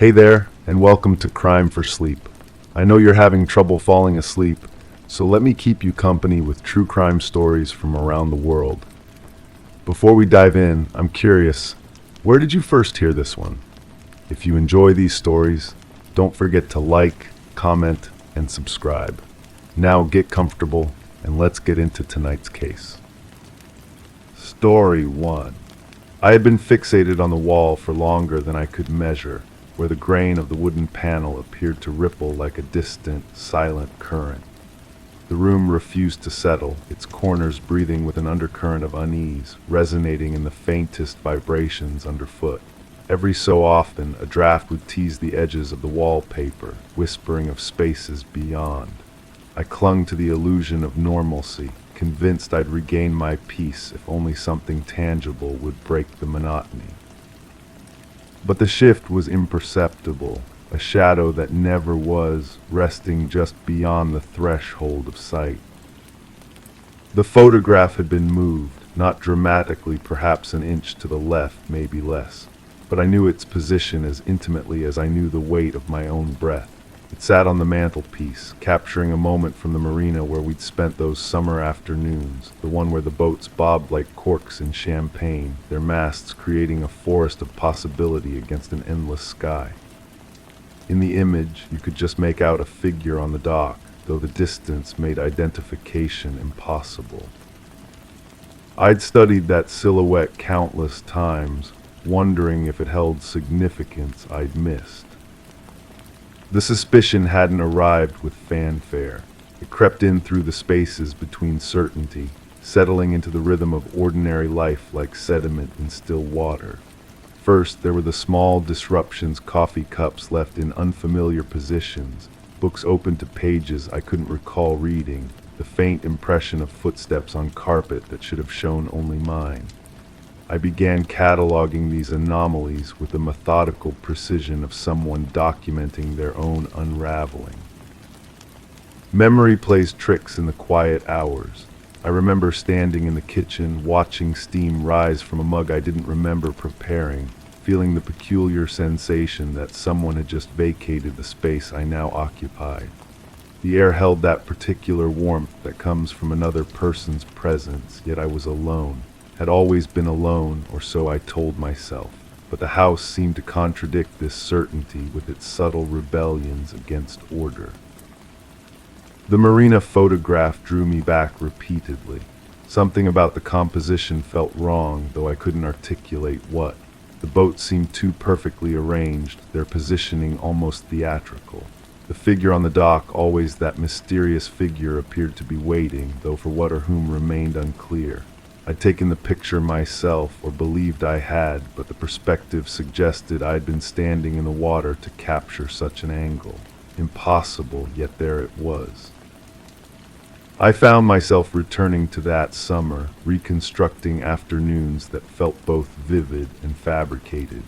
Hey there, and welcome to Crime for Sleep. I know you're having trouble falling asleep, so let me keep you company with true crime stories from around the world. Before we dive in, I'm curious, where did you first hear this one? If you enjoy these stories, don't forget to like, comment, and subscribe. Now get comfortable, and let's get into tonight's case. Story 1. I had been fixated on the wall for longer than I could measure, where the grain of the wooden panel appeared to ripple like a distant, silent current. The room refused to settle, its corners breathing with an undercurrent of unease, resonating in the faintest vibrations underfoot. Every so often, a draft would tease the edges of the wallpaper, whispering of spaces beyond. I clung to the illusion of normalcy, convinced I'd regain my peace if only something tangible would break the monotony. But the shift was imperceptible, a shadow that never was, resting just beyond the threshold of sight. The photograph had been moved, not dramatically, perhaps an inch to the left, maybe less, but I knew its position as intimately as I knew the weight of my own breath. It sat on the mantelpiece, capturing a moment from the marina where we'd spent those summer afternoons, the one where the boats bobbed like corks in champagne, their masts creating a forest of possibility against an endless sky. In the image, you could just make out a figure on the dock, though the distance made identification impossible. I'd studied that silhouette countless times, wondering if it held significance I'd missed. The suspicion hadn't arrived with fanfare. It crept in through the spaces between certainty, settling into the rhythm of ordinary life like sediment in still water. First, there were the small disruptions, coffee cups left in unfamiliar positions, books open to pages I couldn't recall reading, the faint impression of footsteps on carpet that should have shown only mine. I began cataloging these anomalies with the methodical precision of someone documenting their own unraveling. Memory plays tricks in the quiet hours. I remember standing in the kitchen, watching steam rise from a mug I didn't remember preparing, feeling the peculiar sensation that someone had just vacated the space I now occupied. The air held that particular warmth that comes from another person's presence, yet I was alone. Had always been alone, or so I told myself, but the house seemed to contradict this certainty with its subtle rebellions against order. The marina photograph drew me back repeatedly. Something about the composition felt wrong, though I couldn't articulate what. The boats seemed too perfectly arranged, their positioning almost theatrical. The figure on the dock, always that mysterious figure, appeared to be waiting, though for what or whom remained unclear. I'd taken the picture myself, or believed I had, but the perspective suggested I'd been standing in the water to capture such an angle. Impossible, yet there it was. I found myself returning to that summer, reconstructing afternoons that felt both vivid and fabricated.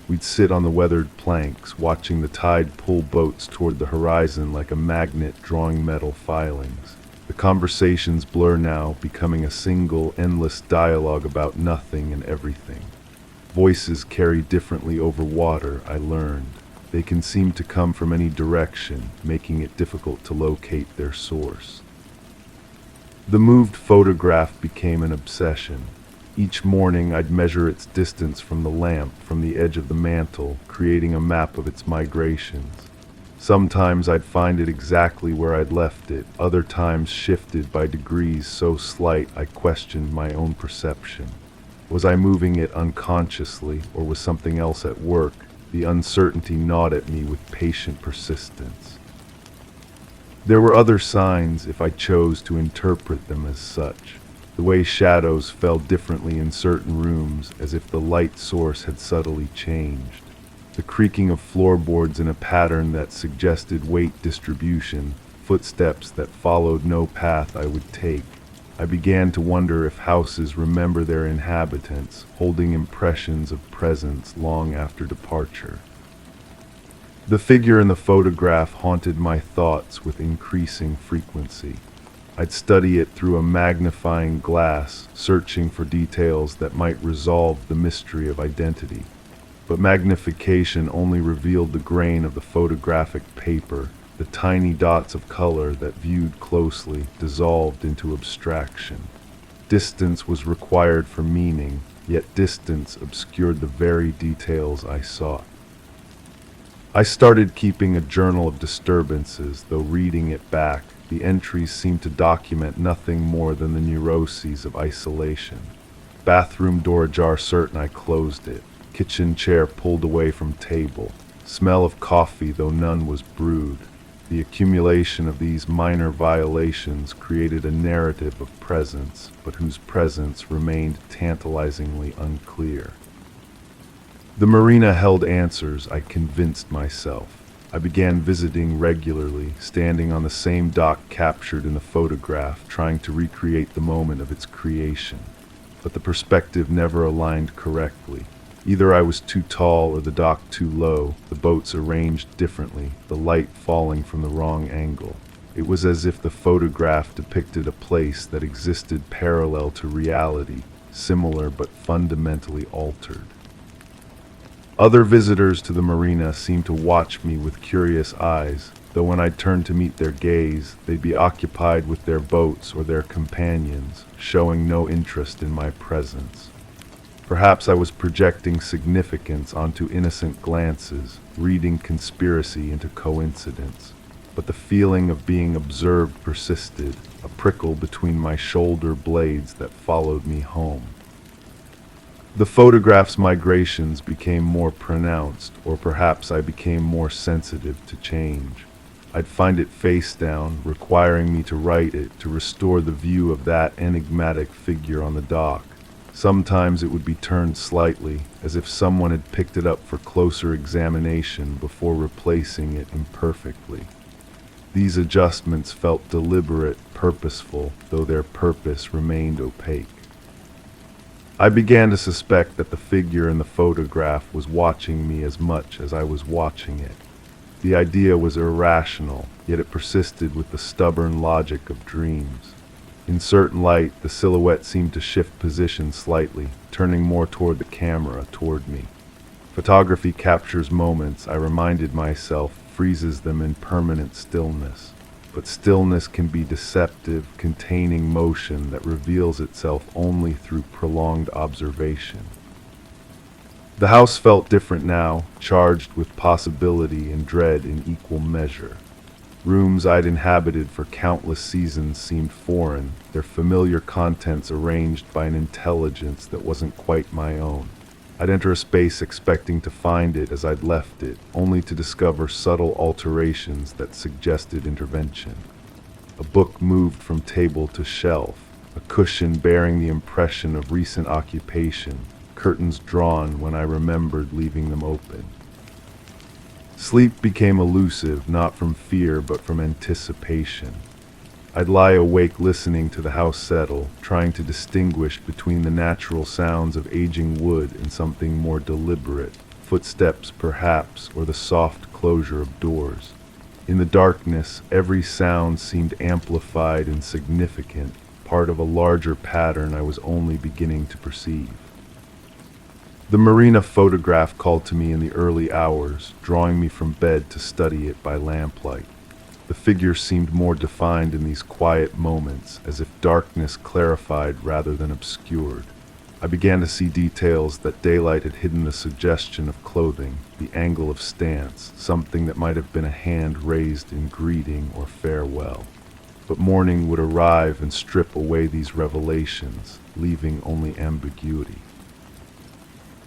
We'd sit on the weathered planks, watching the tide pull boats toward the horizon like a magnet drawing metal filings. The conversations blur now, becoming a single, endless dialogue about nothing and everything. Voices carry differently over water, I learned. They can seem to come from any direction, making it difficult to locate their source. The moved photograph became an obsession. Each morning I'd measure its distance from the lamp, from the edge of the mantel, creating a map of its migrations. Sometimes I'd find it exactly where I'd left it, other times shifted by degrees so slight I questioned my own perception. Was I moving it unconsciously, or was something else at work? The uncertainty gnawed at me with patient persistence. There were other signs if I chose to interpret them as such. The way shadows fell differently in certain rooms, as if the light source had subtly changed. The creaking of floorboards in a pattern that suggested weight distribution, footsteps that followed no path I would take. I began to wonder if houses remember their inhabitants, holding impressions of presence long after departure. The figure in the photograph haunted my thoughts with increasing frequency. I'd study it through a magnifying glass, searching for details that might resolve the mystery of identity. but magnification only revealed the grain of the photographic paper. The tiny dots of color that, viewed closely, dissolved into abstraction. Distance was required for meaning, yet distance obscured the very details I sought. I started keeping a journal of disturbances, though reading it back, the entries seemed to document nothing more than the neuroses of isolation. Bathroom door ajar, certain I closed it. Kitchen chair pulled away from table. Smell of coffee, though none was brewed. The accumulation of these minor violations created a narrative of presence, but whose presence remained tantalizingly unclear. The marina held answers, I convinced myself. I began visiting regularly, standing on the same dock captured in the photograph, trying to recreate the moment of its creation. But the perspective never aligned correctly. Either I was too tall or the dock too low, the boats arranged differently, the light falling from the wrong angle. It was as if the photograph depicted a place that existed parallel to reality, similar but fundamentally altered. Other visitors to the marina seemed to watch me with curious eyes, though when I turned to meet their gaze, they'd be occupied with their boats or their companions, showing no interest in my presence. Perhaps I was projecting significance onto innocent glances, reading conspiracy into coincidence. But the feeling of being observed persisted, a prickle between my shoulder blades that followed me home. The photograph's migrations became more pronounced, or perhaps I became more sensitive to change. I'd find it face down, requiring me to right it to restore the view of that enigmatic figure on the dock. Sometimes it would be turned slightly, as if someone had picked it up for closer examination before replacing it imperfectly. These adjustments felt deliberate, purposeful, though their purpose remained opaque. I began to suspect that the figure in the photograph was watching me as much as I was watching it. The idea was irrational, yet it persisted with the stubborn logic of dreams. In certain light, the silhouette seemed to shift position slightly, turning more toward the camera, toward me. Photography captures moments, I reminded myself, freezes them in permanent stillness. But stillness can be deceptive, containing motion that reveals itself only through prolonged observation. The house felt different now, charged with possibility and dread in equal measure. Rooms I'd inhabited for countless seasons seemed foreign, their familiar contents arranged by an intelligence that wasn't quite my own. I'd enter a space expecting to find it as I'd left it, only to discover subtle alterations that suggested intervention. A book moved from table to shelf, a cushion bearing the impression of recent occupation, curtains drawn when I remembered leaving them open. Sleep became elusive, not from fear but from anticipation. I'd lie awake listening to the house settle, trying to distinguish between the natural sounds of aging wood and something more deliberate, footsteps perhaps, or the soft closure of doors. In the darkness, every sound seemed amplified and significant, part of a larger pattern I was only beginning to perceive. The marina photograph called to me in the early hours, drawing me from bed to study it by lamplight. The figure seemed more defined in these quiet moments, as if darkness clarified rather than obscured. I began to see details that daylight had hidden: the suggestion of clothing, the angle of stance, something that might have been a hand raised in greeting or farewell. But morning would arrive and strip away these revelations, leaving only ambiguity.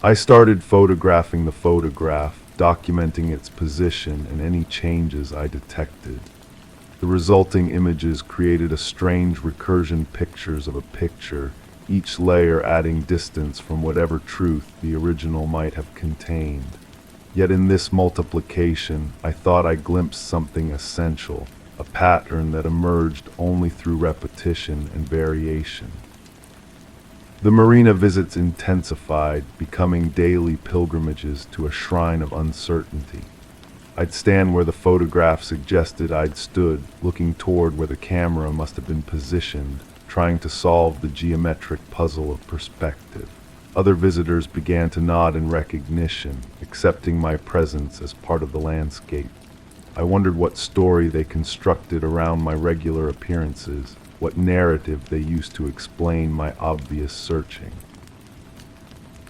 I started photographing the photograph, documenting its position and any changes I detected. The resulting images created a strange recursion, pictures of a picture, each layer adding distance from whatever truth the original might have contained. Yet in this multiplication, I thought I glimpsed something essential, a pattern that emerged only through repetition and variation. The marina visits intensified, becoming daily pilgrimages to a shrine of uncertainty. I'd stand where the photograph suggested I'd stood, looking toward where the camera must have been positioned, trying to solve the geometric puzzle of perspective. Other visitors began to nod in recognition, accepting my presence as part of the landscape. I wondered what story they constructed around my regular appearances, what narrative they used to explain my obvious searching.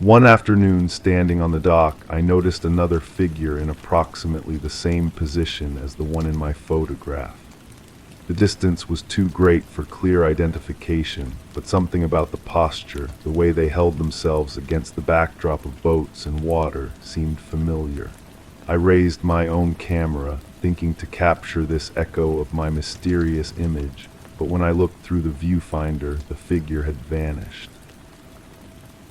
One afternoon, standing on the dock, I noticed another figure in approximately the same position as the one in my photograph. The distance was too great for clear identification, but something about the posture, the way they held themselves against the backdrop of boats and water, seemed familiar. I raised my own camera, thinking to capture this echo of my mysterious image, but when I looked through the viewfinder, the figure had vanished.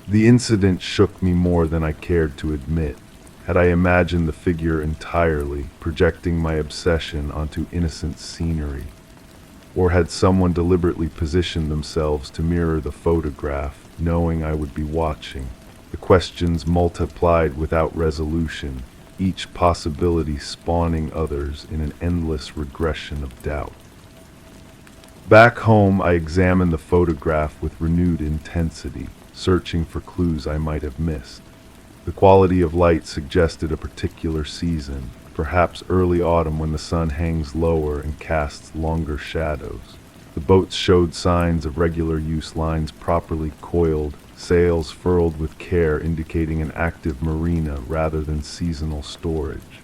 The incident shook me more than I cared to admit. Had I imagined the figure entirely, projecting my obsession onto innocent scenery? Or had someone deliberately positioned themselves to mirror the photograph, knowing I would be watching? The questions multiplied without resolution, each possibility spawning others in an endless regression of doubt. Back home, I examined the photograph with renewed intensity, searching for clues I might have missed. The quality of light suggested a particular season, perhaps early autumn when the sun hangs lower and casts longer shadows. The boats showed signs of regular use, lines properly coiled, sails furled with care, indicating an active marina rather than seasonal storage.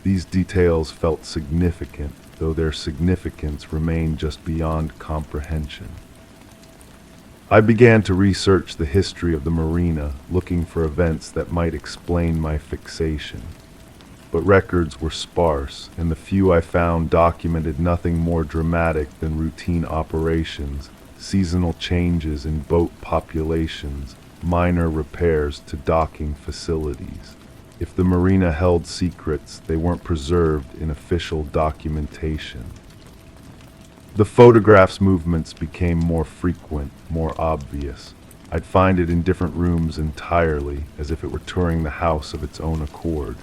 These details felt significant, though their significance remained just beyond comprehension. I began to research the history of the marina, looking for events that might explain my fixation. But records were sparse, and the few I found documented nothing more dramatic than routine operations, seasonal changes in boat populations, minor repairs to docking facilities. If the marina held secrets, they weren't preserved in official documentation. The photograph's movements became more frequent, more obvious. I'd find it in different rooms entirely, as if it were touring the house of its own accord.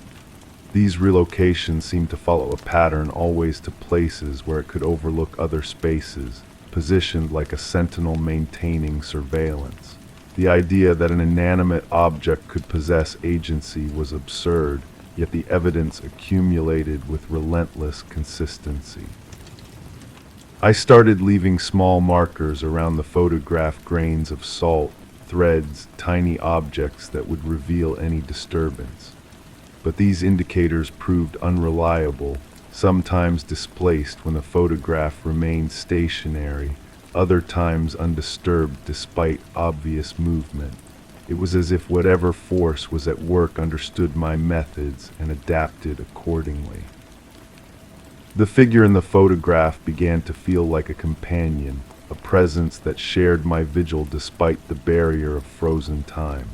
These relocations seemed to follow a pattern, always to places where it could overlook other spaces, positioned like a sentinel maintaining surveillance. The idea that an inanimate object could possess agency was absurd, yet the evidence accumulated with relentless consistency. I started leaving small markers around the photograph, grains of salt, threads, tiny objects that would reveal any disturbance. But these indicators proved unreliable, sometimes displaced when the photograph remained stationary, other times undisturbed despite obvious movement. It was as if whatever force was at work understood my methods and adapted accordingly. The figure in the photograph began to feel like a companion, a presence that shared my vigil despite the barrier of frozen time.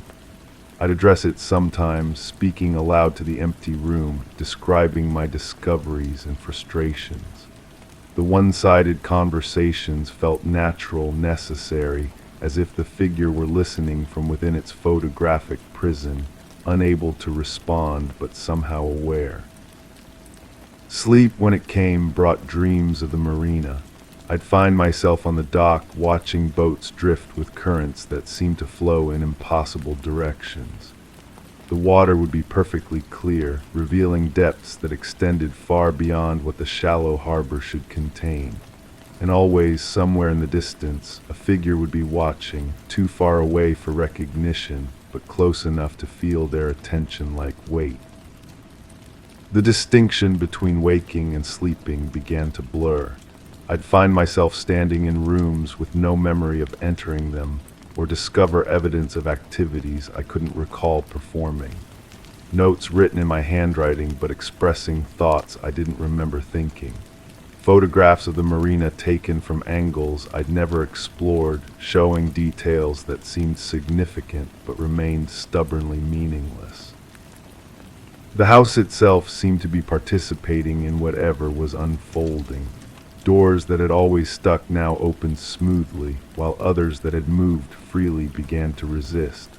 I'd address it sometimes, speaking aloud to the empty room, describing my discoveries and frustrations. The one-sided conversations felt natural, necessary, as if the figure were listening from within its photographic prison, unable to respond but somehow aware. Sleep, when it came, brought dreams of the marina. I'd find myself on the dock watching boats drift with currents that seemed to flow in impossible directions. The water would be perfectly clear, revealing depths that extended far beyond what the shallow harbor should contain. And always, somewhere in the distance, a figure would be watching, too far away for recognition, but close enough to feel their attention like weight. The distinction between waking and sleeping began to blur. I'd find myself standing in rooms with no memory of entering them, or discover evidence of activities I couldn't recall performing. Notes written in my handwriting but expressing thoughts I didn't remember thinking. Photographs of the marina taken from angles I'd never explored, showing details that seemed significant but remained stubbornly meaningless. The house itself seemed to be participating in whatever was unfolding. Doors that had always stuck now opened smoothly, while others that had moved freely began to resist.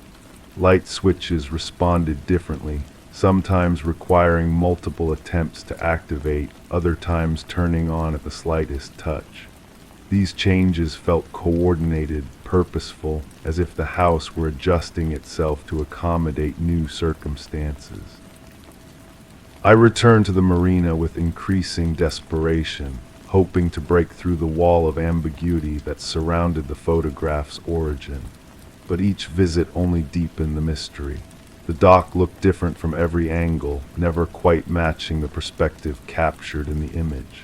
Light switches responded differently, sometimes requiring multiple attempts to activate, other times turning on at the slightest touch. These changes felt coordinated, purposeful, as if the house were adjusting itself to accommodate new circumstances. I returned to the marina with increasing desperation, hoping to break through the wall of ambiguity that surrounded the photograph's origin. But each visit only deepened the mystery. The dock looked different from every angle, never quite matching the perspective captured in the image.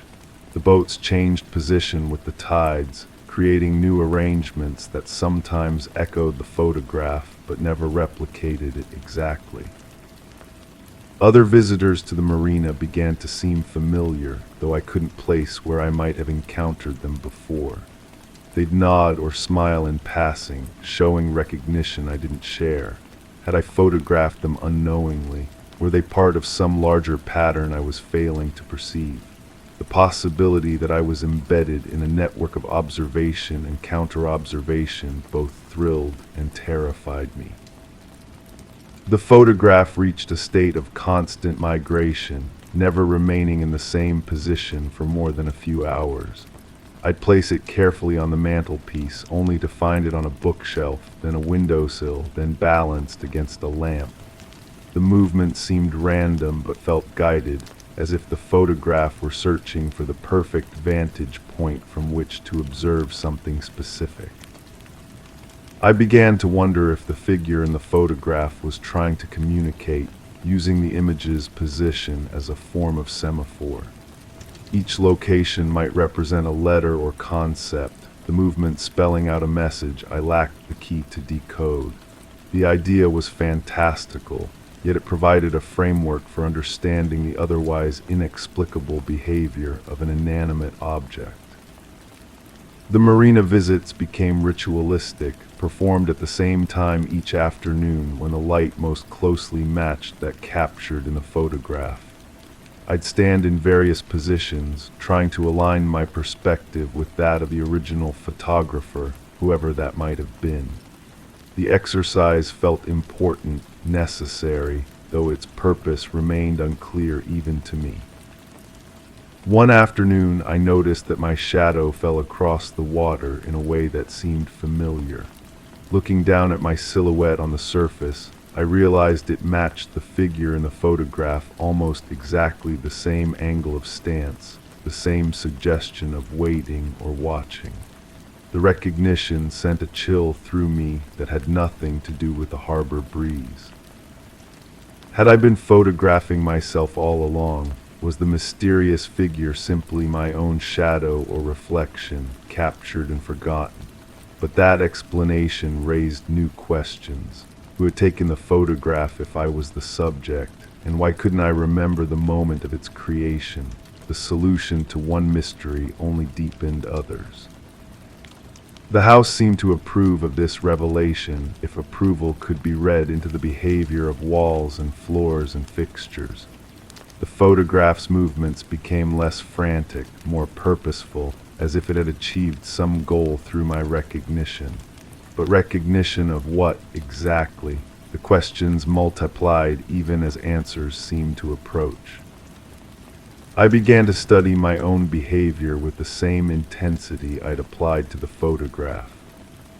The boats changed position with the tides, creating new arrangements that sometimes echoed the photograph but never replicated it exactly. Other visitors to the marina began to seem familiar, though I couldn't place where I might have encountered them before. They'd nod or smile in passing, showing recognition I didn't share. Had I photographed them unknowingly? Were they part of some larger pattern I was failing to perceive? The possibility that I was embedded in a network of observation and counter-observation both thrilled and terrified me. The photograph reached a state of constant migration, never remaining in the same position for more than a few hours. I'd place it carefully on the mantelpiece, only to find it on a bookshelf, then a windowsill, then balanced against a lamp. The movement seemed random but felt guided, as if the photograph were searching for the perfect vantage point from which to observe something specific. I began to wonder if the figure in the photograph was trying to communicate, using the image's position as a form of semaphore. Each location might represent a letter or concept, the movement spelling out a message I lacked the key to decode. The idea was fantastical, yet it provided a framework for understanding the otherwise inexplicable behavior of an inanimate object. The marina visits became ritualistic, performed at the same time each afternoon when the light most closely matched that captured in the photograph. I'd stand in various positions, trying to align my perspective with that of the original photographer, whoever that might have been. The exercise felt important, necessary, though its purpose remained unclear even to me. One afternoon, I noticed that my shadow fell across the water in a way that seemed familiar. Looking down at my silhouette on the surface, I realized it matched the figure in the photograph, almost exactly the same angle of stance, the same suggestion of waiting or watching. The recognition sent a chill through me that had nothing to do with the harbor breeze. Had I been photographing myself all along? Was the mysterious figure simply my own shadow or reflection, captured and forgotten? But that explanation raised new questions. Who had taken the photograph if I was the subject? And why couldn't I remember the moment of its creation? The solution to one mystery only deepened others. The house seemed to approve of this revelation, if approval could be read into the behavior of walls and floors and fixtures. The photograph's movements became less frantic, more purposeful, as if it had achieved some goal through my recognition. But recognition of what exactly? The questions multiplied even as answers seemed to approach. I began to study my own behavior with the same intensity I'd applied to the photograph.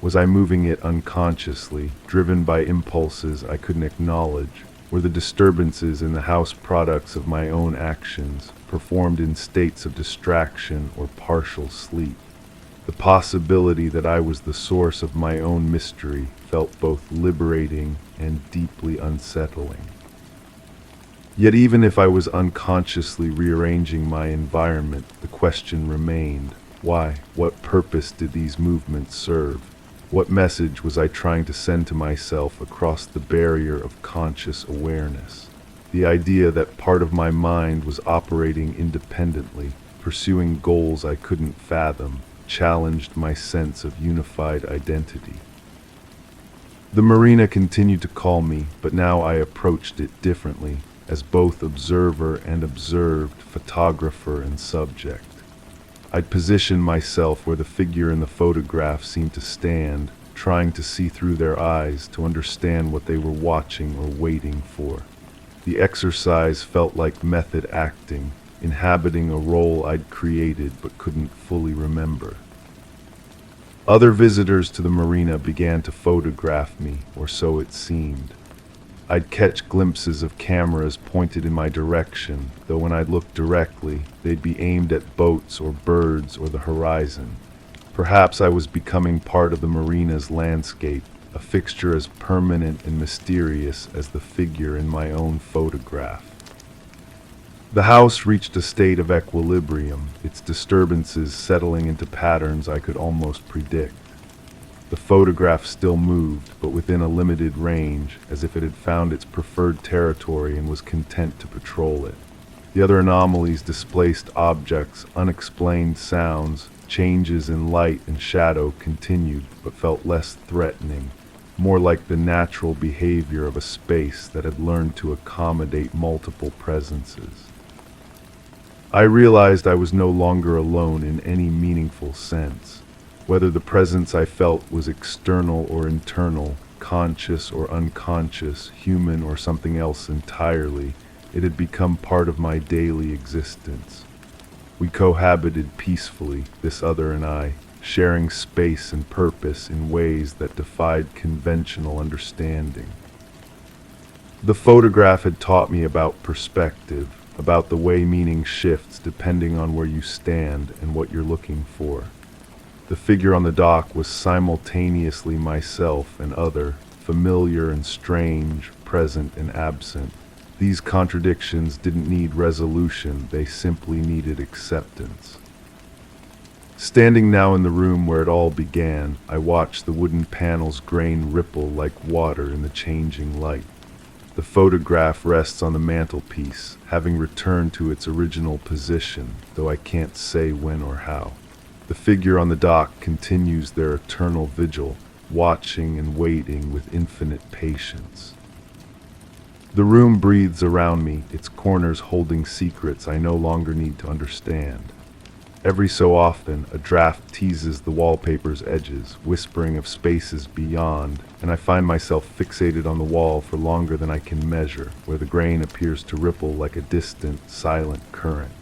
Was I moving it unconsciously, driven by impulses I couldn't acknowledge? Were the disturbances in the house products of my own actions, performed in states of distraction or partial sleep? The possibility that I was the source of my own mystery felt both liberating and deeply unsettling. Yet even if I was unconsciously rearranging my environment, the question remained: why? What purpose did these movements serve? What message was I trying to send to myself across the barrier of conscious awareness? The idea that part of my mind was operating independently, pursuing goals I couldn't fathom, challenged my sense of unified identity. The marina continued to call me, but now I approached it differently, as both observer and observed, photographer and subject. I'd position myself where the figure in the photograph seemed to stand, trying to see through their eyes to understand what they were watching or waiting for. The exercise felt like method acting, inhabiting a role I'd created but couldn't fully remember. Other visitors to the marina began to photograph me, or so it seemed. I'd catch glimpses of cameras pointed in my direction, though when I'd look directly, they'd be aimed at boats or birds or the horizon. Perhaps I was becoming part of the marina's landscape, a fixture as permanent and mysterious as the figure in my own photograph. The house reached a state of equilibrium, its disturbances settling into patterns I could almost predict. The photograph still moved, but within a limited range, as if it had found its preferred territory and was content to patrol it. The other anomalies, displaced objects, unexplained sounds, changes in light and shadow continued, but felt less threatening, more like the natural behavior of a space that had learned to accommodate multiple presences. I realized I was no longer alone in any meaningful sense. Whether the presence I felt was external or internal, conscious or unconscious, human or something else entirely, it had become part of my daily existence. We cohabited peacefully, this other and I, sharing space and purpose in ways that defied conventional understanding. The photograph had taught me about perspective, about the way meaning shifts depending on where you stand and what you're looking for. The figure on the dock was simultaneously myself and other, familiar and strange, present and absent. These contradictions didn't need resolution, they simply needed acceptance. Standing now in the room where it all began, I watched the wooden panels grain ripple like water in the changing light. The photograph rests on the mantelpiece, having returned to its original position, though I can't say when or how. The figure on the dock continues their eternal vigil, watching and waiting with infinite patience. The room breathes around me, its corners holding secrets I no longer need to understand. Every so often, a draft teases the wallpaper's edges, whispering of spaces beyond, and I find myself fixated on the wall for longer than I can measure, where the grain appears to ripple like a distant, silent current.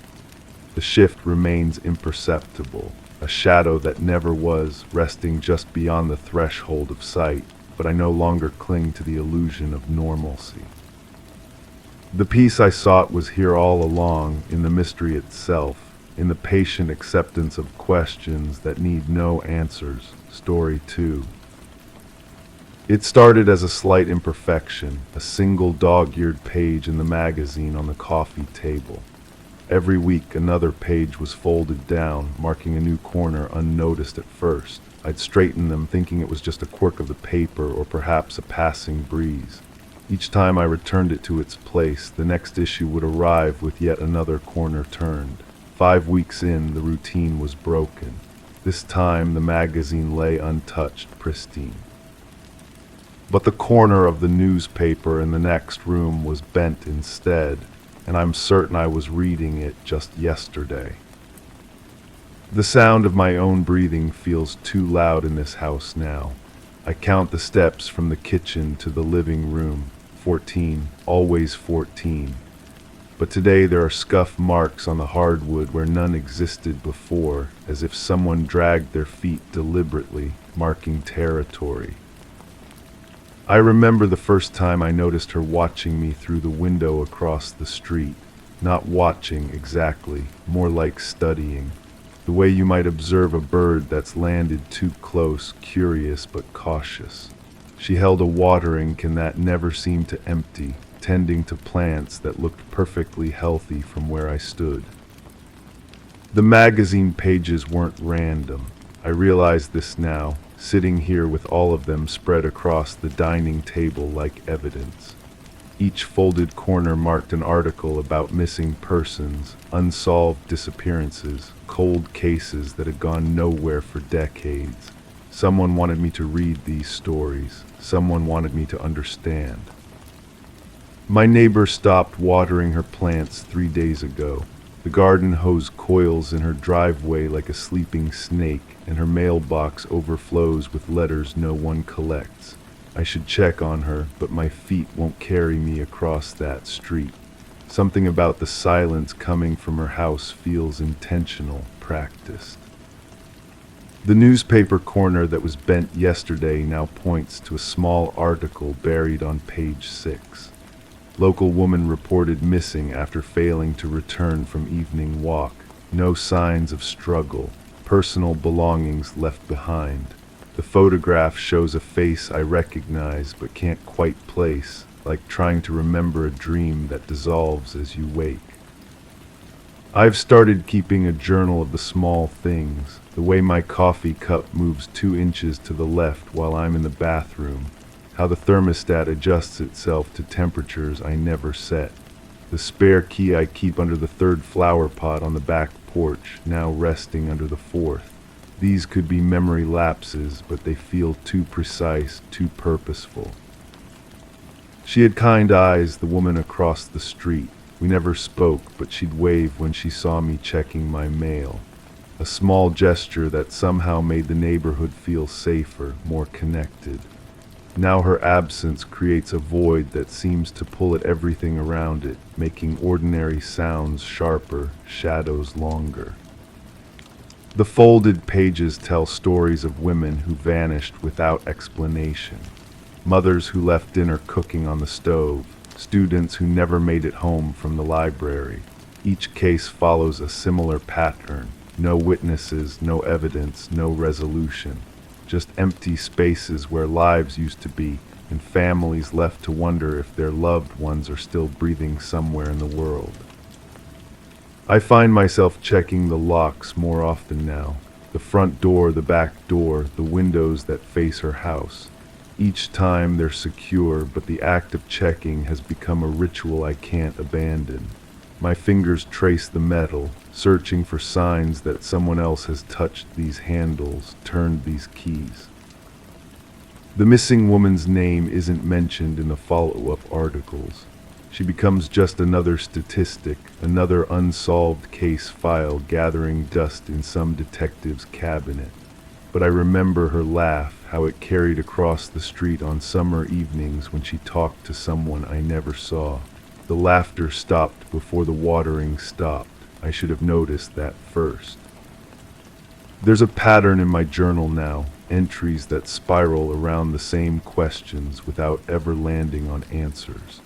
The shift remains imperceptible, a shadow that never was, resting just beyond the threshold of sight, but I no longer cling to the illusion of normalcy. The peace I sought was here all along, in the mystery itself, in the patient acceptance of questions that need no answers. Story 2. It started as a slight imperfection, a single dog-eared page in the magazine on the coffee table. Every week another page was folded down, marking a new corner unnoticed at first. I'd straighten them, thinking it was just a quirk of the paper or perhaps a passing breeze. Each time I returned it to its place, the next issue would arrive with yet another corner turned. 5 weeks in, the routine was broken. This time, the magazine lay untouched, pristine. But the corner of the newspaper in the next room was bent instead, and I'm certain I was reading it just yesterday. The sound of my own breathing feels too loud in this house now. I count the steps from the kitchen to the living room. 14, always 14. But today there are scuff marks on the hardwood where none existed before, as if someone dragged their feet deliberately, marking territory. I remember the first time I noticed her watching me through the window across the street. Not watching exactly, more like studying. The way you might observe a bird that's landed too close, curious but cautious. She held a watering can that never seemed to empty, tending to plants that looked perfectly healthy from where I stood. The magazine pages weren't random. I realize this now, sitting here with all of them spread across the dining table like evidence. Each folded corner marked an article about missing persons, unsolved disappearances, cold cases that had gone nowhere for decades. Someone wanted me to read these stories. Someone wanted me to understand. My neighbor stopped watering her plants 3 days ago. The garden hose coils in her driveway like a sleeping snake, and her mailbox overflows with letters no one collects. I should check on her, but my feet won't carry me across that street. Something about the silence coming from her house feels intentional, practiced. The newspaper corner that was bent yesterday now points to a small article buried on page 6. Local woman reported missing after failing to return from evening walk. No signs of struggle. Personal belongings left behind. The photograph shows a face I recognize but can't quite place, like trying to remember a dream that dissolves as you wake. I've started keeping a journal of the small things, the way my coffee cup moves 2 inches to the left while I'm in the bathroom, how the thermostat adjusts itself to temperatures I never set, the spare key I keep under the 3rd flower pot on the back porch, now resting under the 4th. These could be memory lapses, but they feel too precise, too purposeful. She had kind eyes, the woman across the street. We never spoke, but she'd wave when she saw me checking my mail. A small gesture that somehow made the neighborhood feel safer, more connected. Now her absence creates a void that seems to pull at everything around it, making ordinary sounds sharper, shadows longer. The folded pages tell stories of women who vanished without explanation. Mothers who left dinner cooking on the stove. Students who never made it home from the library. Each case follows a similar pattern. No witnesses, no evidence, no resolution. Just empty spaces where lives used to be, and families left to wonder if their loved ones are still breathing somewhere in the world. I find myself checking the locks more often now. The front door, the back door, the windows that face her house. Each time they're secure, but the act of checking has become a ritual I can't abandon. My fingers trace the metal, searching for signs that someone else has touched these handles, turned these keys. The missing woman's name isn't mentioned in the follow-up articles. She becomes just another statistic, another unsolved case file gathering dust in some detective's cabinet. But I remember her laugh, how it carried across the street on summer evenings when she talked to someone I never saw. The laughter stopped before the watering stopped. I should have noticed that first. There's a pattern in my journal now, entries that spiral around the same questions without ever landing on answers.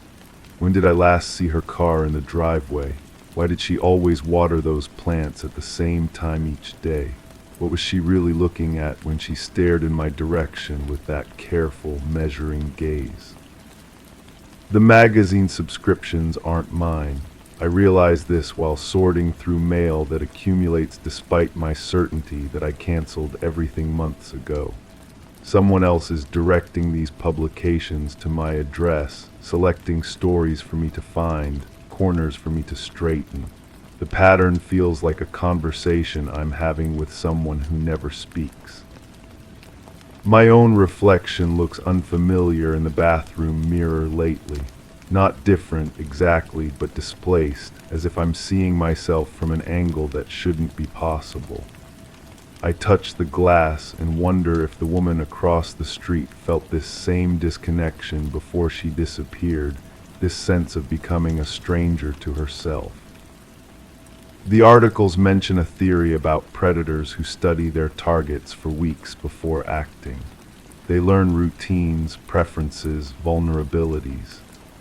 When did I last see her car in the driveway? Why did she always water those plants at the same time each day? What was she really looking at when she stared in my direction with that careful, measuring gaze? The magazine subscriptions aren't mine. I realize this while sorting through mail that accumulates despite my certainty that I canceled everything months ago. Someone else is directing these publications to my address, selecting stories for me to find, corners for me to straighten. The pattern feels like a conversation I'm having with someone who never speaks. My own reflection looks unfamiliar in the bathroom mirror lately. Not different exactly, but displaced, as if I'm seeing myself from an angle that shouldn't be possible. I touch the glass and wonder if the woman across the street felt this same disconnection before she disappeared, this sense of becoming a stranger to herself. The articles mention a theory about predators who study their targets for weeks before acting. They learn routines, preferences, vulnerabilities.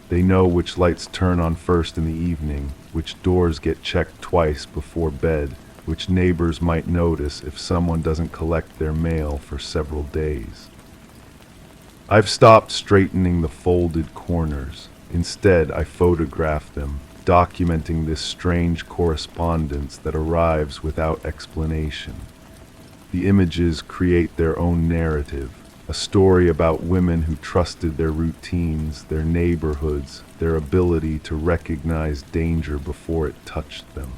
They know which lights turn on first in the evening, which doors get checked twice before bed, which neighbors might notice if someone doesn't collect their mail for several days. I've stopped straightening the folded corners. Instead, I photograph them, documenting this strange correspondence that arrives without explanation. The images create their own narrative, a story about women who trusted their routines, their neighborhoods, their ability to recognize danger before it touched them.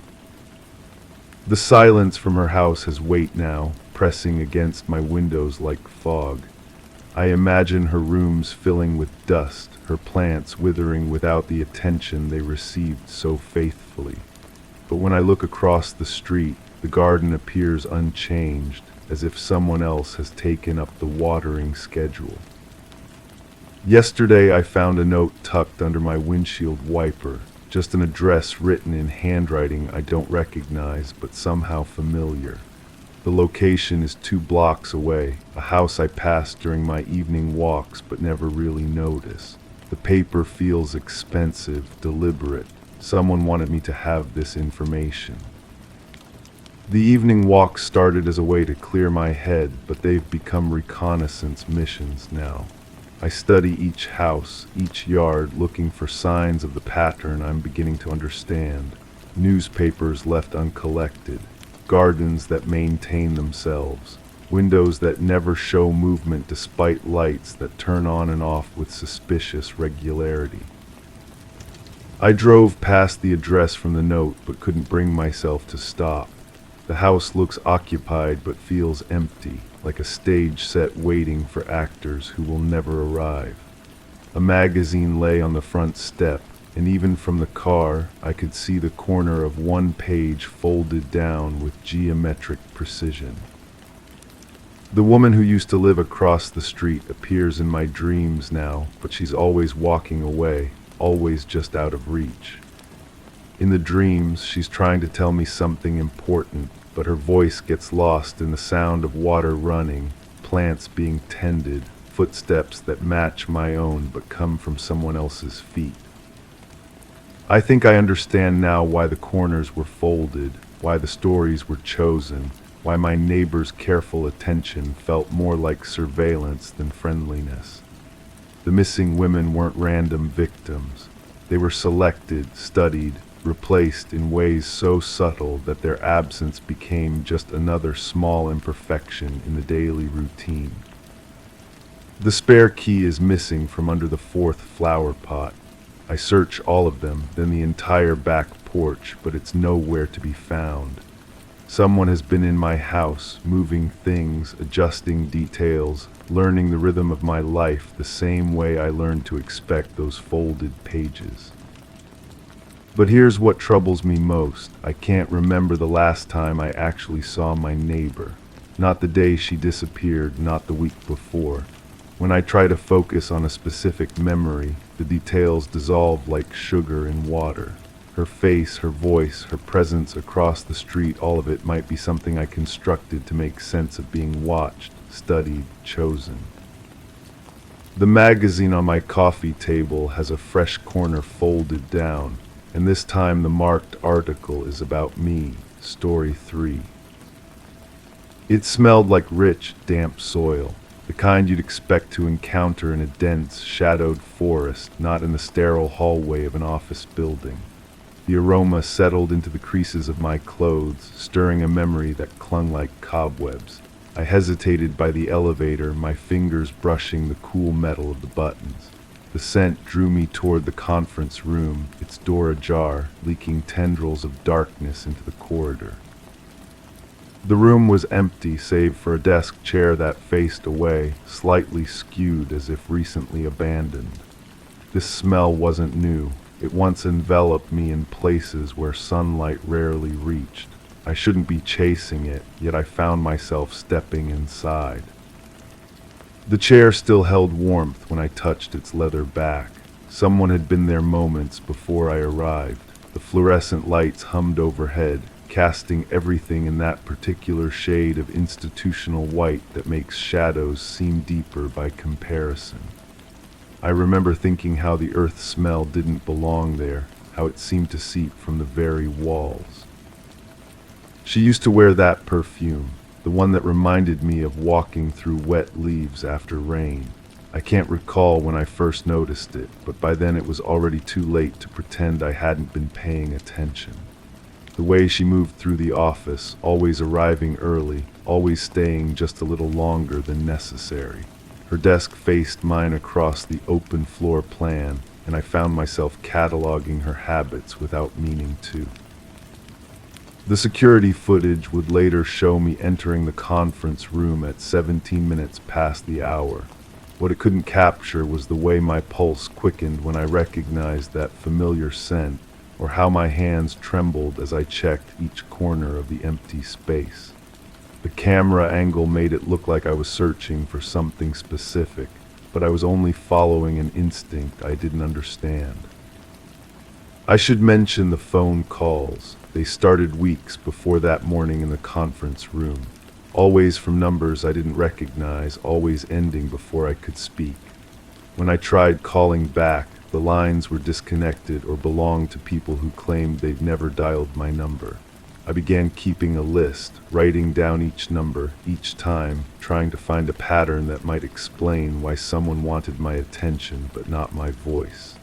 The silence from her house has weight now, pressing against my windows like fog. I imagine her rooms filling with dust, her plants withering without the attention they received so faithfully. But when I look across the street, the garden appears unchanged, as if someone else has taken up the watering schedule. Yesterday I found a note tucked under my windshield wiper, just an address written in handwriting I don't recognize but somehow familiar. The location is 2 blocks away, a house I pass during my evening walks but never really notice. The paper feels expensive, deliberate. Someone wanted me to have this information. The evening walks started as a way to clear my head, but they've become reconnaissance missions now. I study each house, each yard, looking for signs of the pattern I'm beginning to understand. Newspapers left uncollected, gardens that maintain themselves, windows that never show movement despite lights that turn on and off with suspicious regularity. I drove past the address from the note but couldn't bring myself to stop. The house looks occupied but feels empty, like a stage set waiting for actors who will never arrive. A magazine lay on the front step, and even from the car I could see the corner of one page folded down with geometric precision. The woman who used to live across the street appears in my dreams now, but she's always walking away, always just out of reach. In the dreams, she's trying to tell me something important, but her voice gets lost in the sound of water running, plants being tended, footsteps that match my own but come from someone else's feet. I think I understand now why the corners were folded, why the stories were chosen, why my neighbor's careful attention felt more like surveillance than friendliness. The missing women weren't random victims. They were selected, studied, replaced in ways so subtle that their absence became just another small imperfection in the daily routine. The spare key is missing from under the 4th flower pot. I search all of them, then the entire back porch, but it's nowhere to be found. Someone has been in my house, moving things, adjusting details, learning the rhythm of my life the same way I learned to expect those folded pages. But here's what troubles me most. I can't remember the last time I actually saw my neighbor. Not the day she disappeared, not the week before. When I try to focus on a specific memory, the details dissolve like sugar in water. Her face, her voice, her presence across the street, all of it might be something I constructed to make sense of being watched, studied, chosen. The magazine on my coffee table has a fresh corner folded down, and this time the marked article is about me, Story 3. It smelled like rich, damp soil, the kind you'd expect to encounter in a dense, shadowed forest, not in the sterile hallway of an office building. The aroma settled into the creases of my clothes, stirring a memory that clung like cobwebs. I hesitated by the elevator, my fingers brushing the cool metal of the buttons. The scent drew me toward the conference room, its door ajar, leaking tendrils of darkness into the corridor. The room was empty save for a desk chair that faced away, slightly skewed as if recently abandoned. This smell wasn't new. It once enveloped me in places where sunlight rarely reached. I shouldn't be chasing it, yet I found myself stepping inside. The chair still held warmth when I touched its leather back. Someone had been there moments before I arrived. The fluorescent lights hummed overhead, casting everything in that particular shade of institutional white that makes shadows seem deeper by comparison. I remember thinking how the earth smell didn't belong there, how it seemed to seep from the very walls. She used to wear that perfume, the one that reminded me of walking through wet leaves after rain. I can't recall when I first noticed it, but by then it was already too late to pretend I hadn't been paying attention. The way she moved through the office, always arriving early, always staying just a little longer than necessary. Her desk faced mine across the open floor plan, and I found myself cataloging her habits without meaning to. The security footage would later show me entering the conference room at 17 minutes past the hour. What it couldn't capture was the way my pulse quickened when I recognized that familiar scent, or how my hands trembled as I checked each corner of the empty space. The camera angle made it look like I was searching for something specific, but I was only following an instinct I didn't understand. I should mention the phone calls. They started weeks before that morning in the conference room. always from numbers I didn't recognize, always ending before I could speak. When I tried calling back, the lines were disconnected or belonged to people who claimed they'd never dialed my number. I began keeping a list, writing down each number, each time, trying to find a pattern that might explain why someone wanted my attention but not my voice.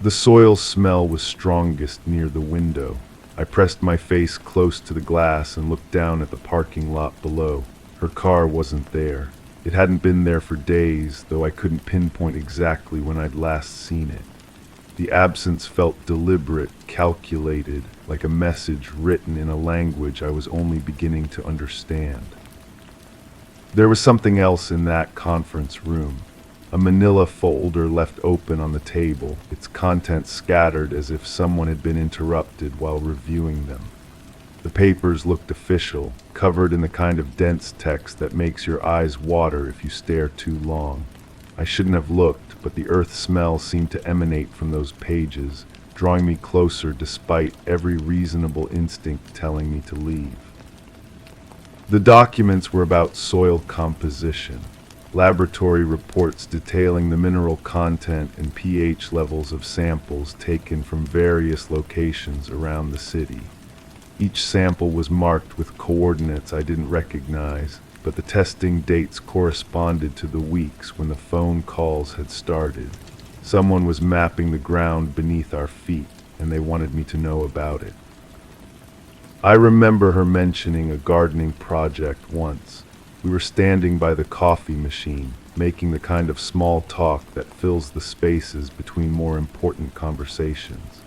The soil smell was strongest near the window. I pressed my face close to the glass and looked down at the parking lot below. Her car wasn't there. It hadn't been there for days, though I couldn't pinpoint exactly when I'd last seen it. The absence felt deliberate, calculated, like a message written in a language I was only beginning to understand. There was something else in that conference room. A manila folder left open on the table, its contents scattered as if someone had been interrupted while reviewing them. The papers looked official, covered in the kind of dense text that makes your eyes water if you stare too long. I shouldn't have looked, but the earth smell seemed to emanate from those pages, drawing me closer despite every reasonable instinct telling me to leave. The documents were about soil composition, laboratory reports detailing the mineral content and pH levels of samples taken from various locations around the city. Each sample was marked with coordinates I didn't recognize, but the testing dates corresponded to the weeks when the phone calls had started. Someone was mapping the ground beneath our feet, and they wanted me to know about it. I remember her mentioning a gardening project once. We were standing by the coffee machine, making the kind of small talk that fills the spaces between more important conversations.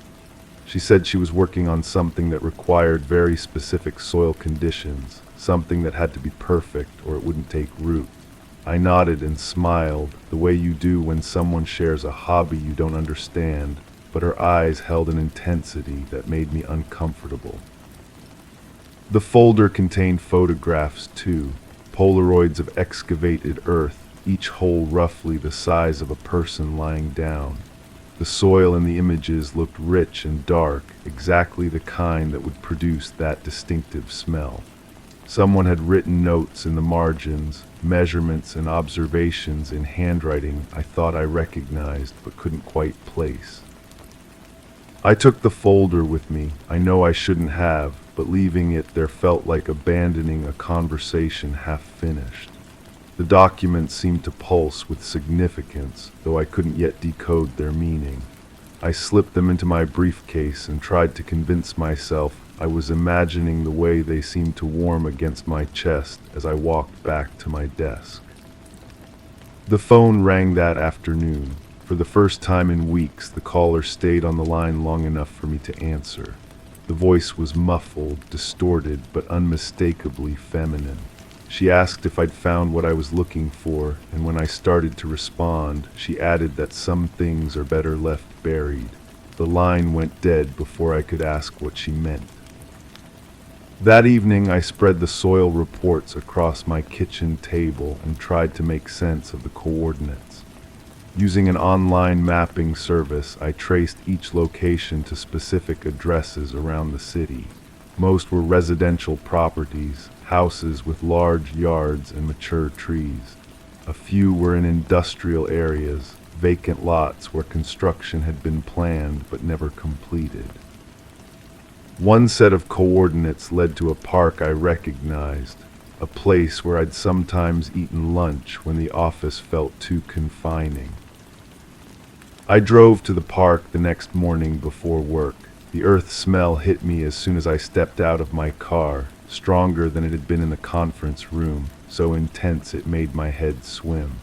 She said she was working on something that required very specific soil conditions, something that had to be perfect or it wouldn't take root. I nodded and smiled, the way you do when someone shares a hobby you don't understand, but her eyes held an intensity that made me uncomfortable. The folder contained photographs too, Polaroids of excavated earth, each hole roughly the size of a person lying down. The soil in the images looked rich and dark, exactly the kind that would produce that distinctive smell. Someone had written notes in the margins, measurements and observations in handwriting I thought I recognized but couldn't quite place. I took the folder with me. I know I shouldn't have, but leaving it there felt like abandoning a conversation half finished. The documents seemed to pulse with significance, though I couldn't yet decode their meaning. I slipped them into my briefcase and tried to convince myself I was imagining the way they seemed to warm against my chest as I walked back to my desk. The phone rang that afternoon. For the first time in weeks, the caller stayed on the line long enough for me to answer. The voice was muffled, distorted, but unmistakably feminine. She asked if I'd found what I was looking for, and when I started to respond, she added that some things are better left buried. The line went dead before I could ask what she meant. That evening, I spread the soil reports across my kitchen table and tried to make sense of the coordinates. Using an online mapping service, I traced each location to specific addresses around the city. Most were residential properties, houses with large yards and mature trees. A few were in industrial areas, vacant lots where construction had been planned but never completed. One set of coordinates led to a park I recognized, a place where I'd sometimes eaten lunch when the office felt too confining. I drove to the park the next morning before work. The earth smell hit me as soon as I stepped out of my car, stronger than it had been in the conference room, so intense it made my head swim.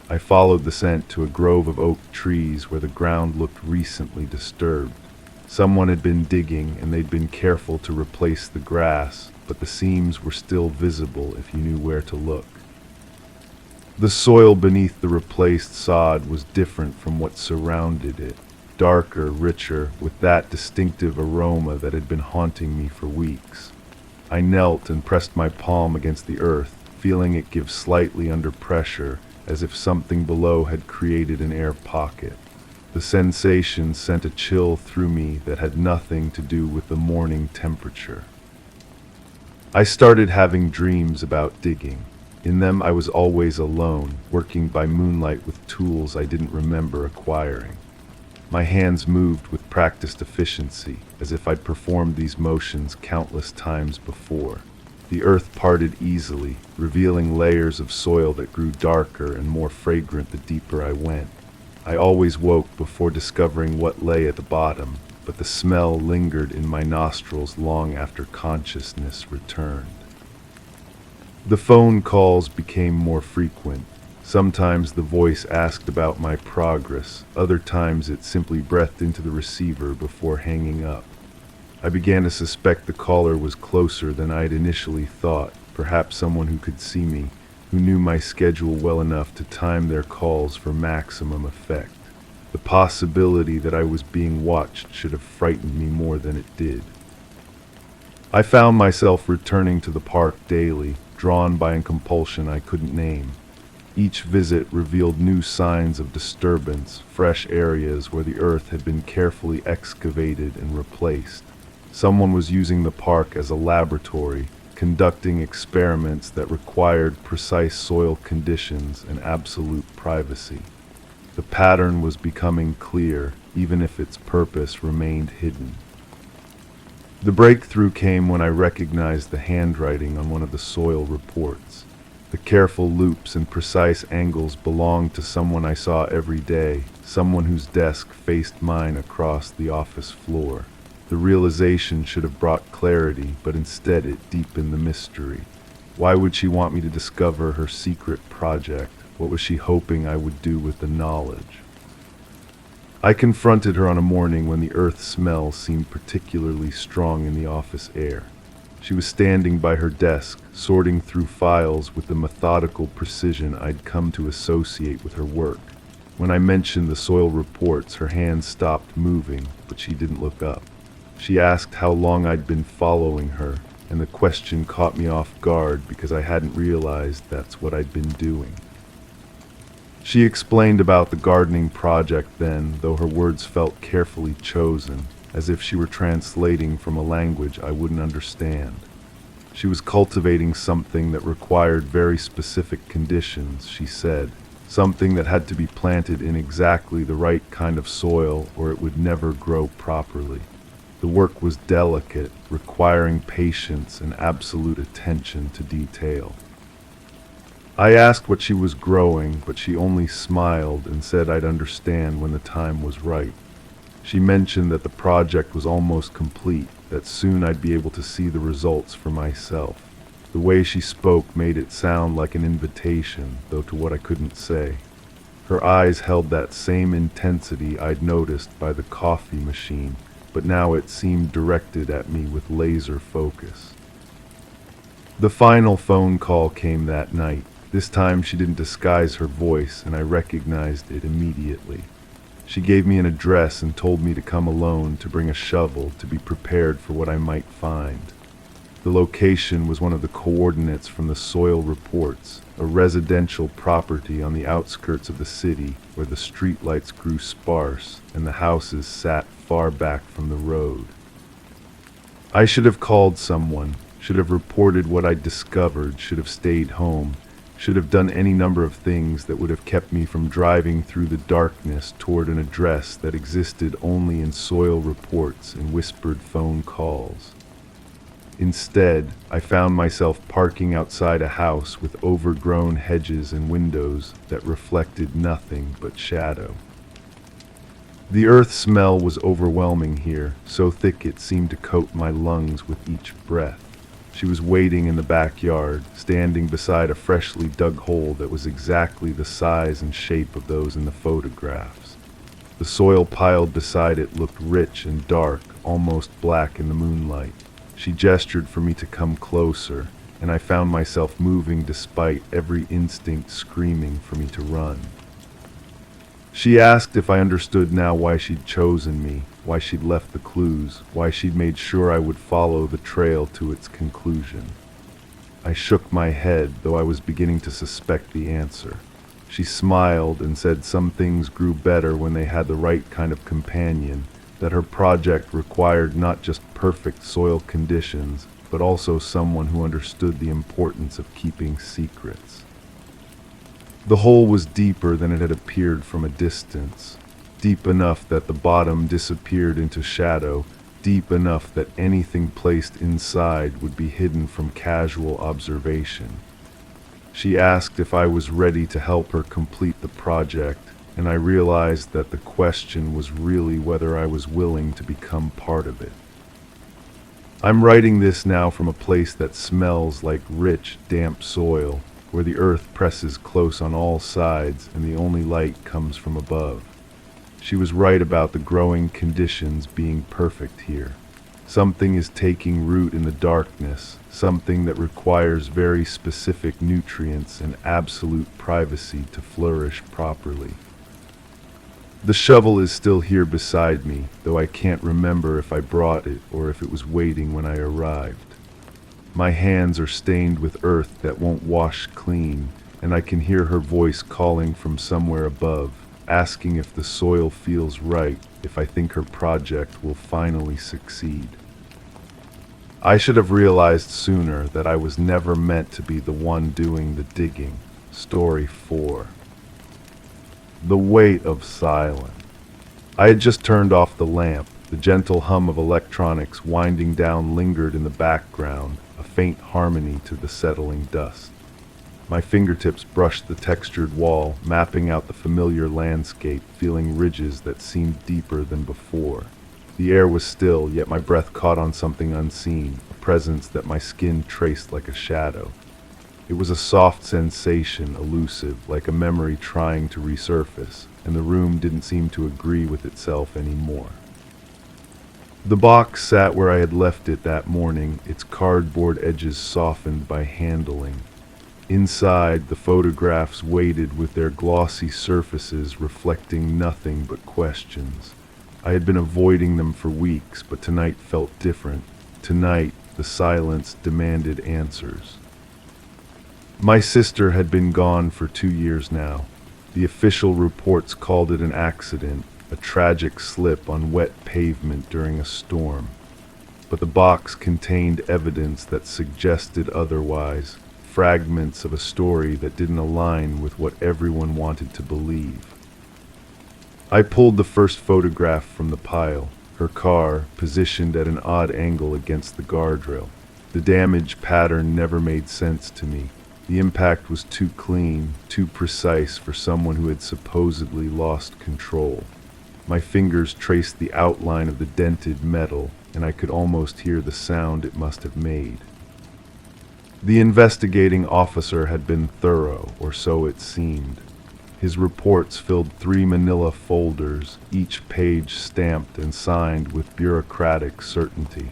I followed the scent to a grove of oak trees where the ground looked recently disturbed. Someone had been digging and they'd been careful to replace the grass, but the seams were still visible if you knew where to look. The soil beneath the replaced sod was different from what surrounded it, darker, richer, with that distinctive aroma that had been haunting me for weeks. I knelt and pressed my palm against the earth, feeling it give slightly under pressure, as if something below had created an air pocket. The sensation sent a chill through me that had nothing to do with the morning temperature. I started having dreams about digging. In them I was always alone, working by moonlight with tools I didn't remember acquiring. My hands moved with practiced efficiency, as if I'd performed these motions countless times before. The earth parted easily, revealing layers of soil that grew darker and more fragrant the deeper I went. I always woke before discovering what lay at the bottom, but the smell lingered in my nostrils long after consciousness returned. The phone calls became more frequent. Sometimes the voice asked about my progress, other times it simply breathed into the receiver before hanging up. I began to suspect the caller was closer than I'd initially thought, perhaps someone who could see me, who knew my schedule well enough to time their calls for maximum effect. The possibility that I was being watched should have frightened me more than it did. I found myself returning to the park daily, drawn by a compulsion I couldn't name. Each visit revealed new signs of disturbance, fresh areas where the earth had been carefully excavated and replaced. Someone was using the park as a laboratory, conducting experiments that required precise soil conditions and absolute privacy. The pattern was becoming clear, even if its purpose remained hidden. The breakthrough came when I recognized the handwriting on one of the soil reports. The careful loops and precise angles belonged to someone I saw every day, someone whose desk faced mine across the office floor. The realization should have brought clarity, but instead it deepened the mystery. Why would she want me to discover her secret project? What was she hoping I would do with the knowledge? I confronted her on a morning when the earth smell seemed particularly strong in the office air. She was standing by her desk, sorting through files with the methodical precision I'd come to associate with her work. When I mentioned the soil reports, her hands stopped moving, but she didn't look up. She asked how long I'd been following her, and the question caught me off guard because I hadn't realized that's what I'd been doing. She explained about the gardening project then, though her words felt carefully chosen, as if she were translating from a language I wouldn't understand. She was cultivating something that required very specific conditions, she said, something that had to be planted in exactly the right kind of soil or it would never grow properly. The work was delicate, requiring patience and absolute attention to detail. I asked what she was growing, but she only smiled and said I'd understand when the time was right. She mentioned that the project was almost complete, that soon I'd be able to see the results for myself. The way she spoke made it sound like an invitation, though to what I couldn't say. Her eyes held that same intensity I'd noticed by the coffee machine, but now it seemed directed at me with laser focus. The final phone call came that night. This time she didn't disguise her voice, and I recognized it immediately. She gave me an address and told me to come alone, to bring a shovel, to be prepared for what I might find. The location was one of the coordinates from the soil reports, a residential property on the outskirts of the city where the streetlights grew sparse and the houses sat far back from the road. I should have called someone, should have reported what I'd discovered, should have stayed home, should have done any number of things that would have kept me from driving through the darkness toward an address that existed only in soil reports and whispered phone calls. Instead, I found myself parking outside a house with overgrown hedges and windows that reflected nothing but shadow. The earth smell was overwhelming here, so thick it seemed to coat my lungs with each breath. She was waiting in the backyard, standing beside a freshly dug hole that was exactly the size and shape of those in the photographs. The soil piled beside it looked rich and dark, almost black in the moonlight. She gestured for me to come closer, and I found myself moving despite every instinct screaming for me to run. She asked if I understood now why she'd chosen me, why she'd left the clues, why she'd made sure I would follow the trail to its conclusion. I shook my head, though I was beginning to suspect the answer. She smiled and said some things grew better when they had the right kind of companion, that her project required not just perfect soil conditions, but also someone who understood the importance of keeping secrets. The hole was deeper than it had appeared from a distance, deep enough that the bottom disappeared into shadow, deep enough that anything placed inside would be hidden from casual observation. She asked if I was ready to help her complete the project, and I realized that the question was really whether I was willing to become part of it. I'm writing this now from a place that smells like rich, damp soil, where the earth presses close on all sides and the only light comes from above. She was right about the growing conditions being perfect here. Something is taking root in the darkness, something that requires very specific nutrients and absolute privacy to flourish properly. The shovel is still here beside me, though I can't remember if I brought it or if it was waiting when I arrived. My hands are stained with earth that won't wash clean, and I can hear her voice calling from somewhere above, asking if the soil feels right, if I think her project will finally succeed. I should have realized sooner that I was never meant to be the one doing the digging. Story 4. The weight of silence. I had just turned off the lamp. The gentle hum of electronics winding down lingered in the background, a faint harmony to the settling dust. My fingertips brushed the textured wall, mapping out the familiar landscape, feeling ridges that seemed deeper than before. The air was still, yet my breath caught on something unseen, a presence that my skin traced like a shadow. It was a soft sensation, elusive, like a memory trying to resurface, and the room didn't seem to agree with itself anymore. The box sat where I had left it that morning, its cardboard edges softened by handling. Inside, the photographs waited with their glossy surfaces reflecting nothing but questions. I had been avoiding them for weeks, but tonight felt different. Tonight, the silence demanded answers. My sister had been gone for 2 years now. The official reports called it an accident, a tragic slip on wet pavement during a storm. But the box contained evidence that suggested otherwise, fragments of a story that didn't align with what everyone wanted to believe. I pulled the first photograph from the pile, her car positioned at an odd angle against the guardrail. The damage pattern never made sense to me. The impact was too clean, too precise for someone who had supposedly lost control. My fingers traced the outline of the dented metal, and I could almost hear the sound it must have made. The investigating officer had been thorough, or so it seemed. His reports filled 3 manila folders, each page stamped and signed with bureaucratic certainty.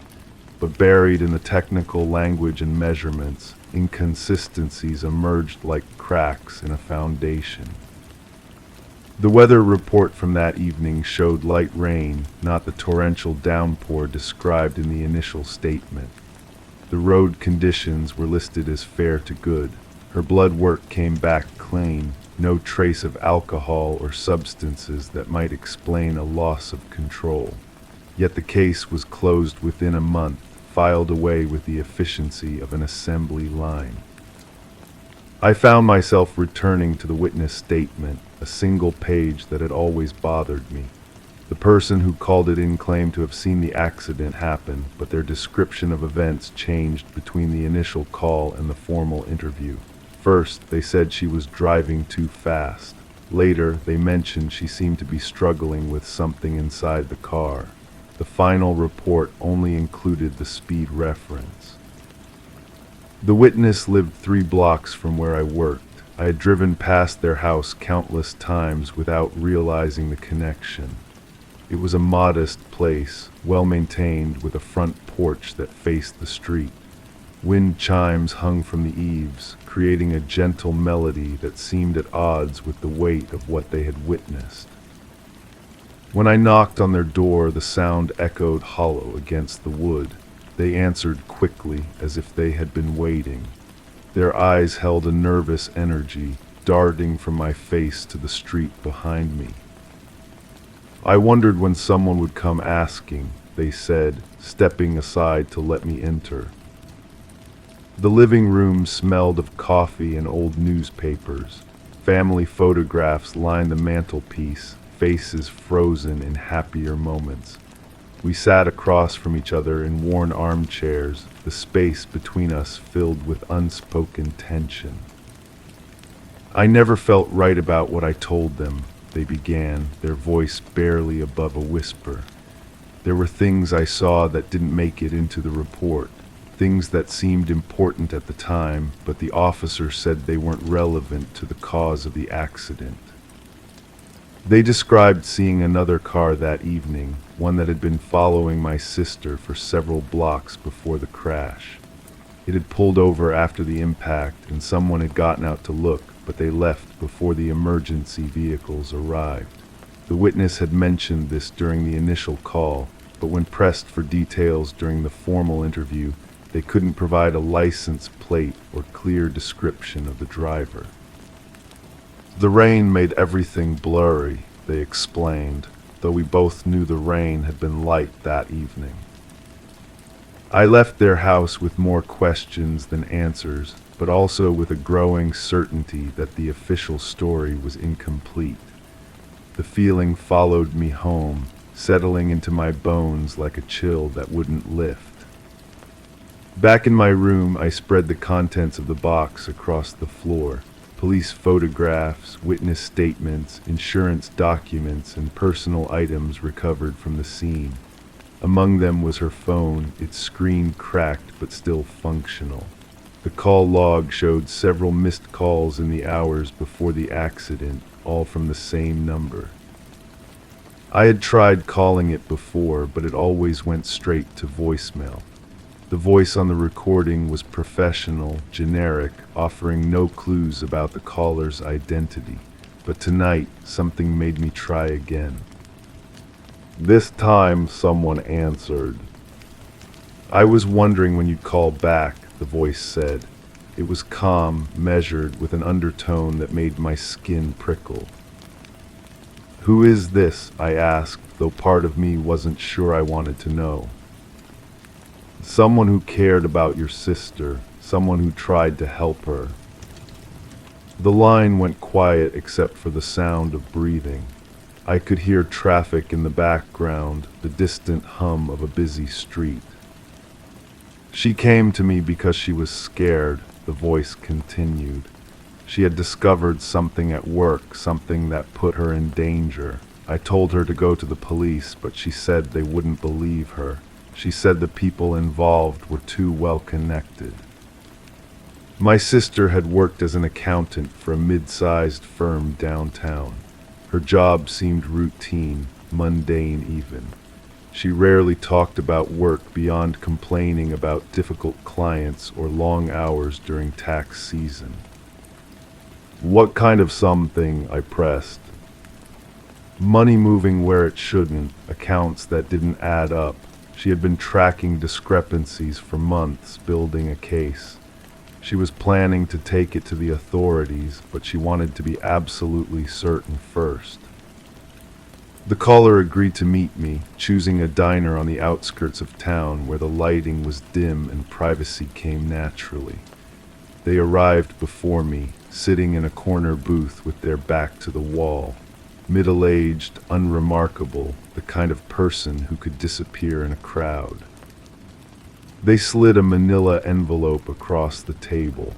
But buried in the technical language and measurements, inconsistencies emerged like cracks in a foundation. The weather report from that evening showed light rain, not the torrential downpour described in the initial statement. The road conditions were listed as fair to good. Her blood work came back clean, no trace of alcohol or substances that might explain a loss of control. Yet the case was closed within a month, filed away with the efficiency of an assembly line. I found myself returning to the witness statement, a single page that had always bothered me. The person who called it in claimed to have seen the accident happen, but their description of events changed between the initial call and the formal interview. First, they said she was driving too fast. Later, they mentioned she seemed to be struggling with something inside the car. The final report only included the speed reference. The witness lived 3 blocks from where I worked. I had driven past their house countless times without realizing the connection. It was a modest place, well maintained, with a front porch that faced the street. Wind chimes hung from the eaves, creating a gentle melody that seemed at odds with the weight of what they had witnessed. When I knocked on their door, the sound echoed hollow against the wood. They answered quickly, as if they had been waiting. Their eyes held a nervous energy, darting from my face to the street behind me. I wondered when someone would come asking, they said, stepping aside to let me enter. The living room smelled of coffee and old newspapers. Family photographs lined the mantelpiece, faces frozen in happier moments. We sat across from each other in worn armchairs, the space between us filled with unspoken tension. "I never felt right about what I told them," they began, their voice barely above a whisper. "There were things I saw that didn't make it into the report, things that seemed important at the time, but the officer said they weren't relevant to the cause of the accident." They described seeing another car that evening, one that had been following my sister for several blocks before the crash. It had pulled over after the impact, and someone had gotten out to look, but they left before the emergency vehicles arrived. The witness had mentioned this during the initial call, but when pressed for details during the formal interview, they couldn't provide a license plate or clear description of the driver. "The rain made everything blurry," they explained, though we both knew the rain had been light that evening. I left their house with more questions than answers, but also with a growing certainty that the official story was incomplete. The feeling followed me home, settling into my bones like a chill that wouldn't lift. Back in my room, I spread the contents of the box across the floor. Police photographs, witness statements, insurance documents, and personal items recovered from the scene. Among them was her phone, its screen cracked but still functional. The call log showed several missed calls in the hours before the accident, all from the same number. I had tried calling it before, but it always went straight to voicemail. The voice on the recording was professional, generic, offering no clues about the caller's identity. But tonight, something made me try again. "This time, someone answered." "I was wondering when you'd call back," the voice said. It was calm, measured, with an undertone that made my skin prickle. "Who is this?" I asked, though part of me wasn't sure I wanted to know. "Someone who cared about your sister, someone who tried to help her." The line went quiet except for the sound of breathing. I could hear traffic in the background, the distant hum of a busy street. "She came to me because she was scared," the voice continued. "She had discovered something at work, something that put her in danger. I told her to go to the police, but she said they wouldn't believe her. She said the people involved were too well connected." My sister had worked as an accountant for a mid-sized firm downtown. Her job seemed routine, mundane even. She rarely talked about work beyond complaining about difficult clients or long hours during tax season. "What kind of something?" I pressed. "Money moving where it shouldn't, accounts that didn't add up." She had been tracking discrepancies for months, building a case. She was planning to take it to the authorities, but she wanted to be absolutely certain first. The caller agreed to meet me, choosing a diner on the outskirts of town where the lighting was dim and privacy came naturally. They arrived before me, sitting in a corner booth with their back to the wall. Middle-aged, unremarkable, the kind of person who could disappear in a crowd. They slid a manila envelope across the table.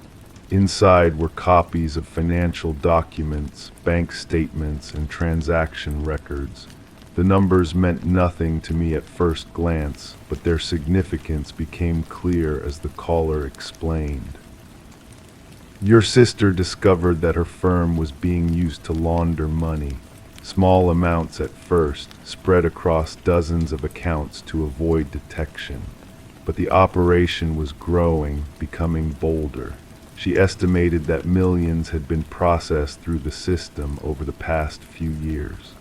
Inside were copies of financial documents, bank statements, and transaction records. The numbers meant nothing to me at first glance, but their significance became clear as the caller explained. "Your sister discovered that her firm was being used to launder money. Small amounts at first, spread across dozens of accounts to avoid detection. But the operation was growing, becoming bolder. She estimated that millions had been processed through the system over the past few years."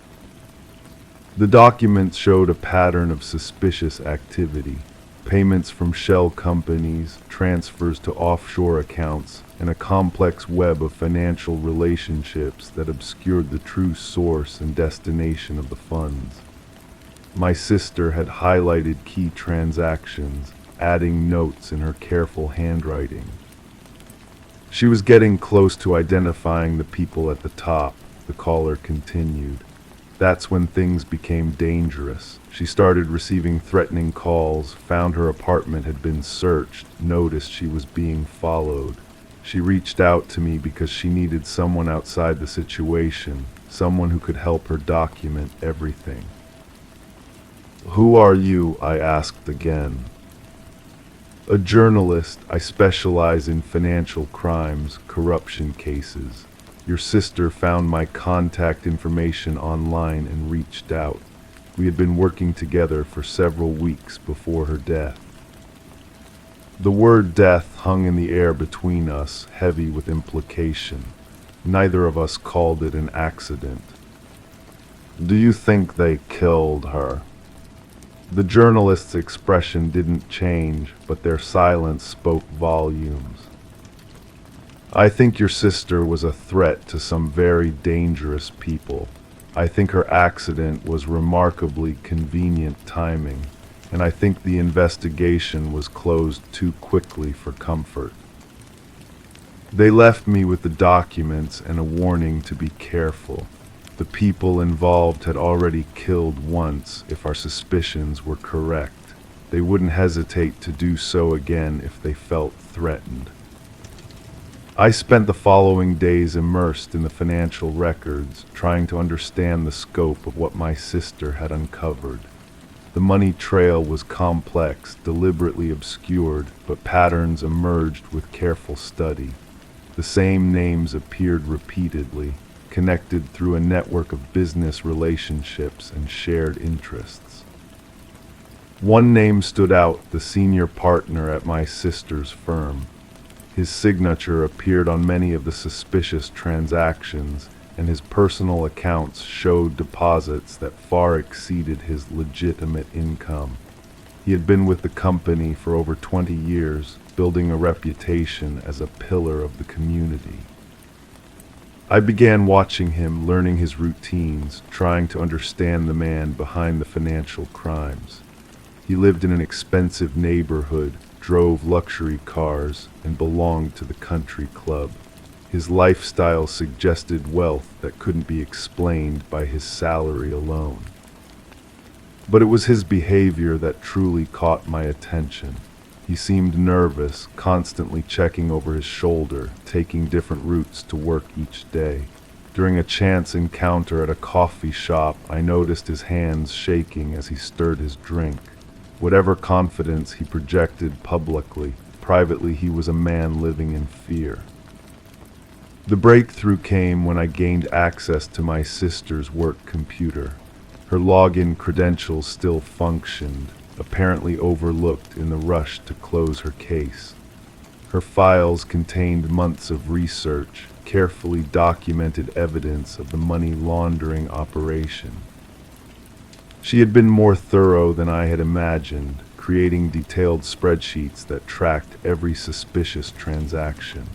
The documents showed a pattern of suspicious activity. Payments from shell companies, transfers to offshore accounts, and a complex web of financial relationships that obscured the true source and destination of the funds. My sister had highlighted key transactions, adding notes in her careful handwriting. She was getting close to identifying the people at the top, the caller continued. That's when things became dangerous. She started receiving threatening calls, found her apartment had been searched, noticed she was being followed. She reached out to me because she needed someone outside the situation, someone who could help her document everything. "Who are you?" I asked again. "A journalist. I specialize in financial crimes, corruption cases. Your sister found my contact information online and reached out. We had been working together for several weeks before her death." The word death hung in the air between us, heavy with implication. Neither of us called it an accident. "Do you think they killed her?" The journalist's expression didn't change, but their silence spoke volumes. "I think your sister was a threat to some very dangerous people. I think her accident was remarkably convenient timing, and I think the investigation was closed too quickly for comfort. They left me with the documents and a warning to be careful. The people involved had already killed once if our suspicions were correct. They wouldn't hesitate to do so again if they felt threatened." I spent the following days immersed in the financial records, trying to understand the scope of what my sister had uncovered. The money trail was complex, deliberately obscured, but patterns emerged with careful study. The same names appeared repeatedly, connected through a network of business relationships and shared interests. One name stood out, the senior partner at my sister's firm. His signature appeared on many of the suspicious transactions, and his personal accounts showed deposits that far exceeded his legitimate income. He had been with the company for over 20 years, building a reputation as a pillar of the community. I began watching him, learning his routines, trying to understand the man behind the financial crimes. He lived in an expensive neighborhood, drove luxury cars, and belonged to the country club. His lifestyle suggested wealth that couldn't be explained by his salary alone. But it was his behavior that truly caught my attention. He seemed nervous, constantly checking over his shoulder, taking different routes to work each day. During a chance encounter at a coffee shop, I noticed his hands shaking as he stirred his drink. Whatever confidence he projected publicly, privately he was a man living in fear. The breakthrough came when I gained access to my sister's work computer. Her login credentials still functioned, apparently overlooked in the rush to close her case. Her files contained months of research, carefully documented evidence of the money laundering operation. She had been more thorough than I had imagined, creating detailed spreadsheets that tracked every suspicious transaction.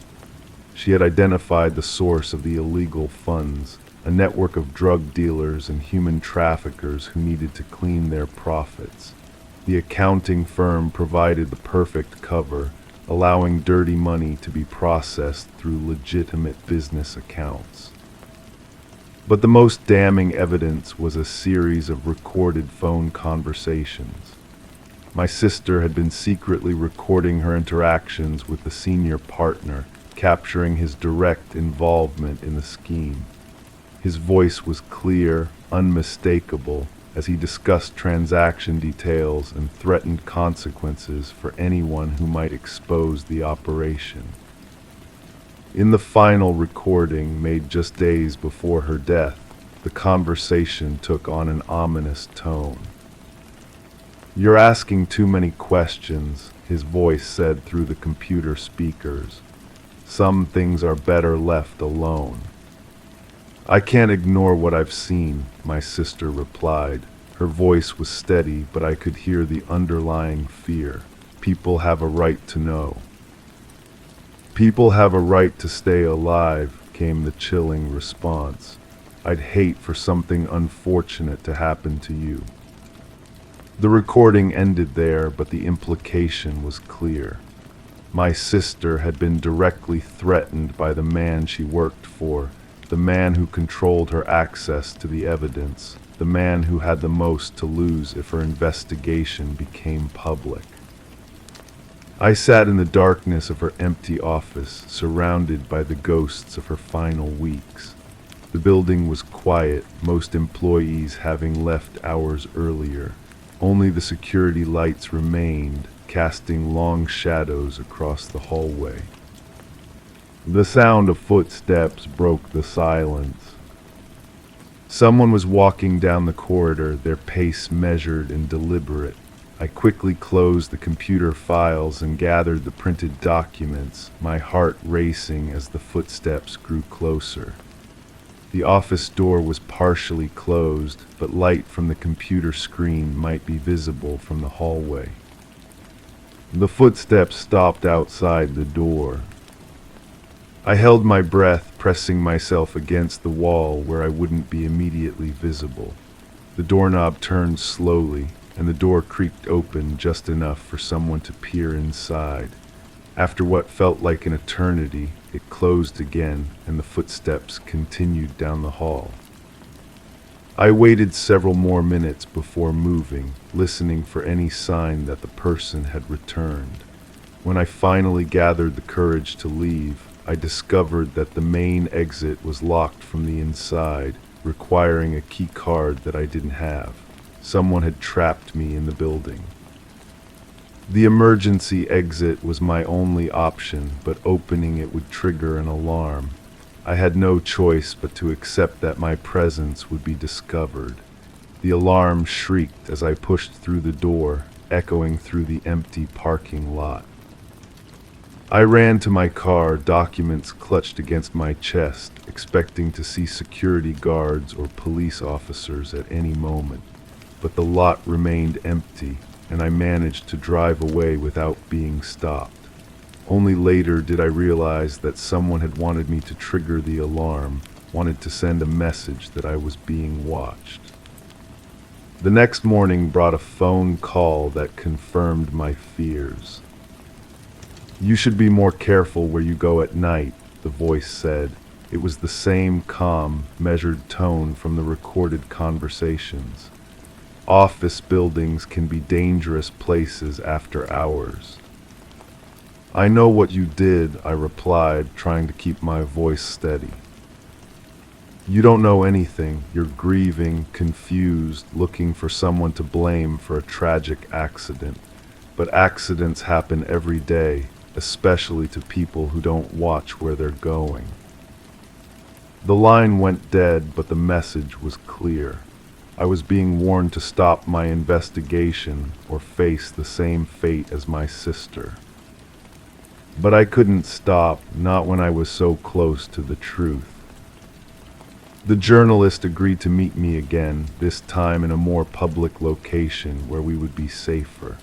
She had identified the source of the illegal funds, a network of drug dealers and human traffickers who needed to clean their profits. The accounting firm provided the perfect cover, allowing dirty money to be processed through legitimate business accounts. But the most damning evidence was a series of recorded phone conversations. My sister had been secretly recording her interactions with the senior partner, capturing his direct involvement in the scheme. His voice was clear, unmistakable, as he discussed transaction details and threatened consequences for anyone who might expose the operation. In the final recording, made just days before her death, the conversation took on an ominous tone. "You're asking too many questions," his voice said through the computer speakers. "Some things are better left alone." "I can't ignore what I've seen," my sister replied. Her voice was steady, but I could hear the underlying fear. "People have a right to know." "People have a right to stay alive," came the chilling response. "I'd hate for something unfortunate to happen to you." The recording ended there, but the implication was clear. My sister had been directly threatened by the man she worked for, the man who controlled her access to the evidence, the man who had the most to lose if her investigation became public. I sat in the darkness of her empty office, surrounded by the ghosts of her final weeks. The building was quiet, most employees having left hours earlier. Only the security lights remained, casting long shadows across the hallway. The sound of footsteps broke the silence. Someone was walking down the corridor, their pace measured and deliberate. I quickly closed the computer files and gathered the printed documents, my heart racing as the footsteps grew closer. The office door was partially closed, but light from the computer screen might be visible from the hallway. The footsteps stopped outside the door. I held my breath, pressing myself against the wall where I wouldn't be immediately visible. The doorknob turned slowly, and the door creaked open just enough for someone to peer inside. After what felt like an eternity, it closed again, and the footsteps continued down the hall. I waited several more minutes before moving, listening for any sign that the person had returned. When I finally gathered the courage to leave, I discovered that the main exit was locked from the inside, requiring a key card that I didn't have. Someone had trapped me in the building. The emergency exit was my only option, but opening it would trigger an alarm. I had no choice but to accept that my presence would be discovered. The alarm shrieked as I pushed through the door, echoing through the empty parking lot. I ran to my car, documents clutched against my chest, expecting to see security guards or police officers at any moment. But the lot remained empty, and I managed to drive away without being stopped. Only later did I realize that someone had wanted me to trigger the alarm, wanted to send a message that I was being watched. The next morning brought a phone call that confirmed my fears. "You should be more careful where you go at night," the voice said. It was the same calm, measured tone from the recorded conversations. "Office buildings can be dangerous places after hours." "I know what you did," I replied, trying to keep my voice steady. "You don't know anything. You're grieving, confused, looking for someone to blame for a tragic accident. But accidents happen every day, especially to people who don't watch where they're going." The line went dead, but the message was clear. I was being warned to stop my investigation or face the same fate as my sister. But I couldn't stop, not when I was so close to the truth. The journalist agreed to meet me again, this time in a more public location where we would be safer.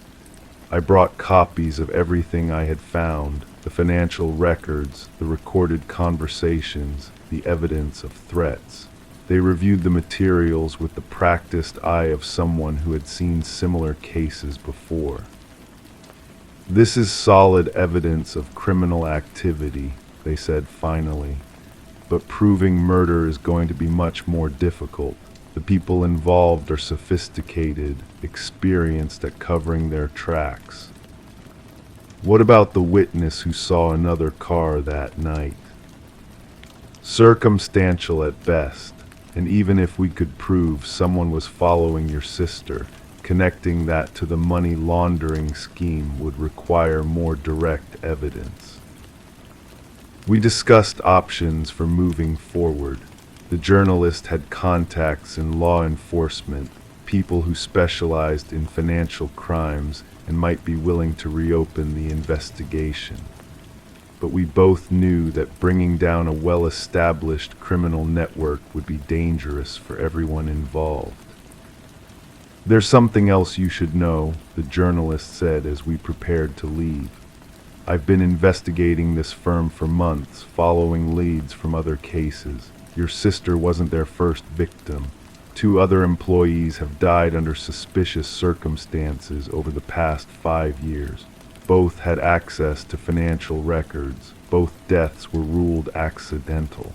I brought copies of everything I had found, the financial records, the recorded conversations, the evidence of threats. They reviewed the materials with the practiced eye of someone who had seen similar cases before. "This is solid evidence of criminal activity," they said finally. "But proving murder is going to be much more difficult. The people involved are sophisticated, experienced at covering their tracks." "What about the witness who saw another car that night?" "Circumstantial at best. And even if we could prove someone was following your sister, connecting that to the money laundering scheme would require more direct evidence." We discussed options for moving forward. The journalist had contacts in law enforcement, people who specialized in financial crimes and might be willing to reopen the investigation. But we both knew that bringing down a well-established criminal network would be dangerous for everyone involved. "There's something else you should know," the journalist said as we prepared to leave. "I've been investigating this firm for months, following leads from other cases. Your sister wasn't their first victim. 2 other employees have died under suspicious circumstances over the past 5 years. Both had access to financial records. Both deaths were ruled accidental.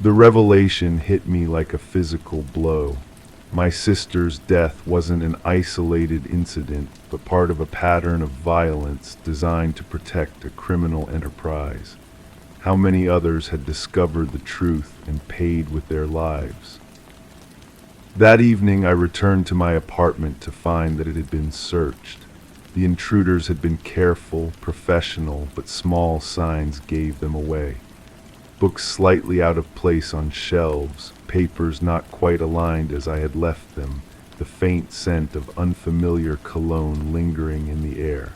The revelation hit me like a physical blow. My sister's death wasn't an isolated incident, but part of a pattern of violence designed to protect a criminal enterprise. How many others had discovered the truth and paid with their lives? That evening I returned to my apartment to find that it had been searched. The intruders had been careful, professional, but small signs gave them away. Books slightly out of place on shelves, papers not quite aligned as I had left them, the faint scent of unfamiliar cologne lingering in the air.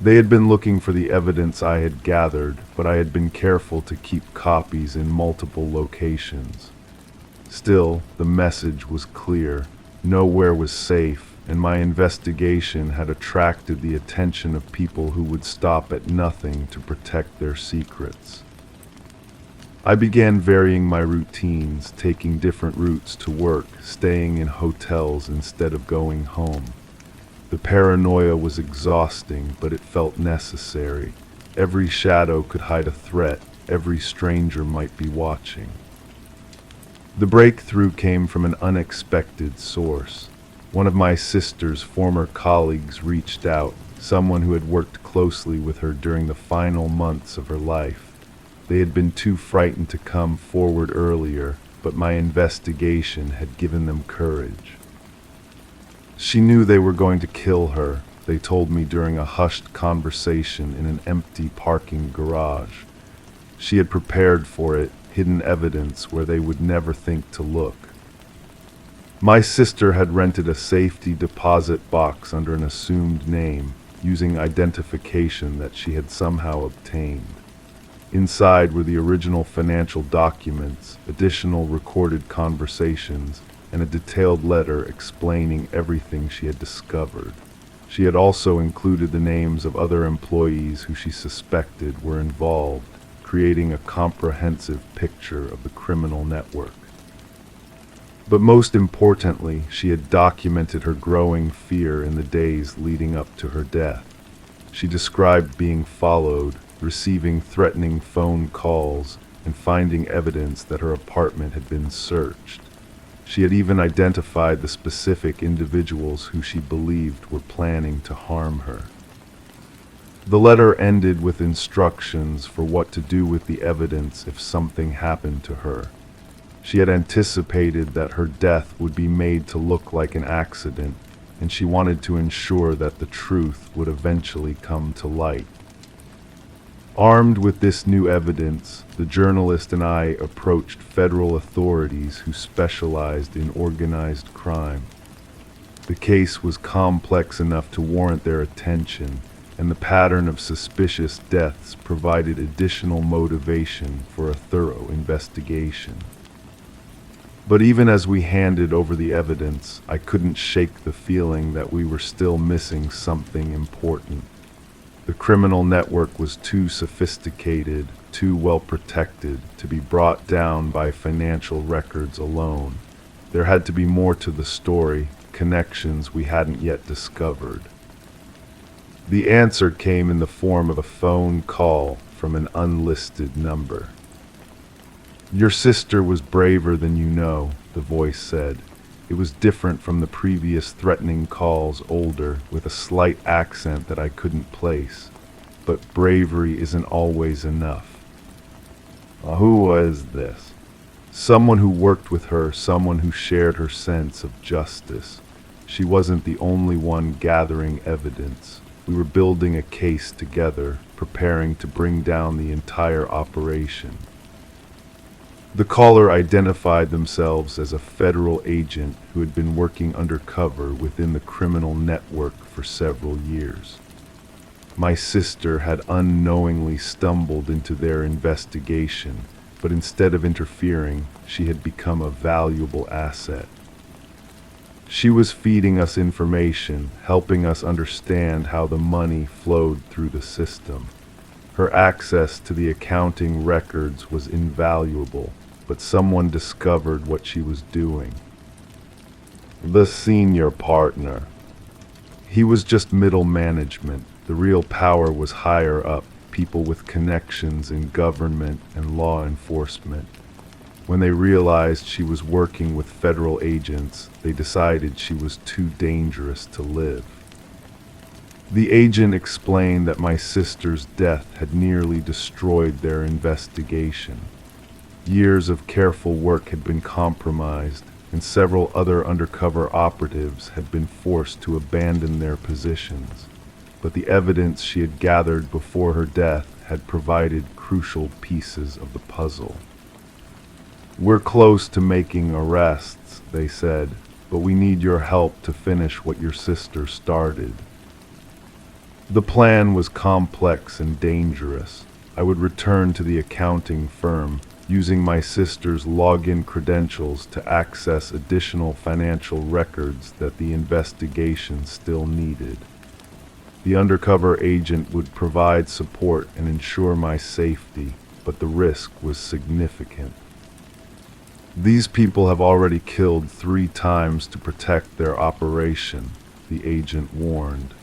They had been looking for the evidence I had gathered, but I had been careful to keep copies in multiple locations. Still, the message was clear. Nowhere was safe, and my investigation had attracted the attention of people who would stop at nothing to protect their secrets. I began varying my routines, taking different routes to work, staying in hotels instead of going home. The paranoia was exhausting, but it felt necessary. Every shadow could hide a threat. Every stranger might be watching. The breakthrough came from an unexpected source. One of my sister's former colleagues reached out, someone who had worked closely with her during the final months of her life. They had been too frightened to come forward earlier, but my investigation had given them courage. She knew they were going to kill her, they told me during a hushed conversation in an empty parking garage. She had prepared for it, hidden evidence where they would never think to look. My sister had rented a safety deposit box under an assumed name, using identification that she had somehow obtained. Inside were the original financial documents, additional recorded conversations, and a detailed letter explaining everything she had discovered. She had also included the names of other employees who she suspected were involved, creating a comprehensive picture of the criminal network. But most importantly, she had documented her growing fear in the days leading up to her death. She described being followed, receiving threatening phone calls, and finding evidence that her apartment had been searched. She had even identified the specific individuals who she believed were planning to harm her. The letter ended with instructions for what to do with the evidence if something happened to her. She had anticipated that her death would be made to look like an accident, and she wanted to ensure that the truth would eventually come to light. Armed with this new evidence, the journalist and I approached federal authorities who specialized in organized crime. The case was complex enough to warrant their attention, and the pattern of suspicious deaths provided additional motivation for a thorough investigation. But even as we handed over the evidence, I couldn't shake the feeling that we were still missing something important. The criminal network was too sophisticated, too well protected to be brought down by financial records alone. There had to be more to the story, connections we hadn't yet discovered. The answer came in the form of a phone call from an unlisted number. "Your sister was braver than you know," the voice said. It was different from the previous threatening calls, older, with a slight accent that I couldn't place. But bravery isn't always enough. Who was this? Someone who worked with her, someone who shared her sense of justice. She wasn't the only one gathering evidence. We were building a case together, preparing to bring down the entire operation. The caller identified themselves as a federal agent who had been working undercover within the criminal network for several years. My sister had unknowingly stumbled into their investigation, but instead of interfering, she had become a valuable asset. She was feeding us information, helping us understand how the money flowed through the system. Her access to the accounting records was invaluable, but someone discovered what she was doing. The senior partner. He was just middle management. The real power was higher up, people with connections in government and law enforcement. When they realized she was working with federal agents, they decided she was too dangerous to live. The agent explained that my sister's death had nearly destroyed their investigation. Years of careful work had been compromised, and several other undercover operatives had been forced to abandon their positions. But the evidence she had gathered before her death had provided crucial pieces of the puzzle. "We're close to making arrests," they said, "but we need your help to finish what your sister started." The plan was complex and dangerous. I would return to the accounting firm, using my sister's login credentials to access additional financial records that the investigation still needed. The undercover agent would provide support and ensure my safety, but the risk was significant. "These people have already killed 3 times to protect their operation," the agent warned.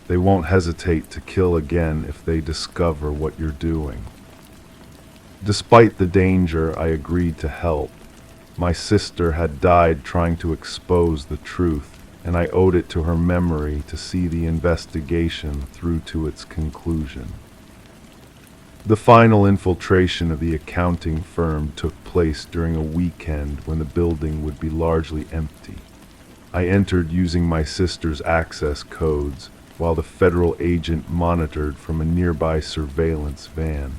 "They won't hesitate to kill again if they discover what you're doing." Despite the danger, I agreed to help. My sister had died trying to expose the truth, and I owed it to her memory to see the investigation through to its conclusion. The final infiltration of the accounting firm took place during a weekend when the building would be largely empty. I entered using my sister's access codes, while the federal agent monitored from a nearby surveillance van.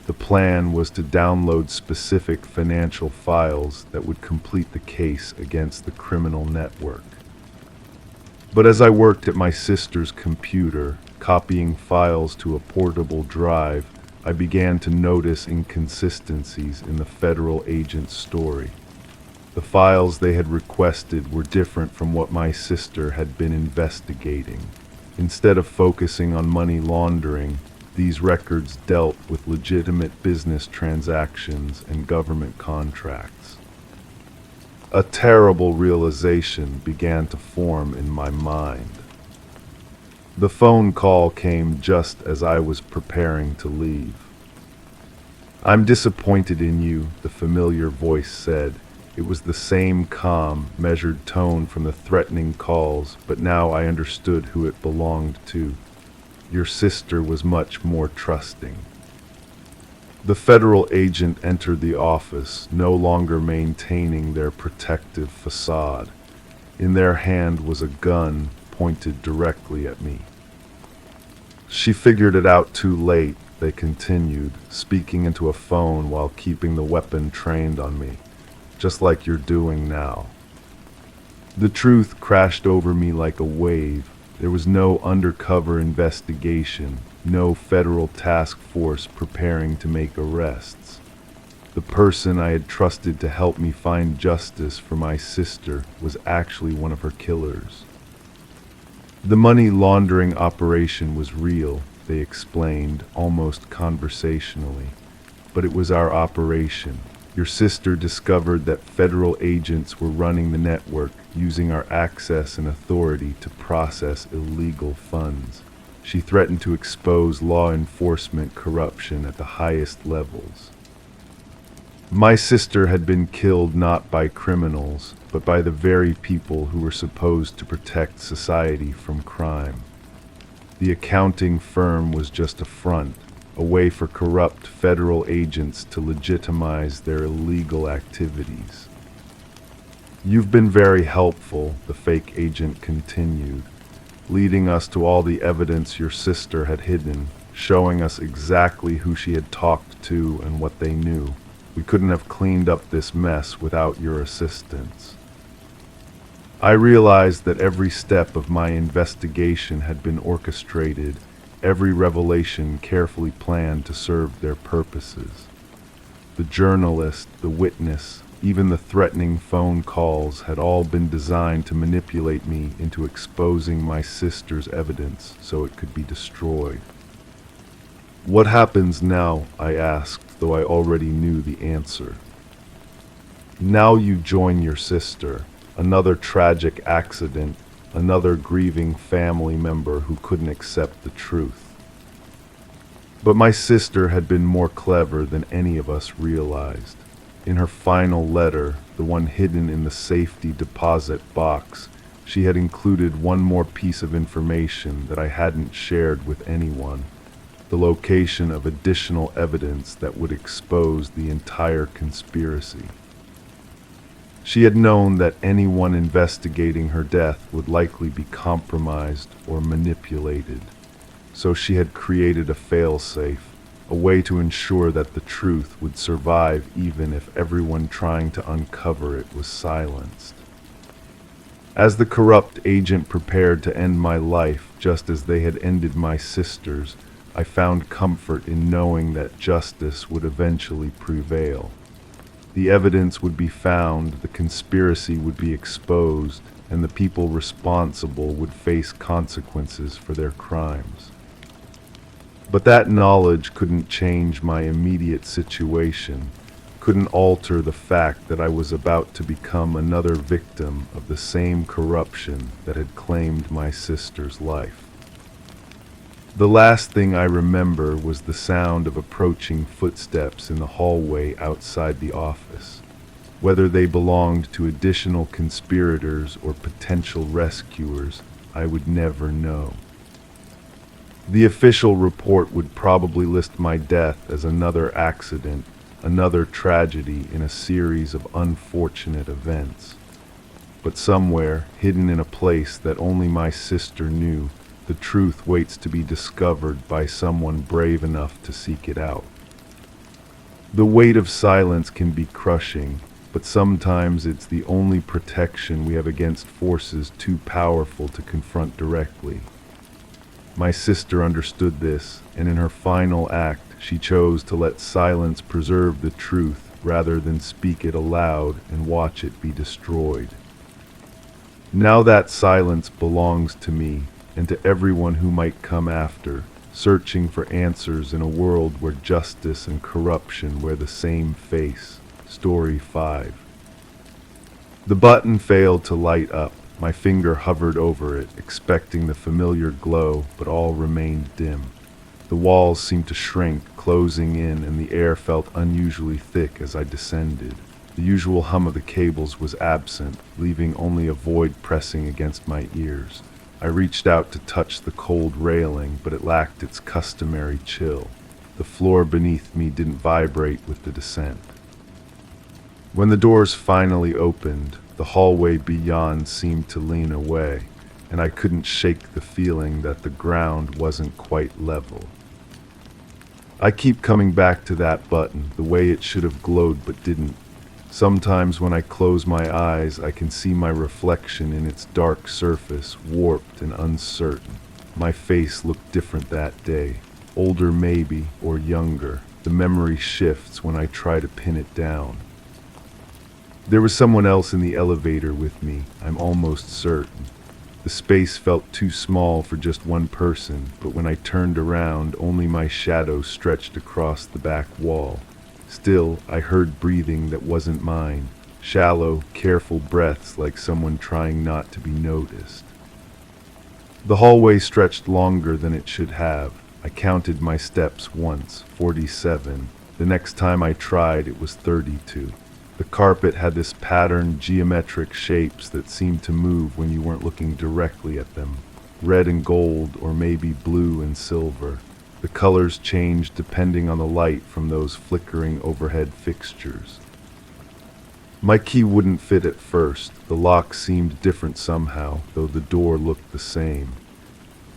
The plan was to download specific financial files that would complete the case against the criminal network. But as I worked at my sister's computer, copying files to a portable drive, I began to notice inconsistencies in the federal agent's story. The files they had requested were different from what my sister had been investigating. Instead of focusing on money laundering, these records dealt with legitimate business transactions and government contracts. A terrible realization began to form in my mind. The phone call came just as I was preparing to leave. "I'm disappointed in you," the familiar voice said. It was the same calm, measured tone from the threatening calls, but now I understood who it belonged to. Your sister was much more trusting. The federal agent entered the office, no longer maintaining their protective facade. In their hand was a gun pointed directly at me. "She figured it out too late," they continued, speaking into a phone while keeping the weapon trained on me. "Just like you're doing now." The truth crashed over me like a wave. There was no undercover investigation, no federal task force preparing to make arrests. The person I had trusted to help me find justice for my sister was actually one of her killers. The money laundering operation was real, they explained, almost conversationally. But it was our operation. Your sister discovered that federal agents were running the network, using our access and authority to process illegal funds. She threatened to expose law enforcement corruption at the highest levels. My sister had been killed not by criminals, but by the very people who were supposed to protect society from crime. The accounting firm was just a front, a way for corrupt federal agents to legitimize their illegal activities. "You've been very helpful," the fake agent continued, leading us to all the evidence your sister had hidden, showing us exactly who she had talked to and what they knew. We couldn't have cleaned up this mess without your assistance. I realized that every step of my investigation had been orchestrated, every revelation carefully planned to serve their purposes. The journalist, the witness, even the threatening phone calls had all been designed to manipulate me into exposing my sister's evidence so it could be destroyed. "What happens now?" I asked, though I already knew the answer. Now you join your sister, another tragic accident, another grieving family member who couldn't accept the truth. But my sister had been more clever than any of us realized. In her final letter, the one hidden in the safety deposit box, she had included one more piece of information that I hadn't shared with anyone: the location of additional evidence that would expose the entire conspiracy. She had known that anyone investigating her death would likely be compromised or manipulated, so she had created a failsafe, a way to ensure that the truth would survive even if everyone trying to uncover it was silenced. As the corrupt agent prepared to end my life just as they had ended my sister's, I found comfort in knowing that justice would eventually prevail. The evidence would be found, the conspiracy would be exposed, and the people responsible would face consequences for their crimes. But that knowledge couldn't change my immediate situation, couldn't alter the fact that I was about to become another victim of the same corruption that had claimed my sister's life. The last thing I remember was the sound of approaching footsteps in the hallway outside the office. Whether they belonged to additional conspirators or potential rescuers, I would never know. The official report would probably list my death as another accident, another tragedy in a series of unfortunate events. But somewhere, hidden in a place that only my sister knew, the truth waits to be discovered by someone brave enough to seek it out. The weight of silence can be crushing, but sometimes it's the only protection we have against forces too powerful to confront directly. My sister understood this, and in her final act, she chose to let silence preserve the truth rather than speak it aloud and watch it be destroyed. Now that silence belongs to me and to everyone who might come after, searching for answers in a world where justice and corruption wear the same face. Story 5. The button failed to light up. My finger hovered over it, expecting the familiar glow, but all remained dim. The walls seemed to shrink, closing in, and the air felt unusually thick as I descended. The usual hum of the cables was absent, leaving only a void pressing against my ears. I reached out to touch the cold railing, but it lacked its customary chill. The floor beneath me didn't vibrate with the descent. When the doors finally opened, the hallway beyond seemed to lean away, and I couldn't shake the feeling that the ground wasn't quite level. I keep coming back to that button, the way it should have glowed but didn't. Sometimes when I close my eyes, I can see my reflection in its dark surface, warped and uncertain. My face looked different that day, older maybe, or younger. The memory shifts when I try to pin it down. There was someone else in the elevator with me, I'm almost certain. The space felt too small for just one person, but when I turned around, only my shadow stretched across the back wall. Still, I heard breathing that wasn't mine, shallow, careful breaths like someone trying not to be noticed. The hallway stretched longer than it should have. I counted my steps once, 47. The next time I tried, it was 32. The carpet had this patterned, geometric shapes that seemed to move when you weren't looking directly at them. Red and gold, or maybe blue and silver. The colors changed depending on the light from those flickering overhead fixtures. My key wouldn't fit at first. The lock seemed different somehow, though the door looked the same.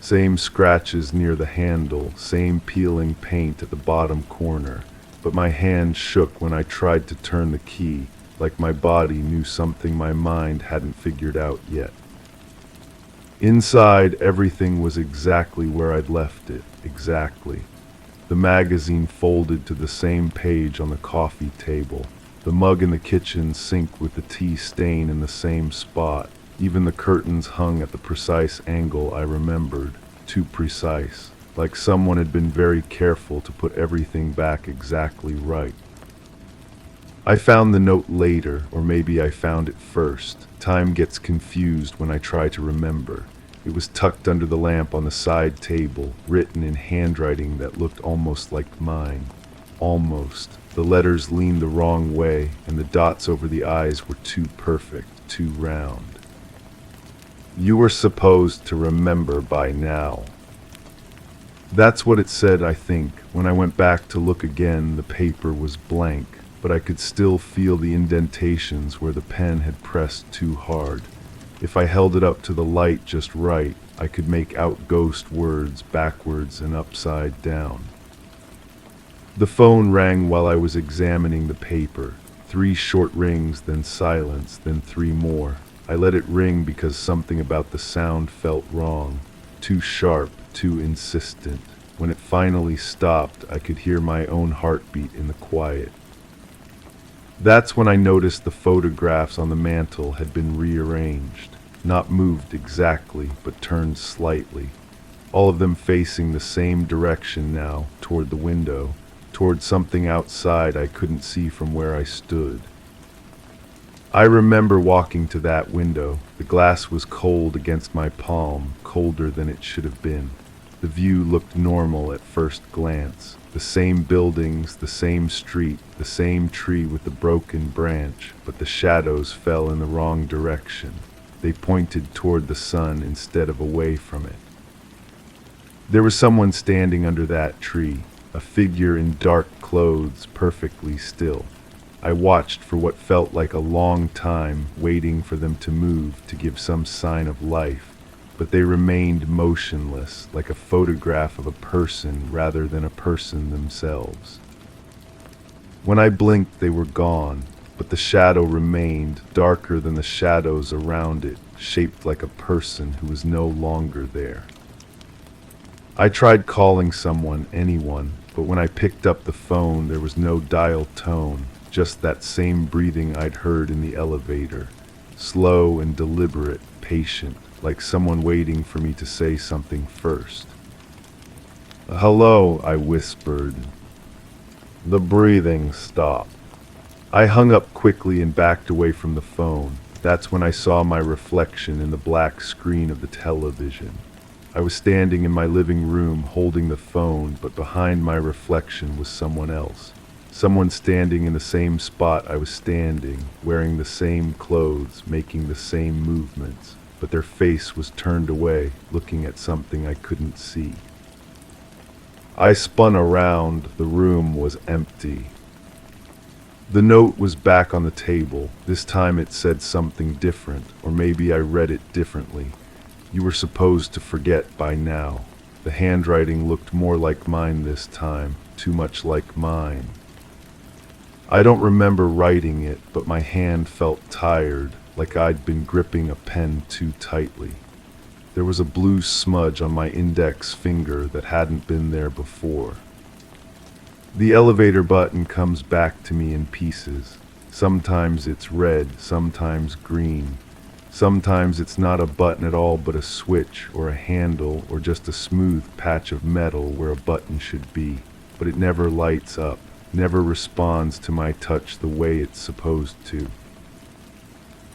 Same scratches near the handle, same peeling paint at the bottom corner. But my hand shook when I tried to turn the key, like my body knew something my mind hadn't figured out yet. Inside, everything was exactly where I'd left it, exactly. The magazine folded to the same page on the coffee table, the mug in the kitchen sink with the tea stain in the same spot. Even the curtains hung at the precise angle I remembered, too precise. Like someone had been very careful to put everything back exactly right. I found the note later, or maybe I found it first. Time gets confused when I try to remember. It was tucked under the lamp on the side table, written in handwriting that looked almost like mine. Almost. The letters leaned the wrong way, and the dots over the eyes were too perfect, too round. You were supposed to remember by now. That's what it said, I think. When I went back to look again, the paper was blank, but I could still feel the indentations where the pen had pressed too hard. If I held it up to the light just right, I could make out ghost words backwards and upside down. The phone rang while I was examining the paper. 3 short rings, then silence, then 3 more. I let it ring because something about the sound felt wrong. Too sharp, too insistent. When it finally stopped, I could hear my own heartbeat in the quiet. That's when I noticed the photographs on the mantel had been rearranged, not moved exactly, but turned slightly. All of them facing the same direction now, toward the window, toward something outside I couldn't see from where I stood. I remember walking to that window. The glass was cold against my palm, colder than it should have been. The view looked normal at first glance. The same buildings, the same street, the same tree with the broken branch, but the shadows fell in the wrong direction. They pointed toward the sun instead of away from it. There was someone standing under that tree, a figure in dark clothes, perfectly still. I watched for what felt like a long time, waiting for them to move, to give some sign of life, but they remained motionless, like a photograph of a person rather than a person themselves. When I blinked, they were gone, but the shadow remained, darker than the shadows around it, shaped like a person who was no longer there. I tried calling someone, anyone, but when I picked up the phone, there was no dial tone, just that same breathing I'd heard in the elevator, slow and deliberate, patient, like someone waiting for me to say something first. "Hello," I whispered. The breathing stopped. I hung up quickly and backed away from the phone. That's when I saw my reflection in the black screen of the television. I was standing in my living room holding the phone, but behind my reflection was someone else. Someone standing in the same spot I was standing, wearing the same clothes, making the same movements, but their face was turned away, looking at something I couldn't see. I spun around. The room was empty. The note was back on the table. This time it said something different, or maybe I read it differently. You were supposed to forget by now. The handwriting looked more like mine this time, too much like mine. I don't remember writing it, but my hand felt tired, like I'd been gripping a pen too tightly. There was a blue smudge on my index finger that hadn't been there before. The elevator button comes back to me in pieces. Sometimes it's red, sometimes green. Sometimes it's not a button at all but a switch or a handle or just a smooth patch of metal where a button should be. But it never lights up, never responds to my touch the way it's supposed to.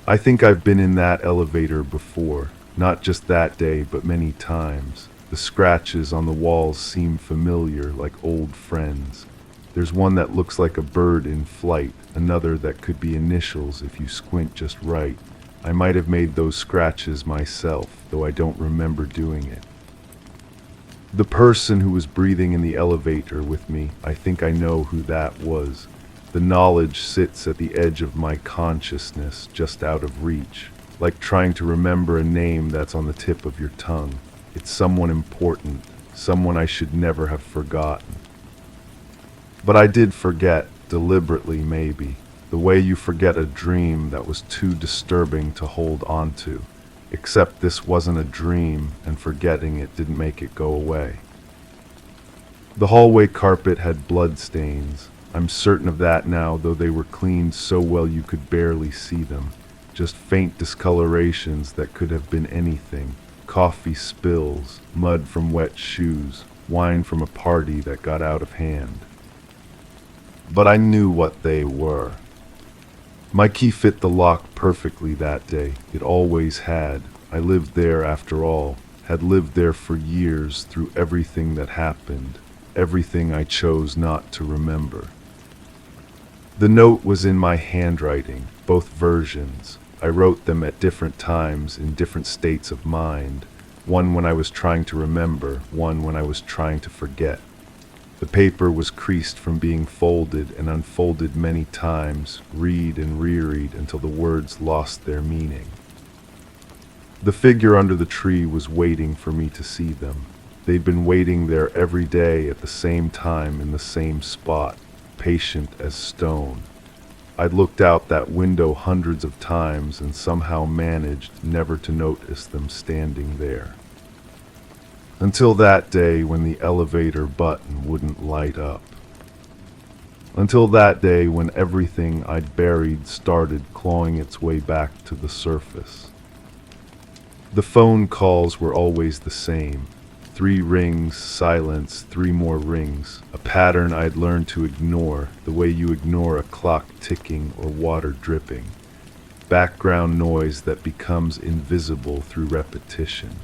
I think I've been in that elevator before, not just that day but many times. The scratches on the walls seem familiar, like old friends. There's one that looks like a bird in flight, another that could be initials if you squint just right. I might have made those scratches myself, though I don't remember doing it. The person who was breathing in the elevator with me, I think I know who that was. The knowledge sits at the edge of my consciousness, just out of reach, like trying to remember a name that's on the tip of your tongue. It's someone important, someone I should never have forgotten. But I did forget, deliberately maybe, the way you forget a dream that was too disturbing to hold on to. Except this wasn't a dream, and forgetting it didn't make it go away. The hallway carpet had blood stains. I'm certain of that now, though they were cleaned so well you could barely see them. Just faint discolorations that could have been anything. Coffee spills, mud from wet shoes, wine from a party that got out of hand. But I knew what they were. My key fit the lock perfectly that day. It always had. I lived there after all, had lived there for years through everything that happened, everything I chose not to remember. The note was in my handwriting, both versions. I wrote them at different times in different states of mind, one when I was trying to remember, one when I was trying to forget. The paper was creased from being folded and unfolded many times, read and reread until the words lost their meaning. The figure under the tree was waiting for me to see them. They'd been waiting there every day at the same time in the same spot, patient as stone. I'd looked out that window hundreds of times and somehow managed never to notice them standing there. Until that day when the elevator button wouldn't light up. Until that day when everything I'd buried started clawing its way back to the surface. The phone calls were always the same. 3 rings, silence, 3 more rings, a pattern I'd learned to ignore, the way you ignore a clock ticking or water dripping. Background noise that becomes invisible through repetition.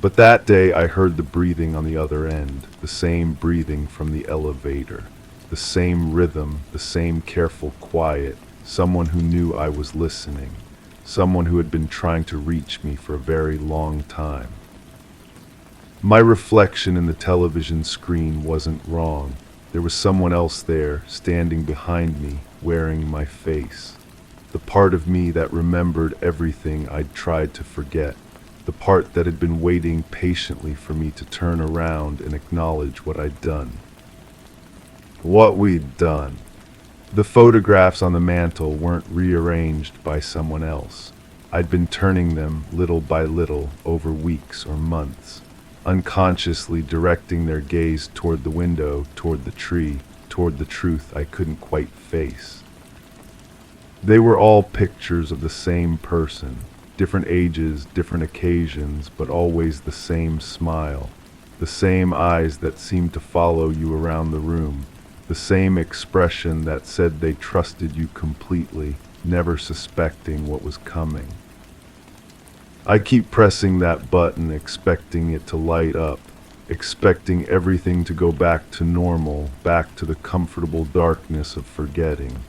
But that day I heard the breathing on the other end, the same breathing from the elevator, the same rhythm, the same careful quiet, someone who knew I was listening, someone who had been trying to reach me for a very long time. My reflection in the television screen wasn't wrong. There was someone else there, standing behind me, wearing my face. The part of me that remembered everything I'd tried to forget. The part that had been waiting patiently for me to turn around and acknowledge what I'd done. What we'd done. The photographs on the mantel weren't rearranged by someone else. I'd been turning them little by little over weeks or months, unconsciously directing their gaze toward the window, toward the tree, toward the truth I couldn't quite face. They were all pictures of the same person, different ages, different occasions, but always the same smile, the same eyes that seemed to follow you around the room, the same expression that said they trusted you completely, never suspecting what was coming. I keep pressing that button, expecting it to light up, expecting everything to go back to normal, back to the comfortable darkness of forgetting.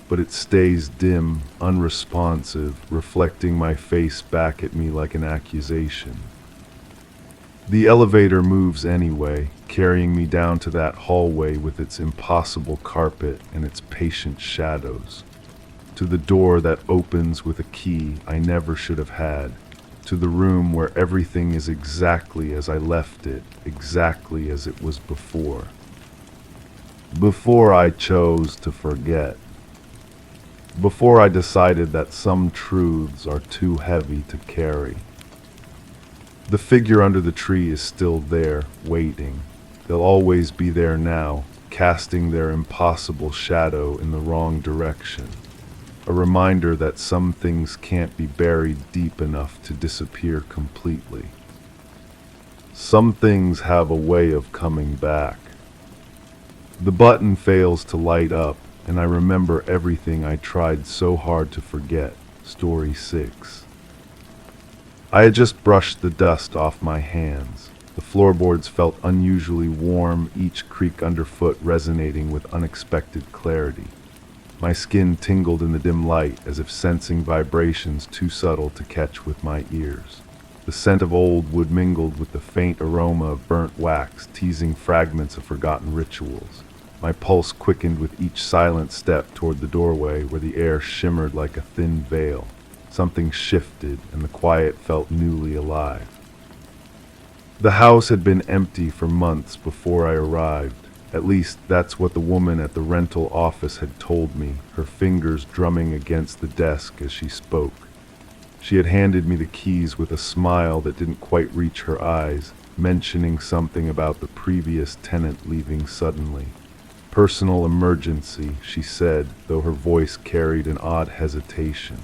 But it stays dim, unresponsive, reflecting my face back at me like an accusation. The elevator moves anyway, carrying me down to that hallway with its impossible carpet and its patient shadows. To the door that opens with a key I never should have had, to the room where everything is exactly as I left it, exactly as it was before. Before I chose to forget. Before I decided that some truths are too heavy to carry. The figure under the tree is still there, waiting. They'll always be there now, casting their impossible shadow in the wrong direction. A reminder that some things can't be buried deep enough to disappear completely. Some things have a way of coming back. The button fails to light up, and I remember everything I tried so hard to forget. Story 6. I had just brushed the dust off my hands. The floorboards felt unusually warm, each creak underfoot resonating with unexpected clarity. My skin tingled in the dim light as if sensing vibrations too subtle to catch with my ears. The scent of old wood mingled with the faint aroma of burnt wax, teasing fragments of forgotten rituals. My pulse quickened with each silent step toward the doorway where the air shimmered like a thin veil. Something shifted and the quiet felt newly alive. The house had been empty for months before I arrived. At least that's what the woman at the rental office had told me, her fingers drumming against the desk as she spoke. She had handed me the keys with a smile that didn't quite reach her eyes, mentioning something about the previous tenant leaving suddenly. Personal emergency, she said, though her voice carried an odd hesitation.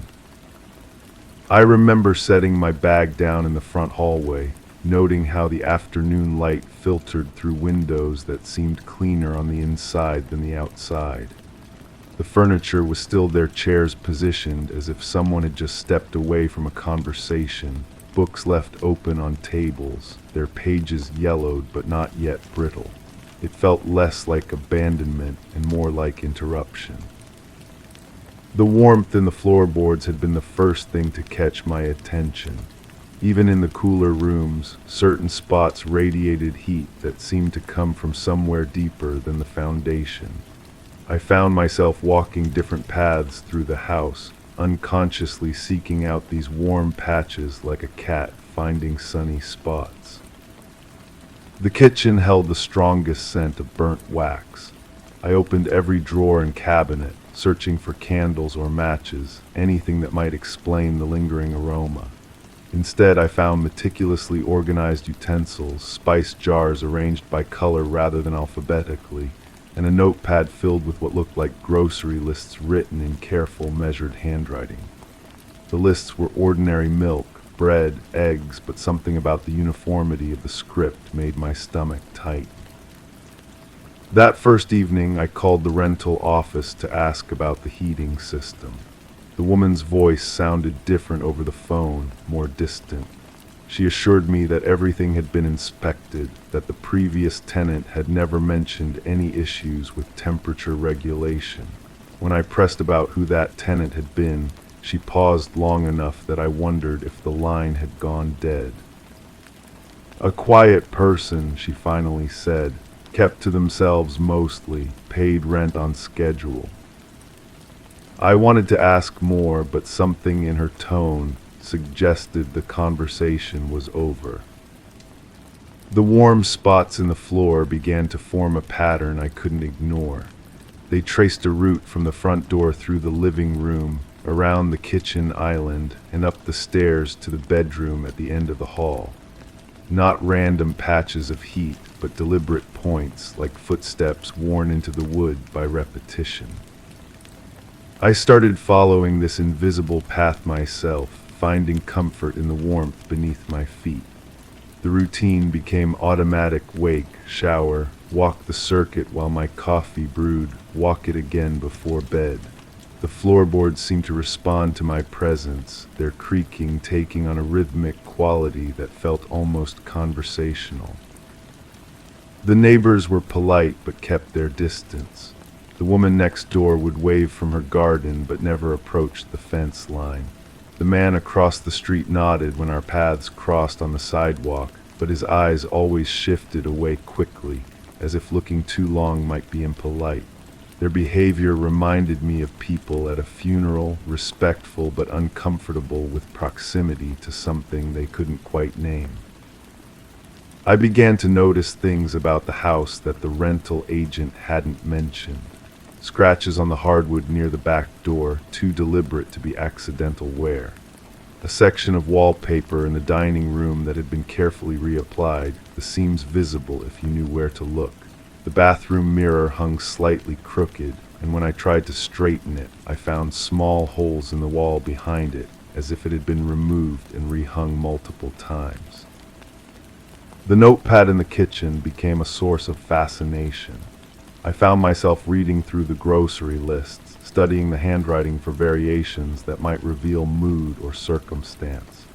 I remember setting my bag down in the front hallway, noting how the afternoon light filtered through windows that seemed cleaner on the inside than the outside. The furniture was still there, chairs positioned as if someone had just stepped away from a conversation, books left open on tables, their pages yellowed but not yet brittle. It felt less like abandonment and more like interruption. The warmth in the floorboards had been the first thing to catch my attention. Even in the cooler rooms, certain spots radiated heat that seemed to come from somewhere deeper than the foundation. I found myself walking different paths through the house, unconsciously seeking out these warm patches like a cat finding sunny spots. The kitchen held the strongest scent of burnt wax. I opened every drawer and cabinet, searching for candles or matches, anything that might explain the lingering aroma. Instead, I found meticulously organized utensils, spice jars arranged by color rather than alphabetically, and a notepad filled with what looked like grocery lists written in careful, measured handwriting. The lists were ordinary milk, bread, eggs, but something about the uniformity of the script made my stomach tight. That first evening, I called the rental office to ask about the heating system. The woman's voice sounded different over the phone, more distant. She assured me that everything had been inspected, that the previous tenant had never mentioned any issues with temperature regulation. When I pressed about who that tenant had been, she paused long enough that I wondered if the line had gone dead. A quiet person, she finally said, kept to themselves mostly, paid rent on schedule. I wanted to ask more, but something in her tone suggested the conversation was over. The warm spots in the floor began to form a pattern I couldn't ignore. They traced a route from the front door through the living room, around the kitchen island, and up the stairs to the bedroom at the end of the hall. Not random patches of heat, but deliberate points, like footsteps worn into the wood by repetition. I started following this invisible path myself, finding comfort in the warmth beneath my feet. The routine became automatic: wake, shower, walk the circuit while my coffee brewed, walk it again before bed. The floorboards seemed to respond to my presence, their creaking taking on a rhythmic quality that felt almost conversational. The neighbors were polite but kept their distance. The woman next door would wave from her garden but never approached the fence line. The man across the street nodded when our paths crossed on the sidewalk, but his eyes always shifted away quickly, as if looking too long might be impolite. Their behavior reminded me of people at a funeral, respectful but uncomfortable with proximity to something they couldn't quite name. I began to notice things about the house that the rental agent hadn't mentioned. Scratches on the hardwood near the back door, too deliberate to be accidental wear. A section of wallpaper in the dining room that had been carefully reapplied, the seams visible if you knew where to look. The bathroom mirror hung slightly crooked, and when I tried to straighten it, I found small holes in the wall behind it, as if it had been removed and rehung multiple times. The notepad in the kitchen became a source of fascination. I found myself reading through the grocery lists, studying the handwriting for variations that might reveal mood or circumstance.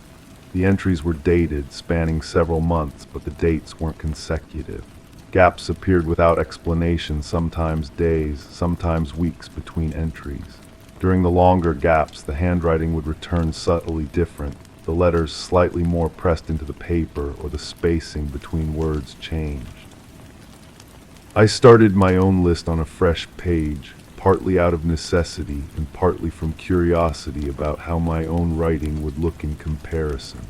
The entries were dated, spanning several months, but the dates weren't consecutive. Gaps appeared without explanation, sometimes days, sometimes weeks between entries. During the longer gaps, the handwriting would return subtly different, the letters slightly more pressed into the paper, or the spacing between words changed. I started my own list on a fresh page, partly out of necessity and partly from curiosity about how my own writing would look in comparison.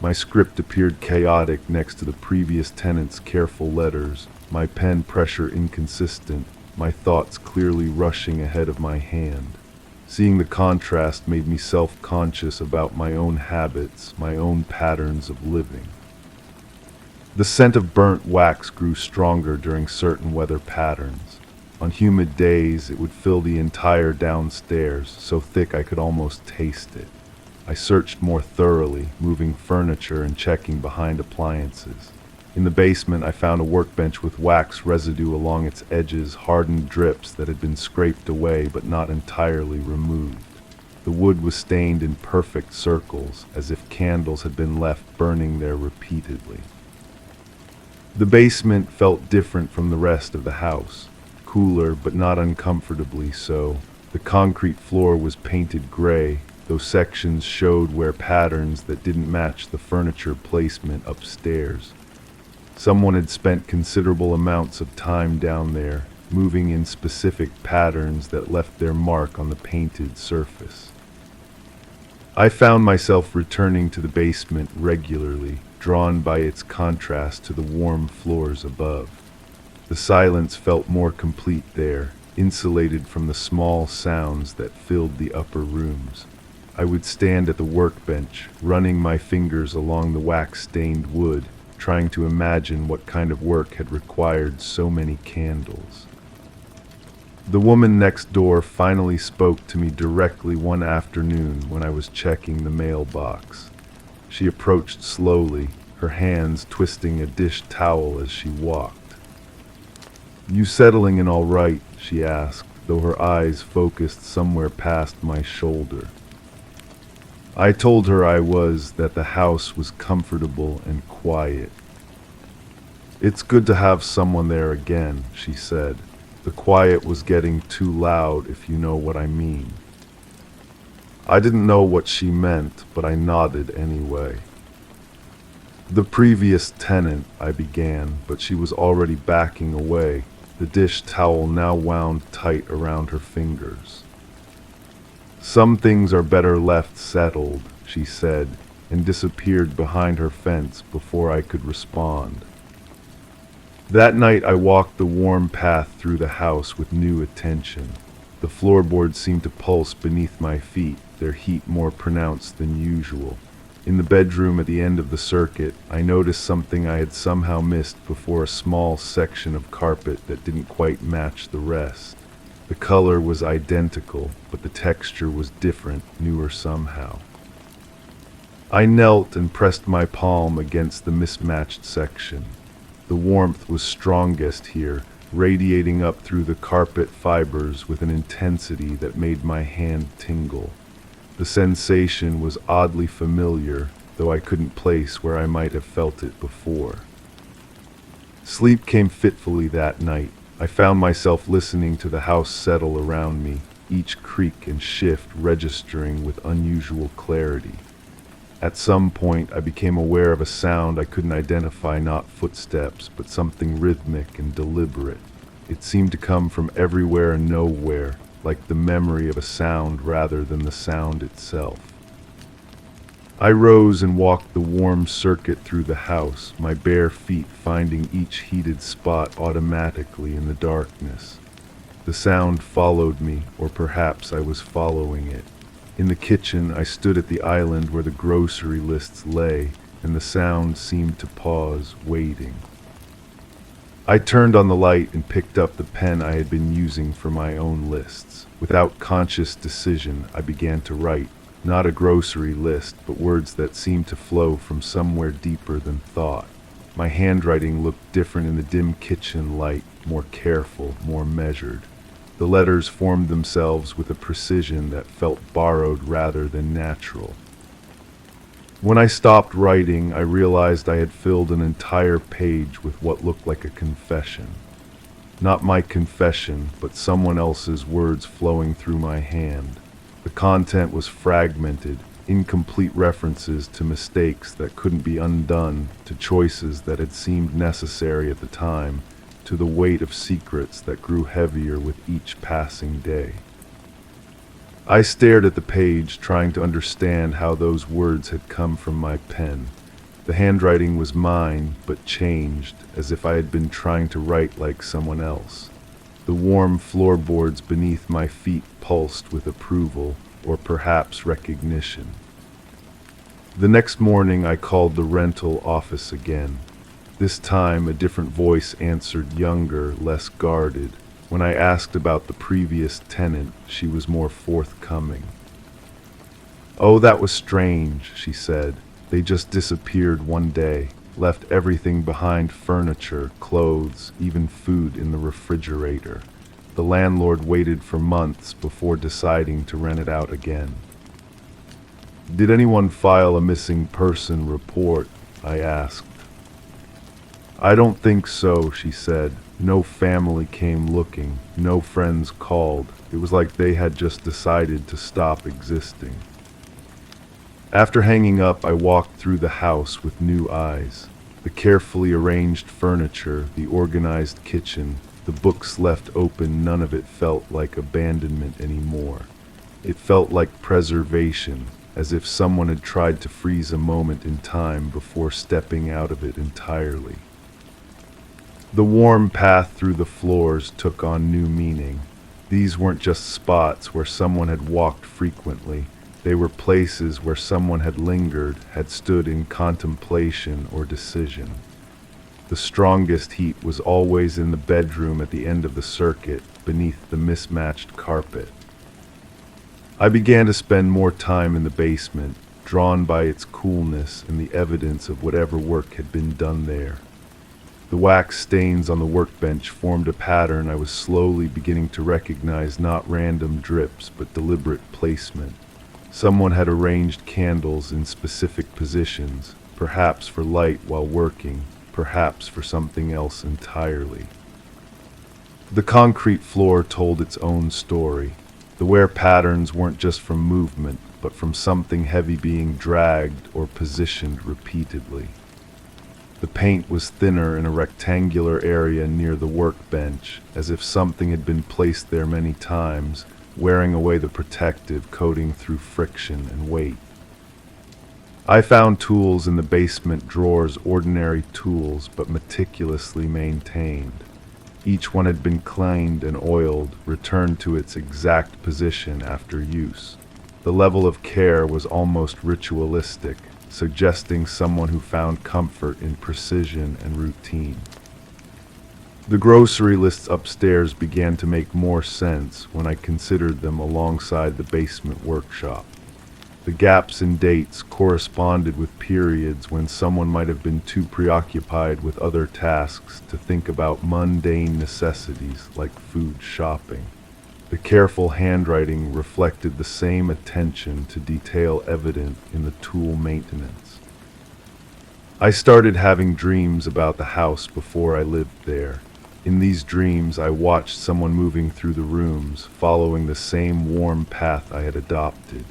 My script appeared chaotic next to the previous tenant's careful letters, my pen pressure inconsistent, my thoughts clearly rushing ahead of my hand. Seeing the contrast made me self-conscious about my own habits, my own patterns of living. The scent of burnt wax grew stronger during certain weather patterns. On humid days, it would fill the entire downstairs, so thick I could almost taste it. I searched more thoroughly, moving furniture and checking behind appliances. In the basement, I found a workbench with wax residue along its edges, hardened drips that had been scraped away but not entirely removed. The wood was stained in perfect circles, as if candles had been left burning there repeatedly. The basement felt different from the rest of the house, cooler but not uncomfortably so. The concrete floor was painted gray, though sections showed where patterns that didn't match the furniture placement upstairs. Someone had spent considerable amounts of time down there, moving in specific patterns that left their mark on the painted surface. I found myself returning to the basement regularly, drawn by its contrast to the warm floors above. The silence felt more complete there, insulated from the small sounds that filled the upper rooms. I would stand at the workbench, running my fingers along the wax-stained wood, trying to imagine what kind of work had required so many candles. The woman next door finally spoke to me directly one afternoon when I was checking the mailbox. She approached slowly, her hands twisting a dish towel as she walked. "You settling in all right?" she asked, though her eyes focused somewhere past my shoulder. I told her I was, that the house was comfortable and quiet. "It's good to have someone there again," she said. The quiet was getting too loud, if you know what I mean. I didn't know what she meant, but I nodded anyway. "The previous tenant," I began, but she was already backing away, the dish towel now wound tight around her fingers. "Some things are better left settled," she said, and disappeared behind her fence before I could respond. That night I walked the warm path through the house with new attention. The floorboards seemed to pulse beneath my feet, their heat more pronounced than usual. In the bedroom at the end of the circuit, I noticed something I had somehow missed before: a small section of carpet that didn't quite match the rest. The color was identical, but the texture was different, newer somehow. I knelt and pressed my palm against the mismatched section. The warmth was strongest here, radiating up through the carpet fibers with an intensity that made my hand tingle. The sensation was oddly familiar, though I couldn't place where I might have felt it before. Sleep came fitfully that night. I found myself listening to the house settle around me, each creak and shift registering with unusual clarity. At some point, I became aware of a sound I couldn't identify, not footsteps, but something rhythmic and deliberate. It seemed to come from everywhere and nowhere, like the memory of a sound rather than the sound itself. I rose and walked the warm circuit through the house, my bare feet finding each heated spot automatically in the darkness. The sound followed me, or perhaps I was following it. In the kitchen, I stood at the island where the grocery lists lay, and the sound seemed to pause, waiting. I turned on the light and picked up the pen I had been using for my own lists. Without conscious decision, I began to write, not a grocery list, but words that seemed to flow from somewhere deeper than thought. My handwriting looked different in the dim kitchen light, more careful, more measured. The letters formed themselves with a precision that felt borrowed rather than natural. When I stopped writing, I realized I had filled an entire page with what looked like a confession. Not my confession, but someone else's words flowing through my hand. The content was fragmented, incomplete references to mistakes that couldn't be undone, to choices that had seemed necessary at the time, to the weight of secrets that grew heavier with each passing day. I stared at the page, trying to understand how those words had come from my pen. The handwriting was mine, but changed, as if I had been trying to write like someone else. The warm floorboards beneath my feet pulsed with approval, or perhaps recognition. The next morning I called the rental office again. This time a different voice answered, younger, less guarded. When I asked about the previous tenant, she was more forthcoming. "Oh, that was strange," she said. "They just disappeared one day. left everything behind: furniture, clothes, even food in the refrigerator. The landlord waited for months before deciding to rent it out again. "Did anyone file a missing person report?" I asked. "I don't think so," she said. "No family came looking, no friends called. It was like they had just decided to stop existing." After hanging up, I walked through the house with new eyes. The carefully arranged furniture, the organized kitchen, the books left open, none of it felt like abandonment anymore. It felt like preservation, as if someone had tried to freeze a moment in time before stepping out of it entirely. The warm path through the floors took on new meaning. These weren't just spots where someone had walked frequently. They were places where someone had lingered, had stood in contemplation or decision. The strongest heat was always in the bedroom at the end of the circuit, beneath the mismatched carpet. I began to spend more time in the basement, drawn by its coolness and the evidence of whatever work had been done there. The wax stains on the workbench formed a pattern I was slowly beginning to recognize: not random drips, but deliberate placement. Someone had arranged candles in specific positions, perhaps for light while working, perhaps for something else entirely. The concrete floor told its own story. The wear patterns weren't just from movement, but from something heavy being dragged or positioned repeatedly. The paint was thinner in a rectangular area near the workbench, as if something had been placed there many times, wearing away the protective coating through friction and weight. I found tools in the basement drawers, ordinary tools, but meticulously maintained. Each one had been cleaned and oiled, returned to its exact position after use. The level of care was almost ritualistic, suggesting someone who found comfort in precision and routine. The grocery lists upstairs began to make more sense when I considered them alongside the basement workshop. The gaps in dates corresponded with periods when someone might have been too preoccupied with other tasks to think about mundane necessities like food shopping. The careful handwriting reflected the same attention to detail evident in the tool maintenance. I started having dreams about the house before I lived there. In these dreams, I watched someone moving through the rooms, following the same warm path I had adopted.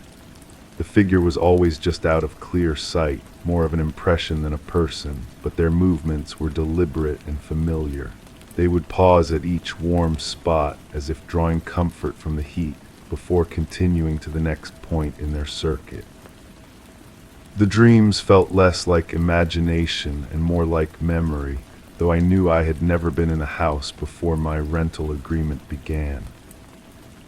The figure was always just out of clear sight, more of an impression than a person, but their movements were deliberate and familiar. They would pause at each warm spot, as if drawing comfort from the heat, before continuing to the next point in their circuit. The dreams felt less like imagination and more like memory, though I knew I had never been in a house before my rental agreement began.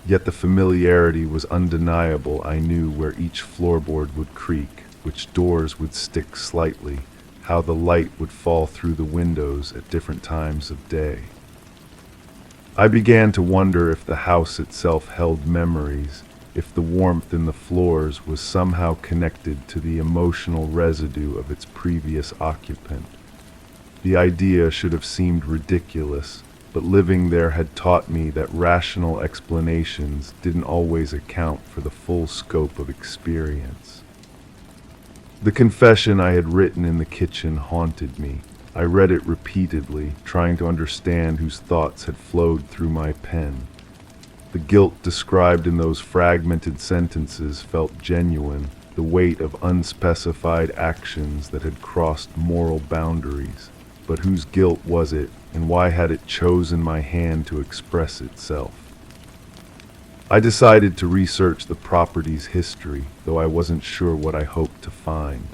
Yet the familiarity was undeniable. I knew where each floorboard would creak, which doors would stick slightly, how the light would fall through the windows at different times of day. I began to wonder if the house itself held memories, if the warmth in the floors was somehow connected to the emotional residue of its previous occupant. The idea should have seemed ridiculous, but living there had taught me that rational explanations didn't always account for the full scope of experience. The confession I had written in the kitchen haunted me. I read it repeatedly, trying to understand whose thoughts had flowed through my pen. The guilt described in those fragmented sentences felt genuine, the weight of unspecified actions that had crossed moral boundaries. But whose guilt was it, and why had it chosen my hand to express itself? I decided to research the property's history, though I wasn't sure what I hoped to find.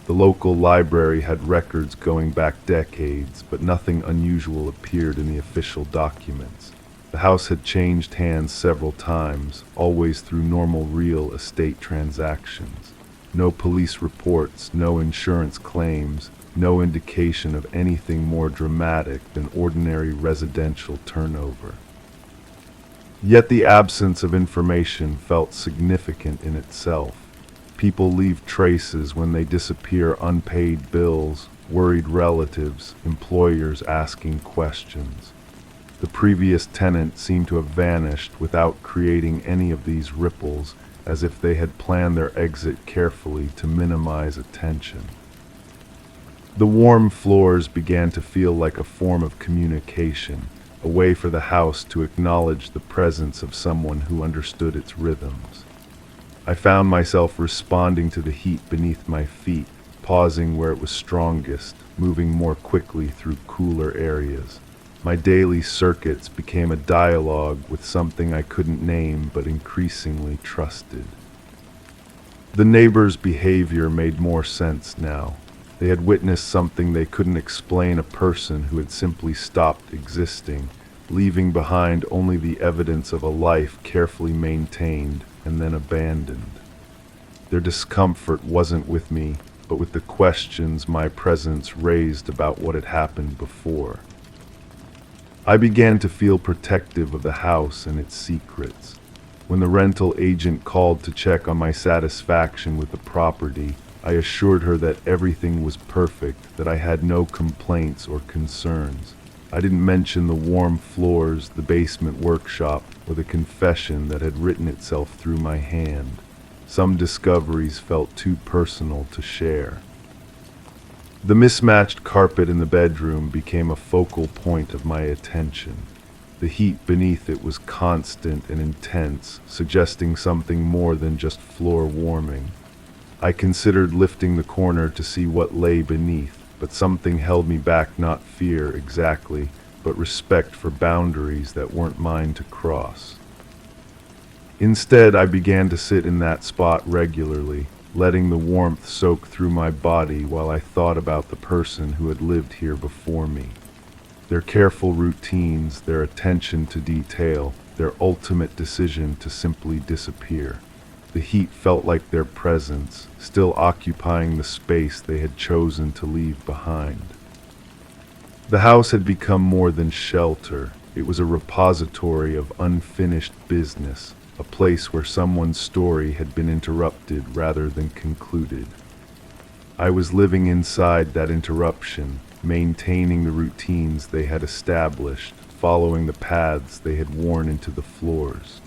The local library had records going back decades, but nothing unusual appeared in the official documents. The house had changed hands several times, always through normal real estate transactions. No police reports, no insurance claims, no indication of anything more dramatic than ordinary residential turnover. Yet the absence of information felt significant in itself. People leave traces when they disappear: unpaid bills, worried relatives, employers asking questions. The previous tenant seemed to have vanished without creating any of these ripples, as if they had planned their exit carefully to minimize attention. The warm floors began to feel like a form of communication, a way for the house to acknowledge the presence of someone who understood its rhythms. I found myself responding to the heat beneath my feet, pausing where it was strongest, moving more quickly through cooler areas. My daily circuits became a dialogue with something I couldn't name but increasingly trusted. The neighbors' behavior made more sense now. They had witnessed something they couldn't explain, a person who had simply stopped existing, leaving behind only the evidence of a life carefully maintained and then abandoned. Their discomfort wasn't with me, but with the questions my presence raised about what had happened before. I began to feel protective of the house and its secrets. When the rental agent called to check on my satisfaction with the property, I assured her that everything was perfect, that I had no complaints or concerns. I didn't mention the warm floors, the basement workshop, or the confession that had written itself through my hand. Some discoveries felt too personal to share. The mismatched carpet in the bedroom became a focal point of my attention. The heat beneath it was constant and intense, suggesting something more than just floor warming. I considered lifting the corner to see what lay beneath, but something held me back, not fear exactly, but respect for boundaries that weren't mine to cross. Instead, I began to sit in that spot regularly, letting the warmth soak through my body while I thought about the person who had lived here before me. Their careful routines, their attention to detail, their ultimate decision to simply disappear. The heat felt like their presence, still occupying the space they had chosen to leave behind. The house had become more than shelter. It was a repository of unfinished business, a place where someone's story had been interrupted rather than concluded. I was living inside that interruption, maintaining the routines they had established, following the paths they had worn into the floors.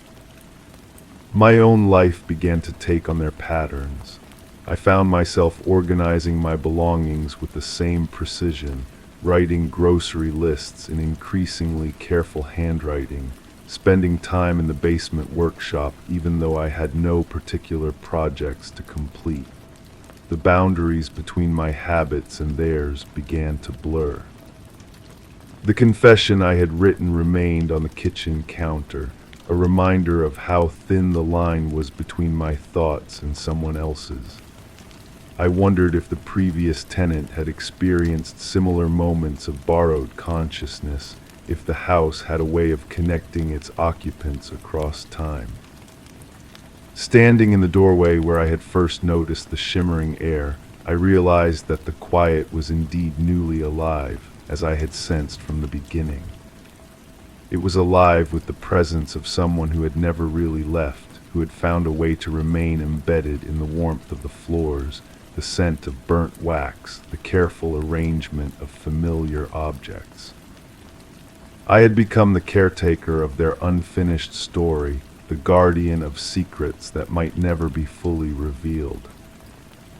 My own life began to take on their patterns. I found myself organizing my belongings with the same precision, writing grocery lists in increasingly careful handwriting, spending time in the basement workshop even though I had no particular projects to complete. The boundaries between my habits and theirs began to blur. The confession I had written remained on the kitchen counter, a reminder of how thin the line was between my thoughts and someone else's. I wondered if the previous tenant had experienced similar moments of borrowed consciousness, if the house had a way of connecting its occupants across time. Standing in the doorway where I had first noticed the shimmering air, I realized that the quiet was indeed newly alive, as I had sensed from the beginning. It was alive with the presence of someone who had never really left, who had found a way to remain embedded in the warmth of the floors, the scent of burnt wax, the careful arrangement of familiar objects. I had become the caretaker of their unfinished story, the guardian of secrets that might never be fully revealed.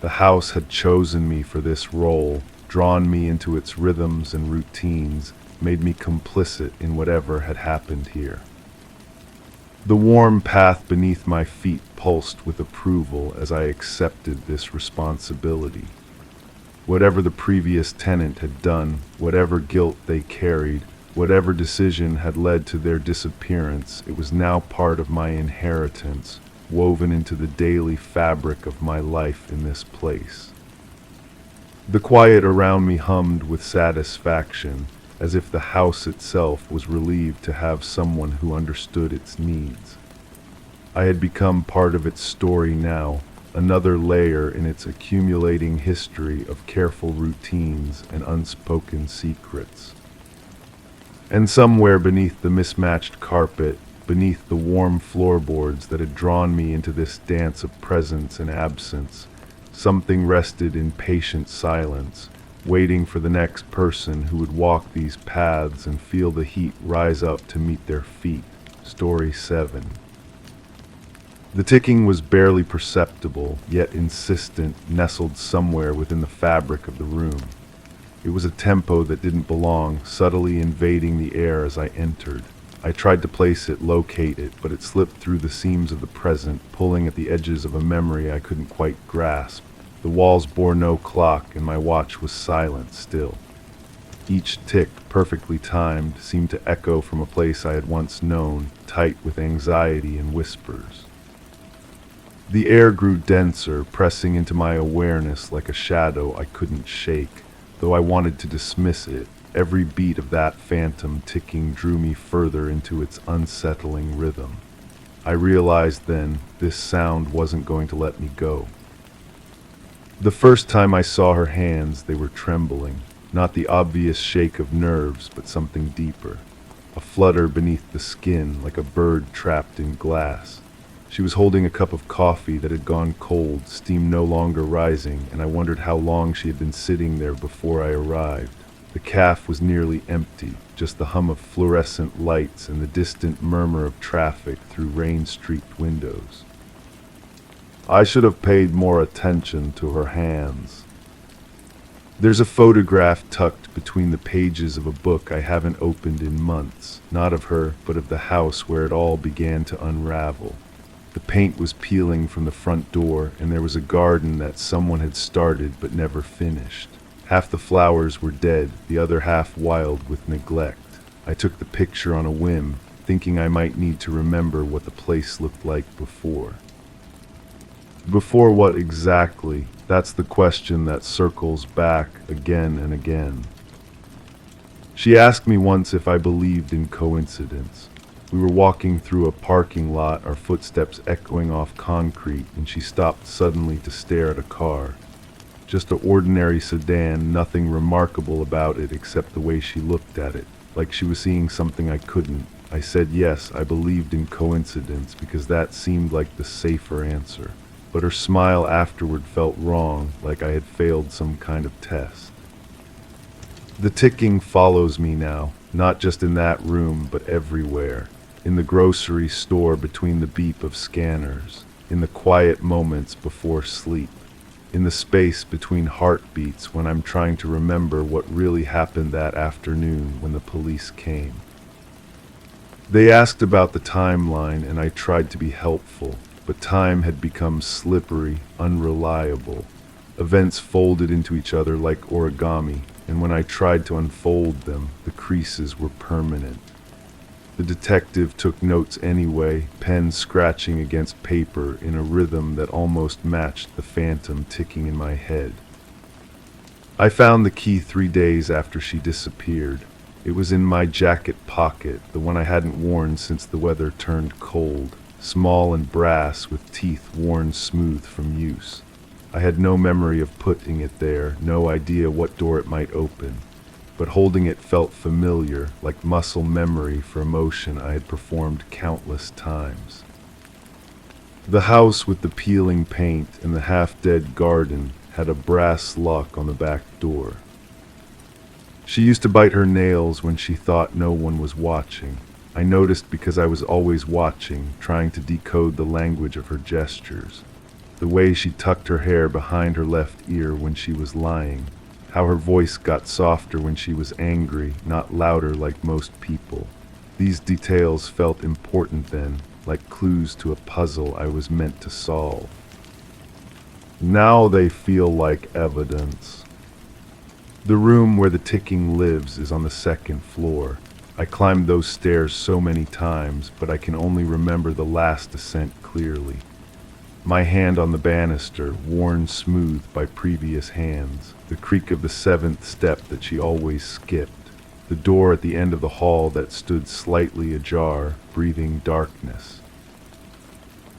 The house had chosen me for this role, drawn me into its rhythms and routines, made me complicit in whatever had happened here. The warm path beneath my feet pulsed with approval as I accepted this responsibility. Whatever the previous tenant had done, whatever guilt they carried, whatever decision had led to their disappearance, it was now part of my inheritance, woven into the daily fabric of my life in this place. The quiet around me hummed with satisfaction, as if the house itself was relieved to have someone who understood its needs. I had become part of its story now, another layer in its accumulating history of careful routines and unspoken secrets. And somewhere beneath the mismatched carpet, beneath the warm floorboards that had drawn me into this dance of presence and absence, something rested in patient silence, waiting for the next person who would walk these paths and feel the heat rise up to meet their feet. Story 7. The ticking was barely perceptible, yet insistent, nestled somewhere within the fabric of the room. It was a tempo that didn't belong, subtly invading the air as I entered. I tried to place it, locate it, but it slipped through the seams of the present, pulling at the edges of a memory I couldn't quite grasp. The walls bore no clock, and my watch was silent still. Each tick, perfectly timed, seemed to echo from a place I had once known, tight with anxiety and whispers. The air grew denser, pressing into my awareness like a shadow I couldn't shake. Though I wanted to dismiss it, every beat of that phantom ticking drew me further into its unsettling rhythm. I realized then this sound wasn't going to let me go. The first time I saw her hands, they were trembling, not the obvious shake of nerves, but something deeper, a flutter beneath the skin like a bird trapped in glass. She was holding a cup of coffee that had gone cold, steam no longer rising, and I wondered how long she had been sitting there before I arrived. The cafe was nearly empty, just the hum of fluorescent lights and the distant murmur of traffic through rain-streaked windows. I should have paid more attention to her hands. There's a photograph tucked between the pages of a book I haven't opened in months, not of her, but of the house where it all began to unravel. The paint was peeling from the front door, and there was a garden that someone had started but never finished. Half the flowers were dead, the other half wild with neglect. I took the picture on a whim, thinking I might need to remember what the place looked like before. Before what exactly? That's the question that circles back again and again. She asked me once if I believed in coincidence. We were walking through a parking lot, our footsteps echoing off concrete, and she stopped suddenly to stare at a car. Just an ordinary sedan, nothing remarkable about it except the way she looked at it, like she was seeing something I couldn't. I said yes, I believed in coincidence because that seemed like the safer answer. But her smile afterward felt wrong, like I had failed some kind of test. The ticking follows me now, not just in that room, but everywhere. In the grocery store between the beep of scanners, in the quiet moments before sleep, in the space between heartbeats when I'm trying to remember what really happened that afternoon when the police came. They asked about the timeline and I tried to be helpful, but time had become slippery, unreliable. Events folded into each other like origami, and when I tried to unfold them, the creases were permanent. The detective took notes anyway, pen scratching against paper in a rhythm that almost matched the phantom ticking in my head. I found the key 3 days after she disappeared. It was in my jacket pocket, the one I hadn't worn since the weather turned cold, small and brass with teeth worn smooth from use. I had no memory of putting it there, no idea what door it might open. But holding it felt familiar, like muscle memory for a motion I had performed countless times. The house with the peeling paint and the half-dead garden had a brass lock on the back door. She used to bite her nails when she thought no one was watching. I noticed because I was always watching, trying to decode the language of her gestures. The way she tucked her hair behind her left ear when she was lying. How her voice got softer when she was angry, not louder like most people. These details felt important then, like clues to a puzzle I was meant to solve. Now they feel like evidence. The room where the ticking lives is on the 2nd floor. I climbed those stairs so many times, but I can only remember the last ascent clearly. My hand on the banister, worn smooth by previous hands, the creak of the 7th step that she always skipped, the door at the end of the hall that stood slightly ajar, breathing darkness.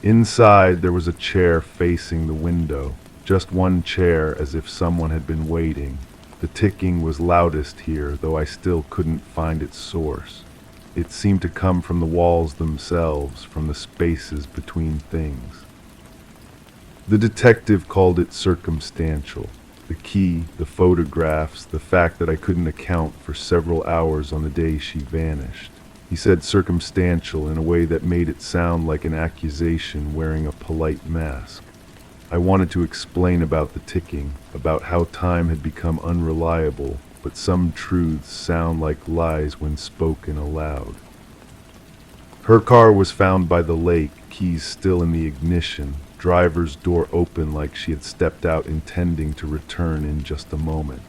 Inside there was a chair facing the window, just one chair as if someone had been waiting. The ticking was loudest here, though I still couldn't find its source. It seemed to come from the walls themselves, from the spaces between things. The detective called it circumstantial. The key, the photographs, the fact that I couldn't account for several hours on the day she vanished. He said circumstantial in a way that made it sound like an accusation wearing a polite mask. I wanted to explain about the ticking, about how time had become unreliable, but some truths sound like lies when spoken aloud. Her car was found by the lake, keys still in the ignition, driver's door open like she had stepped out intending to return in just a moment.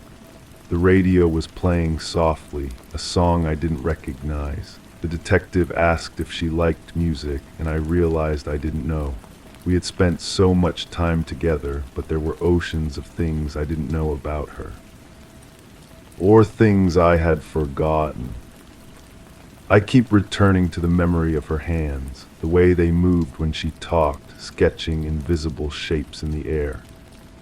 The radio was playing softly, a song I didn't recognize. The detective asked if she liked music, and I realized I didn't know. We had spent so much time together, but there were oceans of things I didn't know about her. Or things I had forgotten. I keep returning to the memory of her hands, the way they moved when she talked, sketching invisible shapes in the air.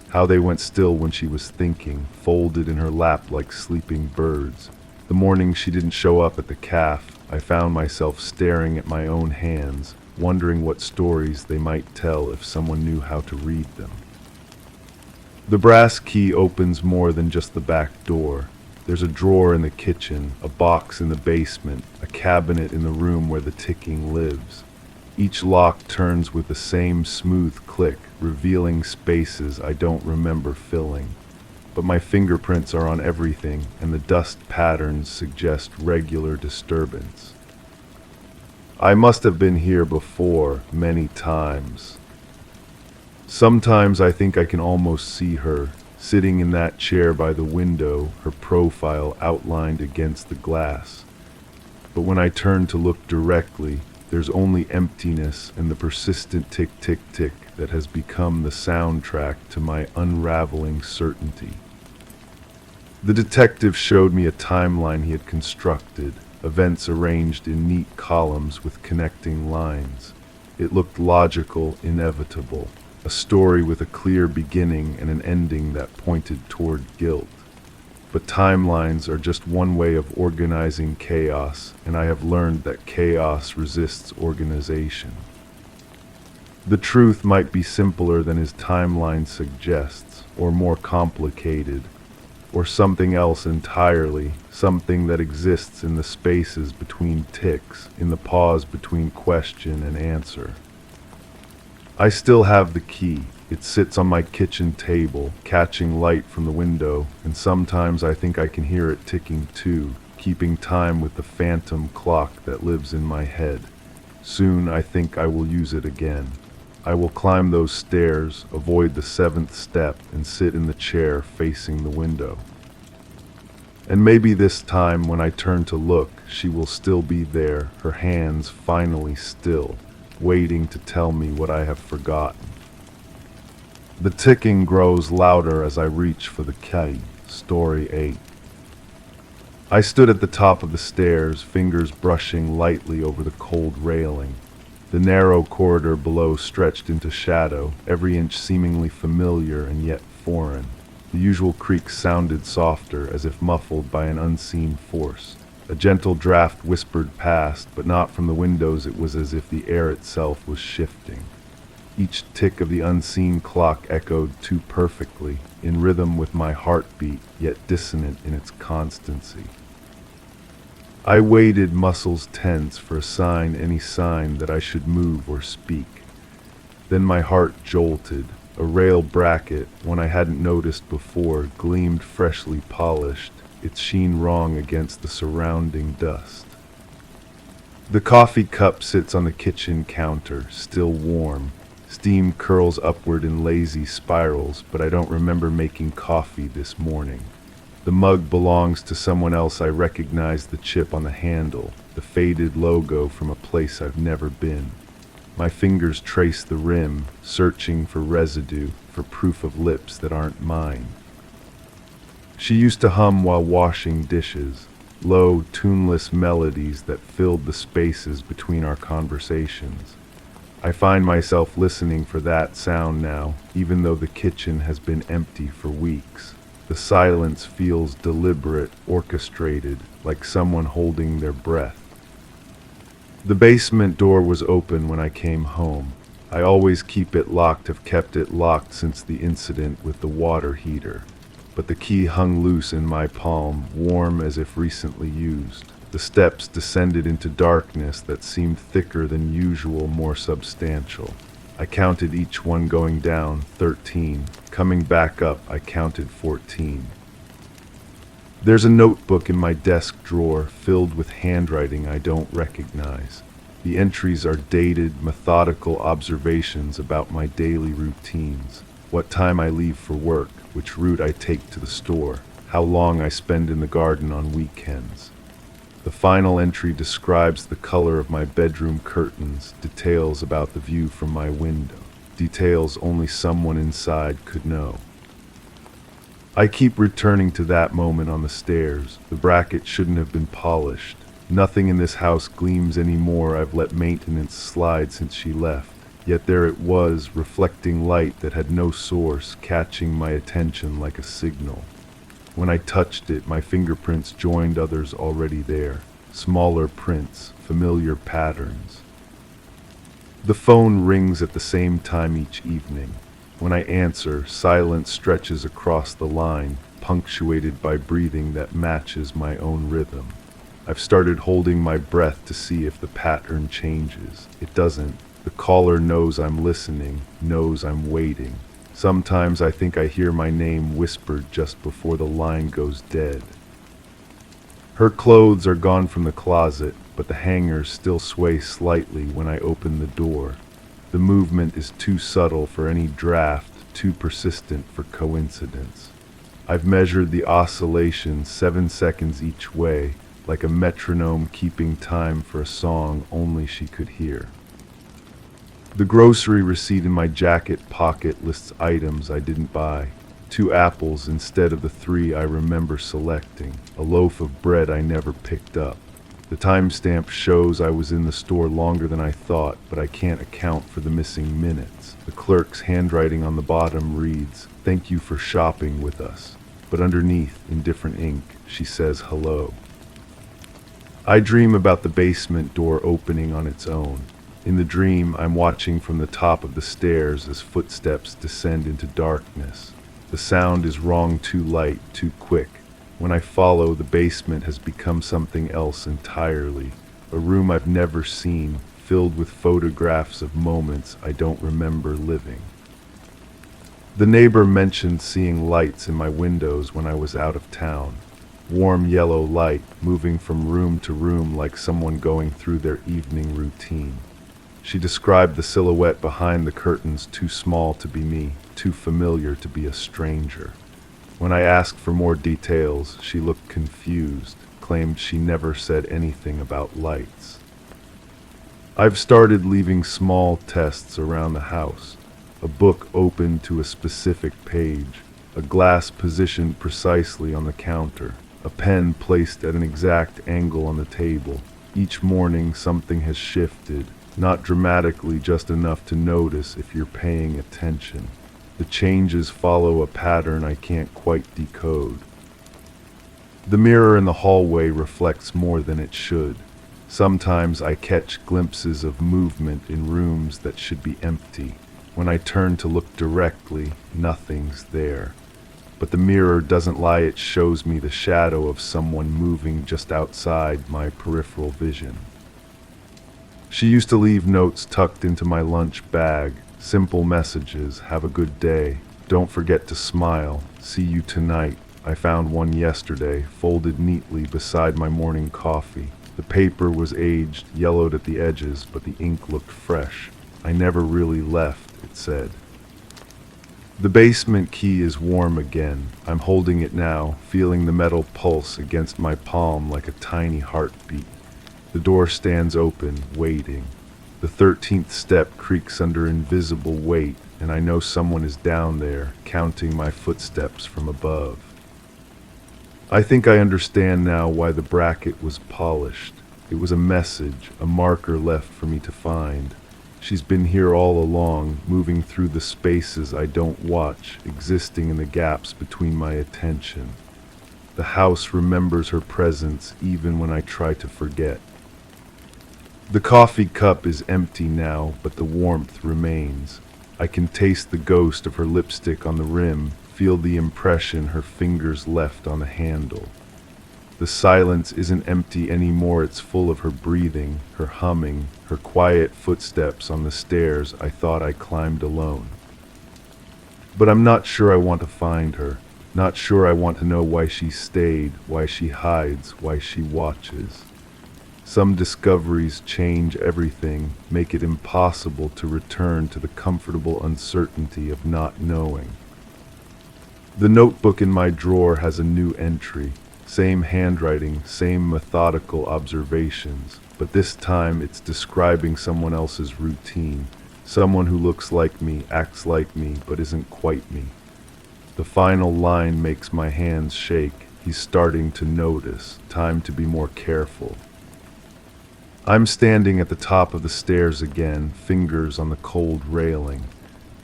How they went still when she was thinking, folded in her lap like sleeping birds. The morning she didn't show up at the cafe, I found myself staring at my own hands, wondering what stories they might tell if someone knew how to read them. The brass key opens more than just the back door. There's a drawer in the kitchen, a box in the basement, a cabinet in the room where the ticking lives. Each lock turns with the same smooth click, revealing spaces I don't remember filling. But my fingerprints are on everything, and the dust patterns suggest regular disturbance. I must have been here before, many times. Sometimes I think I can almost see her, sitting in that chair by the window, her profile outlined against the glass. But when I turn to look directly, there's only emptiness and the persistent tick-tick-tick that has become the soundtrack to my unraveling certainty. The detective showed me a timeline he had constructed, events arranged in neat columns with connecting lines. It looked logical, inevitable, a story with a clear beginning and an ending that pointed toward guilt. But timelines are just one way of organizing chaos, and I have learned that chaos resists organization. The truth might be simpler than his timeline suggests, or more complicated, or something else entirely, something that exists in the spaces between ticks, in the pause between question and answer. I still have the key. It sits on my kitchen table, catching light from the window, and sometimes I think I can hear it ticking too, keeping time with the phantom clock that lives in my head. Soon I think I will use it again. I will climb those stairs, avoid the 7th step, and sit in the chair facing the window. And maybe this time when I turn to look, she will still be there, her hands finally still, waiting to tell me what I have forgotten. The ticking grows louder as I reach for the key. Story 8. I stood at the top of the stairs, fingers brushing lightly over the cold railing. The narrow corridor below stretched into shadow, every inch seemingly familiar and yet foreign. The usual creaks sounded softer, as if muffled by an unseen force. A gentle draft whispered past, but not from the windows. It was as if the air itself was shifting. Each tick of the unseen clock echoed too perfectly, in rhythm with my heartbeat, yet dissonant in its constancy. I waited, muscles tense, for a sign, any sign that I should move or speak. Then my heart jolted. A rail bracket, one I hadn't noticed before, gleamed freshly polished, its sheen wrong against the surrounding dust. The coffee cup sits on the kitchen counter, still warm. Steam curls upward in lazy spirals, but I don't remember making coffee this morning. The mug belongs to someone else. I recognize the chip on the handle, the faded logo from a place I've never been. My fingers trace the rim, searching for residue, for proof of lips that aren't mine. She used to hum while washing dishes, low, tuneless melodies that filled the spaces between our conversations. I find myself listening for that sound now, even though the kitchen has been empty for weeks. The silence feels deliberate, orchestrated, like someone holding their breath. The basement door was open when I came home. I always keep it locked, have kept it locked since the incident with the water heater. but the key hung loose in my palm, warm as if recently used. The steps descended into darkness that seemed thicker than usual, more substantial. I counted each one going down, 13. Coming back up, I counted 14. There's a notebook in my desk drawer filled with handwriting I don't recognize. The entries are dated, methodical observations about my daily routines. What time I leave for work, which route I take to the store, how long I spend in the garden on weekends. The final entry describes the color of my bedroom curtains, details about the view from my window, details only someone inside could know. I keep returning to that moment on the stairs. The bracket shouldn't have been polished. Nothing in this house gleams anymore. I've let maintenance slide since she left. Yet there it was, reflecting light that had no source, catching my attention like a signal. When I touched it, my fingerprints joined others already there. Smaller prints, familiar patterns. The phone rings at the same time each evening. When I answer, silence stretches across the line, punctuated by breathing that matches my own rhythm. I've started holding my breath to see if the pattern changes. It doesn't. The caller knows I'm listening, knows I'm waiting. Sometimes I think I hear my name whispered just before the line goes dead. Her clothes are gone from the closet, but the hangers still sway slightly when I open the door. The movement is too subtle for any draft, too persistent for coincidence. I've measured the oscillation 7 seconds each way, like a metronome keeping time for a song only she could hear. The grocery receipt in my jacket pocket lists items I didn't buy. 2 apples instead of the 3 I remember selecting. A loaf of bread I never picked up. The timestamp shows I was in the store longer than I thought, but I can't account for the missing minutes. The clerk's handwriting on the bottom reads, "Thank you for shopping with us." But underneath, in different ink, she says hello. I dream about the basement door opening on its own. In the dream, I'm watching from the top of the stairs as footsteps descend into darkness. The sound is wrong, too light, too quick. When I follow, the basement has become something else entirely. A room I've never seen, filled with photographs of moments I don't remember living. The neighbor mentioned seeing lights in my windows when I was out of town. Warm yellow light, moving from room to room like someone going through their evening routine. She described the silhouette behind the curtains, too small to be me, too familiar to be a stranger. When I asked for more details, she looked confused, claimed she never said anything about lights. I've started leaving small tests around the house. A book open to a specific page, a glass positioned precisely on the counter, a pen placed at an exact angle on the table. Each morning something has shifted. Not dramatically, just enough to notice if you're paying attention. The changes follow a pattern I can't quite decode. The mirror in the hallway reflects more than it should. Sometimes I catch glimpses of movement in rooms that should be empty. When I turn to look directly, nothing's there. But the mirror doesn't lie, it shows me the shadow of someone moving just outside my peripheral vision. She used to leave notes tucked into my lunch bag, simple messages, have a good day, don't forget to smile, see you tonight. I found one yesterday, folded neatly beside my morning coffee. The paper was aged, yellowed at the edges, but the ink looked fresh. I never really left, it said. The basement key is warm again. I'm holding it now, feeling the metal pulse against my palm like a tiny heartbeat. The door stands open, waiting. The 13th step creaks under invisible weight, and I know someone is down there, counting my footsteps from above. I think I understand now why the bracket was polished. It was a message, a marker left for me to find. She's been here all along, moving through the spaces I don't watch, existing in the gaps between my attention. The house remembers her presence even when I try to forget. The coffee cup is empty now, but the warmth remains. I can taste the ghost of her lipstick on the rim, feel the impression her fingers left on the handle. The silence isn't empty anymore, it's full of her breathing, her humming, her quiet footsteps on the stairs I thought I climbed alone. But I'm not sure I want to find her, not sure I want to know why she stayed, why she hides, why she watches. Some discoveries change everything, make it impossible to return to the comfortable uncertainty of not knowing. The notebook in my drawer has a new entry. Same handwriting, same methodical observations, but this time it's describing someone else's routine, someone who looks like me, acts like me, but isn't quite me. The final line makes my hands shake. He's starting to notice, time to be more careful. I'm standing at the top of the stairs again, fingers on the cold railing.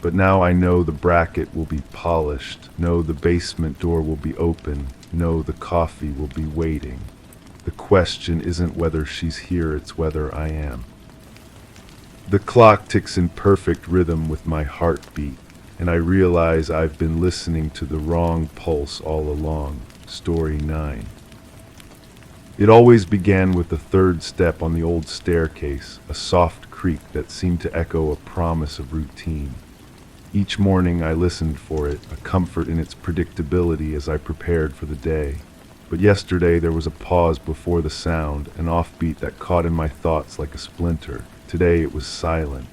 But now I know the bracket will be polished, know the basement door will be open, know the coffee will be waiting. The question isn't whether she's here, it's whether I am. The clock ticks in perfect rhythm with my heartbeat, and I realize I've been listening to the wrong pulse all along. Story 9. It always began with the third step on the old staircase, a soft creak that seemed to echo a promise of routine. Each morning I listened for it, a comfort in its predictability as I prepared for the day. But yesterday there was a pause before the sound, an offbeat that caught in my thoughts like a splinter. Today it was silent.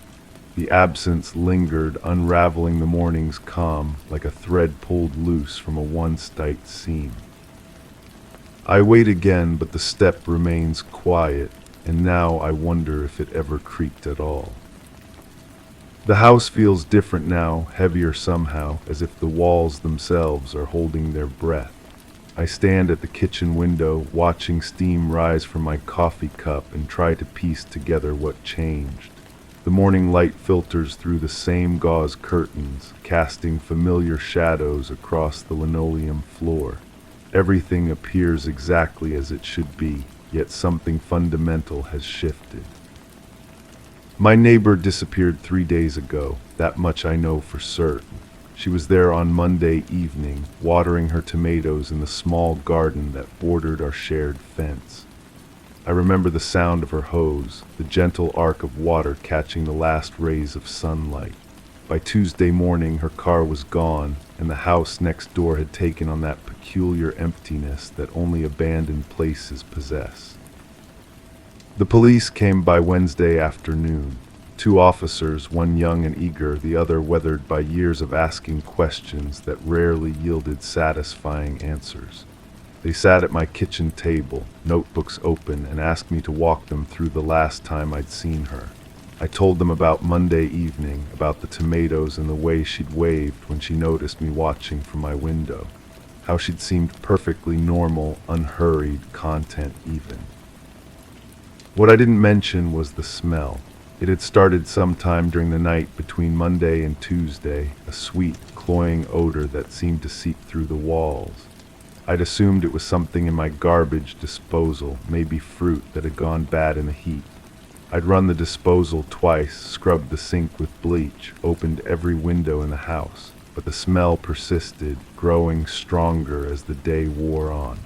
The absence lingered, unraveling the morning's calm like a thread pulled loose from a once tight seam. I wait again, but the step remains quiet, and now I wonder if it ever creaked at all. The house feels different now, heavier somehow, as if the walls themselves are holding their breath. I stand at the kitchen window, watching steam rise from my coffee cup and try to piece together what changed. The morning light filters through the same gauze curtains, casting familiar shadows across the linoleum floor. Everything appears exactly as it should be, yet something fundamental has shifted. My neighbor disappeared 3 days ago, that much I know for certain. She was there on Monday evening, watering her tomatoes in the small garden that bordered our shared fence. I remember the sound of her hose, the gentle arc of water catching the last rays of sunlight. By Tuesday morning, her car was gone, and the house next door had taken on that peculiar emptiness that only abandoned places possess. The police came by Wednesday afternoon. 2 officers, one young and eager, the other weathered by years of asking questions that rarely yielded satisfying answers. They sat at my kitchen table, notebooks open, and asked me to walk them through the last time I'd seen her. I told them about Monday evening, about the tomatoes and the way she'd waved when she noticed me watching from my window, how she'd seemed perfectly normal, unhurried, content even. What I didn't mention was the smell. It had started sometime during the night between Monday and Tuesday, a sweet, cloying odor that seemed to seep through the walls. I'd assumed it was something in my garbage disposal, maybe fruit that had gone bad in the heat. I'd run the disposal twice, scrubbed the sink with bleach, opened every window in the house, but the smell persisted, growing stronger as the day wore on.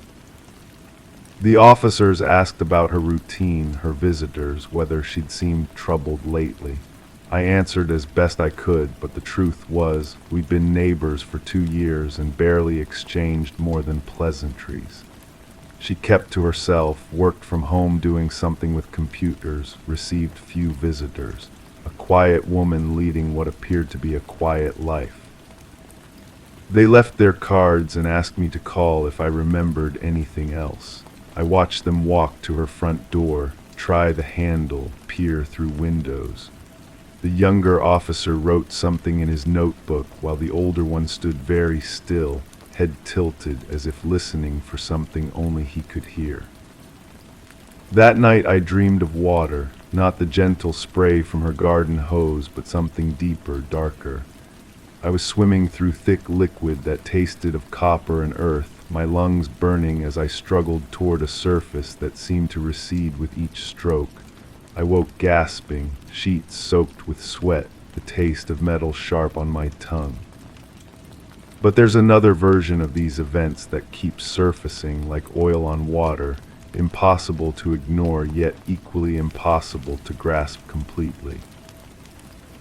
The officers asked about her routine, her visitors, whether she'd seemed troubled lately. I answered as best I could, but the truth was, we'd been neighbors for 2 years and barely exchanged more than pleasantries. She kept to herself, worked from home doing something with computers, received few visitors. A quiet woman leading what appeared to be a quiet life. They left their cards and asked me to call if I remembered anything else. I watched them walk to her front door, try the handle, peer through windows. The younger officer wrote something in his notebook while the older one stood very still, head tilted as if listening for something only he could hear. That night I dreamed of water, not the gentle spray from her garden hose, but something deeper, darker. I was swimming through thick liquid that tasted of copper and earth, my lungs burning as I struggled toward a surface that seemed to recede with each stroke. I woke gasping, sheets soaked with sweat, the taste of metal sharp on my tongue. But there's another version of these events that keeps surfacing like oil on water, impossible to ignore yet equally impossible to grasp completely.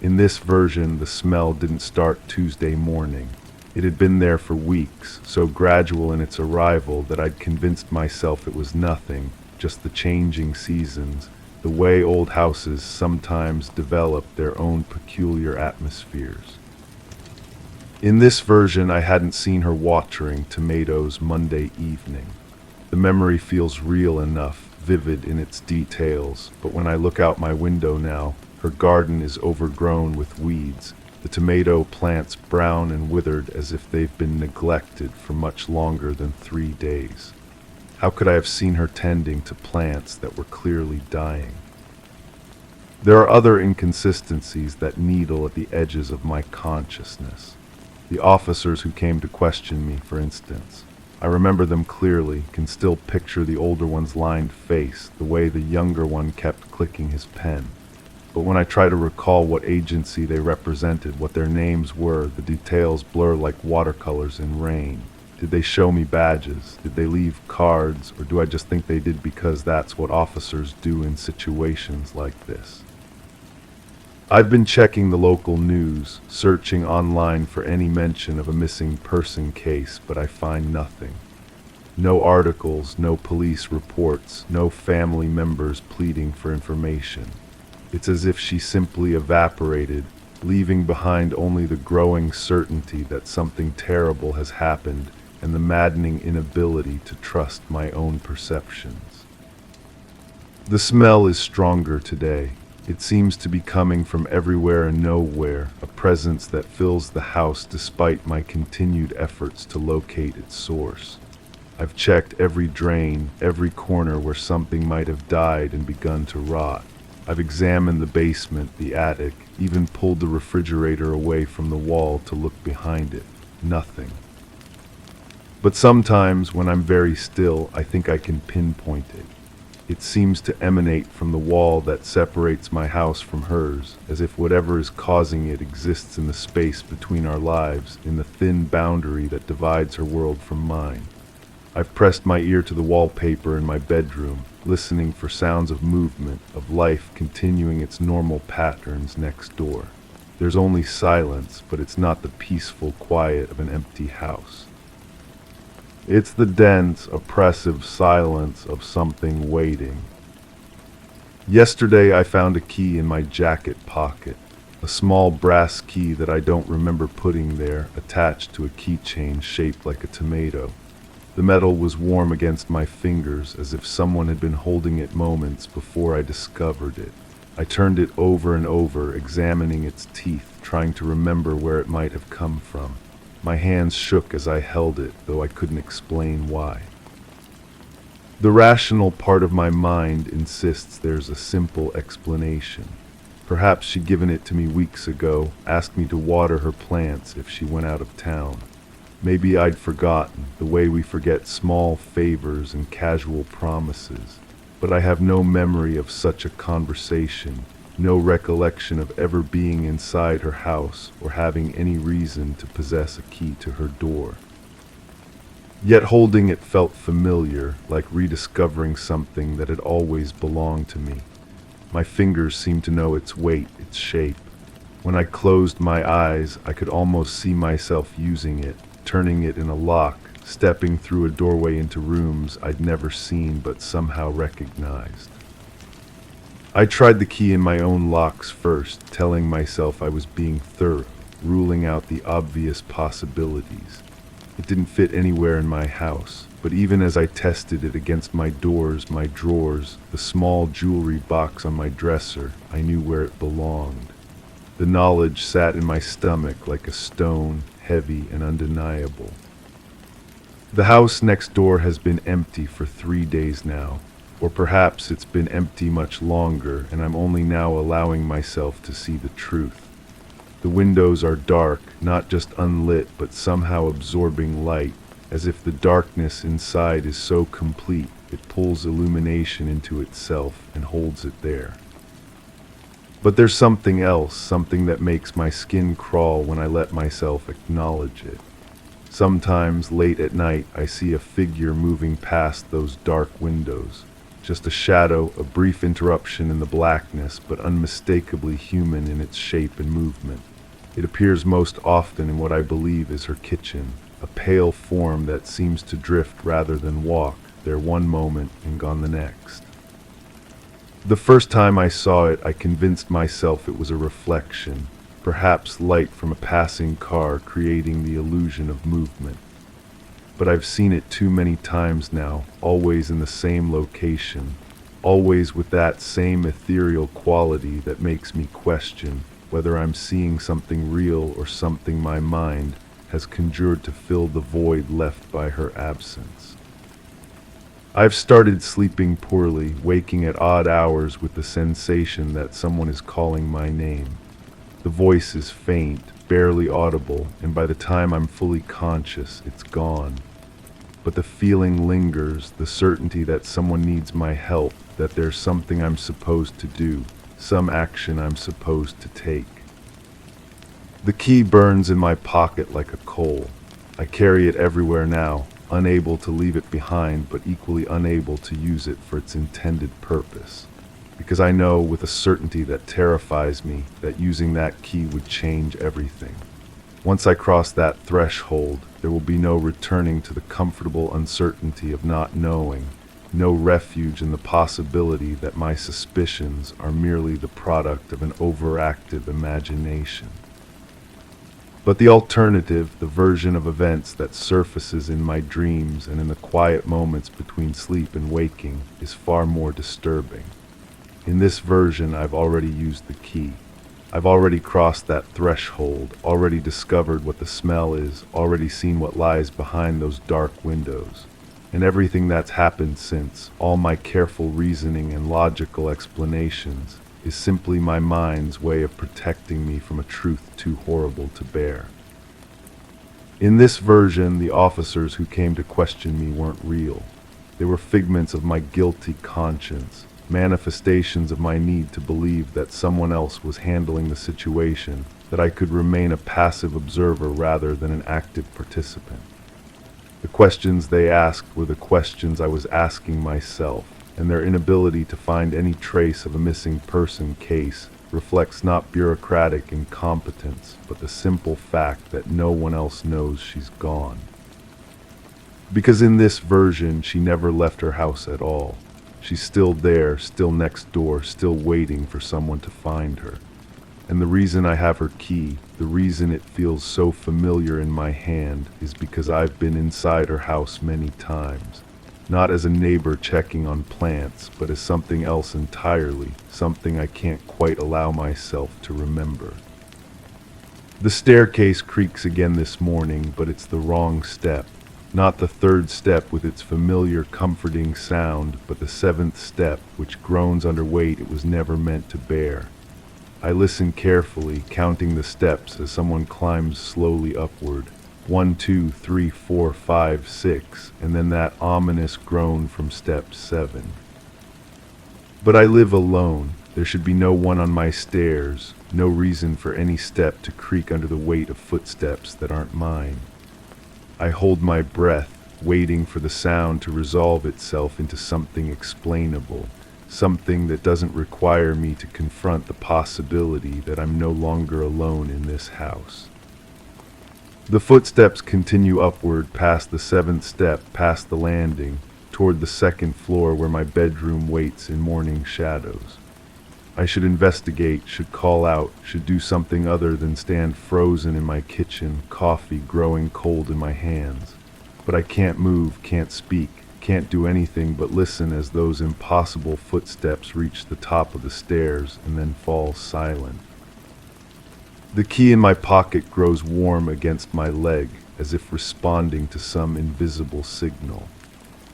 In this version, the smell didn't start Tuesday morning. It had been there for weeks, so gradual in its arrival that I'd convinced myself it was nothing, just the changing seasons, the way old houses sometimes develop their own peculiar atmospheres. In this version, I hadn't seen her watering tomatoes Monday evening. The memory feels real enough, vivid in its details, but when I look out my window now, her garden is overgrown with weeds, the tomato plants brown and withered as if they've been neglected for much longer than 3 days. How could I have seen her tending to plants that were clearly dying? There are other inconsistencies that needle at the edges of my consciousness. The officers who came to question me, for instance. I remember them clearly, can still picture the older one's lined face, the way the younger one kept clicking his pen. But when I try to recall what agency they represented, what their names were, the details blur like watercolors in rain. Did they show me badges? Did they leave cards? Or do I just think they did because that's what officers do in situations like this? I've been checking the local news, searching online for any mention of a missing person case, but I find nothing. No articles, no police reports, no family members pleading for information. It's as if she simply evaporated, leaving behind only the growing certainty that something terrible has happened and the maddening inability to trust my own perceptions. The smell is stronger today. It seems to be coming from everywhere and nowhere, a presence that fills the house despite my continued efforts to locate its source. I've checked every drain, every corner where something might have died and begun to rot. I've examined the basement, the attic, even pulled the refrigerator away from the wall to look behind it. Nothing. But sometimes, when I'm very still, I think I can pinpoint it. It seems to emanate from the wall that separates my house from hers, as if whatever is causing it exists in the space between our lives, in the thin boundary that divides her world from mine. I've pressed my ear to the wallpaper in my bedroom, listening for sounds of movement, of life continuing its normal patterns next door. There's only silence, but it's not the peaceful quiet of an empty house. It's the dense, oppressive silence of something waiting. Yesterday I found a key in my jacket pocket, a small brass key that I don't remember putting there, attached to a keychain shaped like a tomato. The metal was warm against my fingers, as if someone had been holding it moments before I discovered it. I turned it over and over, examining its teeth, trying to remember where it might have come from. My hands shook as I held it, though I couldn't explain why. The rational part of my mind insists there's a simple explanation. Perhaps she'd given it to me weeks ago, asked me to water her plants if she went out of town. Maybe I'd forgotten, the way we forget small favors and casual promises. But I have no memory of such a conversation, no recollection of ever being inside her house or having any reason to possess a key to her door. Yet holding it felt familiar, like rediscovering something that had always belonged to me. My fingers seemed to know its weight, its shape. When I closed my eyes, I could almost see myself using it, turning it in a lock, stepping through a doorway into rooms I'd never seen but somehow recognized. I tried the key in my own locks first, telling myself I was being thorough, ruling out the obvious possibilities. It didn't fit anywhere in my house, but even as I tested it against my doors, my drawers, the small jewelry box on my dresser, I knew where it belonged. The knowledge sat in my stomach like a stone, heavy and undeniable. The house next door has been empty for 3 days now. Or perhaps it's been empty much longer, and I'm only now allowing myself to see the truth. The windows are dark, not just unlit, but somehow absorbing light, as if the darkness inside is so complete it pulls illumination into itself and holds it there. But there's something else, something that makes my skin crawl when I let myself acknowledge it. Sometimes, late at night, I see a figure moving past those dark windows. Just a shadow, a brief interruption in the blackness, but unmistakably human in its shape and movement. It appears most often in what I believe is her kitchen, a pale form that seems to drift rather than walk, there one moment and gone the next. The first time I saw it, I convinced myself it was a reflection, perhaps light from a passing car creating the illusion of movement. But I've seen it too many times now, always in the same location, always with that same ethereal quality that makes me question whether I'm seeing something real or something my mind has conjured to fill the void left by her absence. I've started sleeping poorly, waking at odd hours with the sensation that someone is calling my name. The voice is faint, barely audible, and by the time I'm fully conscious, it's gone. But the feeling lingers, the certainty that someone needs my help, that there's something I'm supposed to do, some action I'm supposed to take. The key burns in my pocket like a coal. I carry it everywhere now, unable to leave it behind, but equally unable to use it for its intended purpose. Because I know with a certainty that terrifies me that using that key would change everything. Once I cross that threshold, there will be no returning to the comfortable uncertainty of not knowing, no refuge in the possibility that my suspicions are merely the product of an overactive imagination. But the alternative, the version of events that surfaces in my dreams and in the quiet moments between sleep and waking, is far more disturbing. In this version, I've already used the key. I've already crossed that threshold, already discovered what the smell is, already seen what lies behind those dark windows. And everything that's happened since, all my careful reasoning and logical explanations, is simply my mind's way of protecting me from a truth too horrible to bear. In this version, the officers who came to question me weren't real. They were figments of my guilty conscience, manifestations of my need to believe that someone else was handling the situation, that I could remain a passive observer rather than an active participant. The questions they asked were the questions I was asking myself, and their inability to find any trace of a missing person case reflects not bureaucratic incompetence, but the simple fact that no one else knows she's gone. Because in this version, she never left her house at all. She's still there, still next door, still waiting for someone to find her. And the reason I have her key, the reason it feels so familiar in my hand, is because I've been inside her house many times. Not as a neighbor checking on plants, but as something else entirely, something I can't quite allow myself to remember. The staircase creaks again this morning, but it's the wrong step. Not the third step with its familiar, comforting sound, but the seventh step, which groans under weight it was never meant to bear. I listen carefully, counting the steps as someone climbs slowly upward. 1, 2, 3, 4, 5, 6, and then that ominous groan from step 7. But I live alone. There should be no one on my stairs, no reason for any step to creak under the weight of footsteps that aren't mine. I hold my breath, waiting for the sound to resolve itself into something explainable, something that doesn't require me to confront the possibility that I'm no longer alone in this house. The footsteps continue upward past the 7th step, past the landing, toward the 2nd floor where my bedroom waits in morning shadows. I should investigate, should call out, should do something other than stand frozen in my kitchen, coffee growing cold in my hands. But I can't move, can't speak, can't do anything but listen as those impossible footsteps reach the top of the stairs and then fall silent. The key in my pocket grows warm against my leg, as if responding to some invisible signal.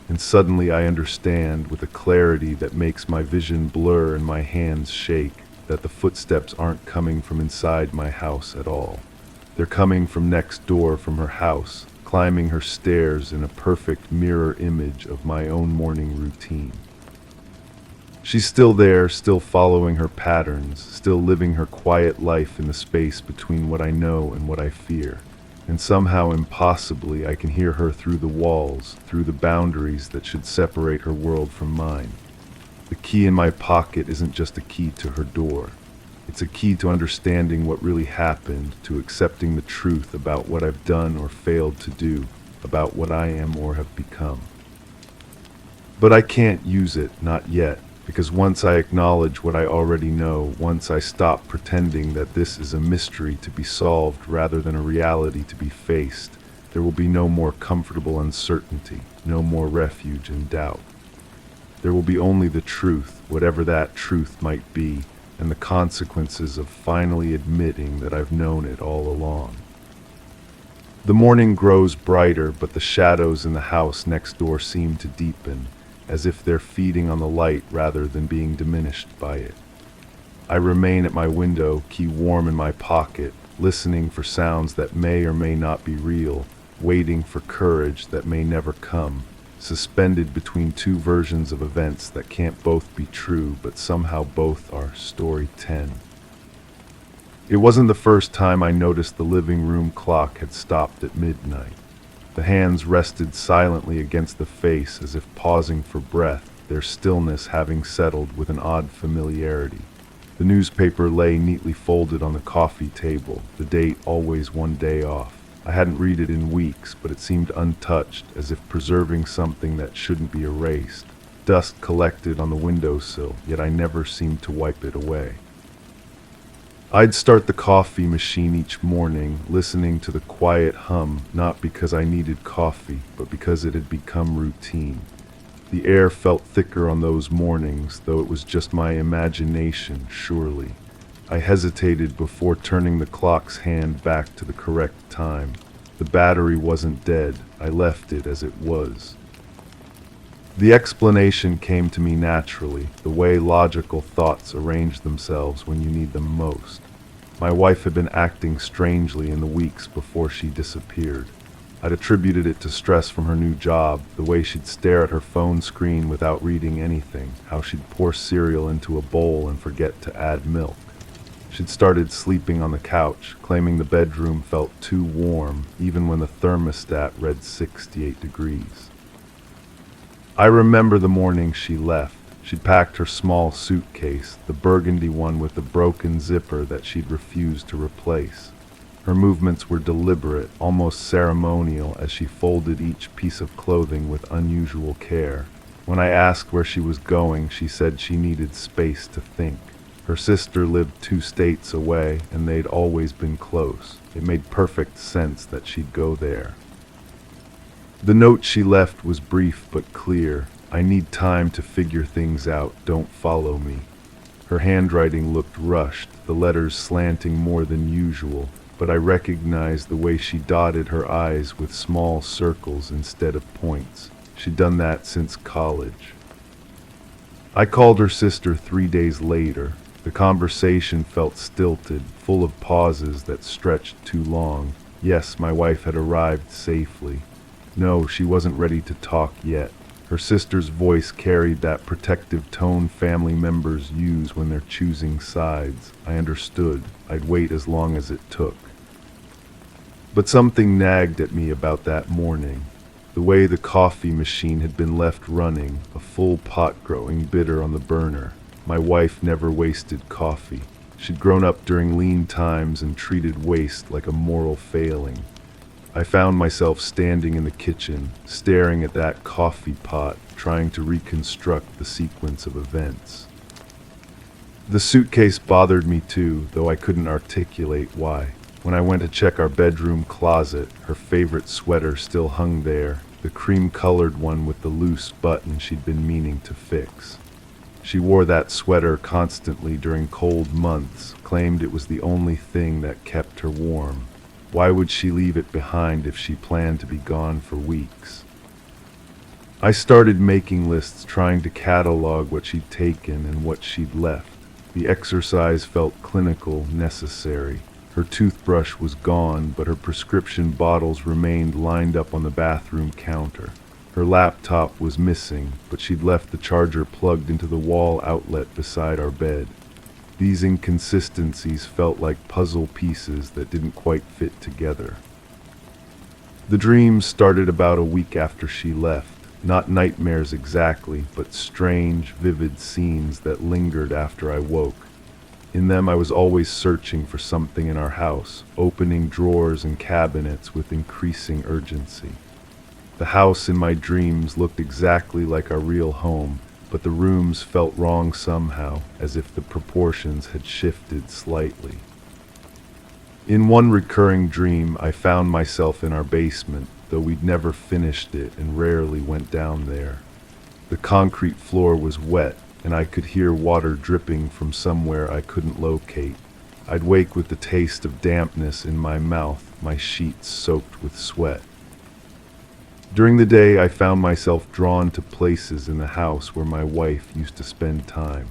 And suddenly I understand, with a clarity that makes my vision blur and my hands shake, that the footsteps aren't coming from inside my house at all. They're coming from next door, from her house, climbing her stairs in a perfect mirror image of my own morning routine. She's still there, still following her patterns, still living her quiet life in the space between what I know and what I fear. and somehow impossibly I can hear her through the walls, through the boundaries that should separate her world from mine. The key in my pocket isn't just a key to her door. It's a key to understanding what really happened, to accepting the truth about what I've done or failed to do, about what I am or have become. But I can't use it, not yet, because once I acknowledge what I already know, once I stop pretending that this is a mystery to be solved rather than a reality to be faced, there will be no more comfortable uncertainty, no more refuge in doubt. There will be only the truth, whatever that truth might be, and the consequences of finally admitting that I've known it all along. The morning grows brighter, but the shadows in the house next door seem to deepen, as if they're feeding on the light rather than being diminished by it. I remain at my window, key warm in my pocket, listening for sounds that may or may not be real, waiting for courage that may never come, suspended between two versions of events that can't both be true, but somehow both are story 10. It wasn't the first time I noticed the living room clock had stopped at midnight. The hands rested silently against the face as if pausing for breath, their stillness having settled with an odd familiarity. The newspaper lay neatly folded on the coffee table, the date always one day off. I hadn't read it in weeks, but it seemed untouched, as if preserving something that shouldn't be erased. Dust collected on the windowsill, yet I never seemed to wipe it away. I'd start the coffee machine each morning, listening to the quiet hum, not because I needed coffee, but because it had become routine. The air felt thicker on those mornings, though it was just my imagination, surely. I hesitated before turning the clock's hand back to the correct time. The battery wasn't dead. I left it as it was. The explanation came to me naturally, the way logical thoughts arrange themselves when you need them most. My wife had been acting strangely in the weeks before she disappeared. I'd attributed it to stress from her new job, the way she'd stare at her phone screen without reading anything, how she'd pour cereal into a bowl and forget to add milk. She'd started sleeping on the couch, claiming the bedroom felt too warm, even when the thermostat read 68 degrees. I remember the morning she left. She'd packed her small suitcase, the burgundy one with the broken zipper that she'd refused to replace. Her movements were deliberate, almost ceremonial, as she folded each piece of clothing with unusual care. When I asked where she was going, she said she needed space to think. Her sister lived 2 states away, and they'd always been close. It made perfect sense that she'd go there. The note she left was brief but clear. I need time to figure things out. Don't follow me. Her handwriting looked rushed, the letters slanting more than usual, but I recognized the way she dotted her I's with small circles instead of points. She'd done that since college. I called her sister 3 days later. The conversation felt stilted, full of pauses that stretched too long. Yes, my wife had arrived safely. No, she wasn't ready to talk yet. Her sister's voice carried that protective tone family members use when they're choosing sides. I understood. I'd wait as long as it took. But something nagged at me about that morning. The way the coffee machine had been left running, a full pot growing bitter on the burner. My wife never wasted coffee. She'd grown up during lean times and treated waste like a moral failing. I found myself standing in the kitchen, staring at that coffee pot, trying to reconstruct the sequence of events. The suitcase bothered me too, though I couldn't articulate why. When I went to check our bedroom closet, her favorite sweater still hung there, the cream-colored one with the loose button she'd been meaning to fix. She wore that sweater constantly during cold months, claimed it was the only thing that kept her warm. Why would she leave it behind if she planned to be gone for weeks? I started making lists, trying to catalog what she'd taken and what she'd left. The exercise felt clinical, necessary. Her toothbrush was gone, but her prescription bottles remained lined up on the bathroom counter. Her laptop was missing, but she'd left the charger plugged into the wall outlet beside our bed. These inconsistencies felt like puzzle pieces that didn't quite fit together. The dreams started about a week after she left. Not nightmares exactly, but strange, vivid scenes that lingered after I woke. In them I was always searching for something in our house, opening drawers and cabinets with increasing urgency. The house in my dreams looked exactly like our real home, but the rooms felt wrong somehow, as if the proportions had shifted slightly. In one recurring dream, I found myself in our basement, though we'd never finished it and rarely went down there. The concrete floor was wet, and I could hear water dripping from somewhere I couldn't locate. I'd wake with the taste of dampness in my mouth, my sheets soaked with sweat. During the day, I found myself drawn to places in the house where my wife used to spend time.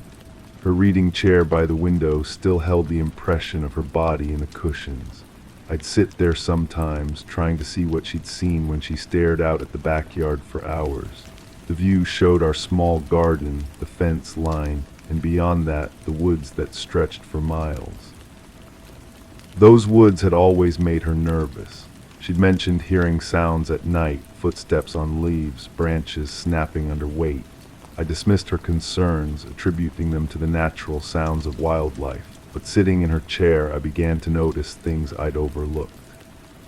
Her reading chair by the window still held the impression of her body in the cushions. I'd sit there sometimes, trying to see what she'd seen when she stared out at the backyard for hours. The view showed our small garden, the fence line, and beyond that, the woods that stretched for miles. Those woods had always made her nervous. She'd mentioned hearing sounds at night, footsteps on leaves, branches snapping under weight. I dismissed her concerns, attributing them to the natural sounds of wildlife. But sitting in her chair, I began to notice things I'd overlooked.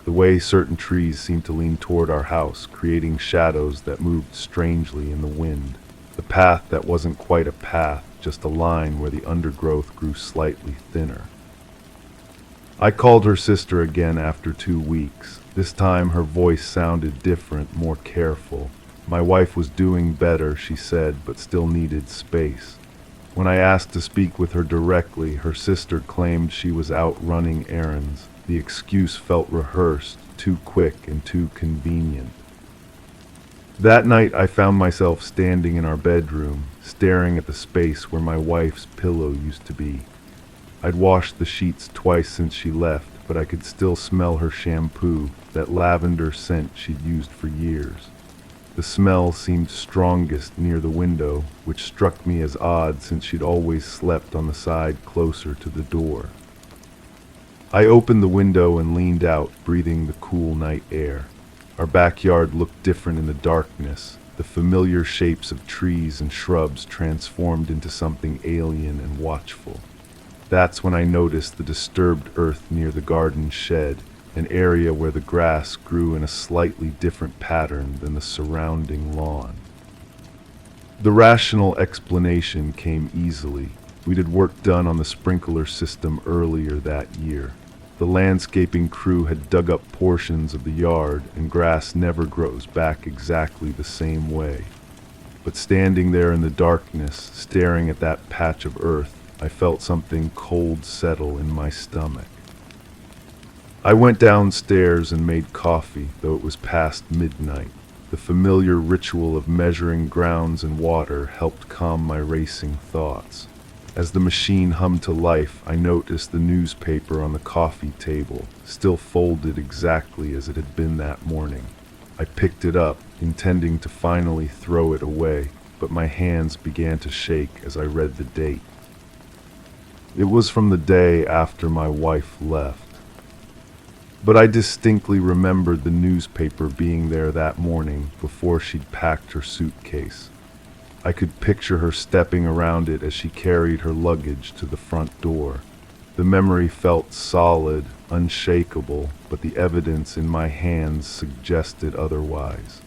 The way certain trees seemed to lean toward our house, creating shadows that moved strangely in the wind. The path that wasn't quite a path, just a line where the undergrowth grew slightly thinner. I called her sister again after 2 weeks. This time her voice sounded different, more careful. My wife was doing better, she said, but still needed space. When I asked to speak with her directly, her sister claimed she was out running errands. The excuse felt rehearsed, too quick and too convenient. That night I found myself standing in our bedroom, staring at the space where my wife's pillow used to be. I'd washed the sheets twice since she left, but I could still smell her shampoo, that lavender scent she'd used for years. The smell seemed strongest near the window, which struck me as odd since she'd always slept on the side closer to the door. I opened the window and leaned out, breathing the cool night air. Our backyard looked different in the darkness, the familiar shapes of trees and shrubs transformed into something alien and watchful. That's when I noticed the disturbed earth near the garden shed, an area where the grass grew in a slightly different pattern than the surrounding lawn. The rational explanation came easily. We'd had work done on the sprinkler system earlier that year. The landscaping crew had dug up portions of the yard, and grass never grows back exactly the same way. But standing there in the darkness, staring at that patch of earth, I felt something cold settle in my stomach. I went downstairs and made coffee, though it was past midnight. The familiar ritual of measuring grounds and water helped calm my racing thoughts. As the machine hummed to life, I noticed the newspaper on the coffee table, still folded exactly as it had been that morning. I picked it up, intending to finally throw it away, but my hands began to shake as I read the date. It was from the day after my wife left. But I distinctly remembered the newspaper being there that morning before she'd packed her suitcase. I could picture her stepping around it as she carried her luggage to the front door. The memory felt solid, unshakable, but the evidence in my hands suggested otherwise.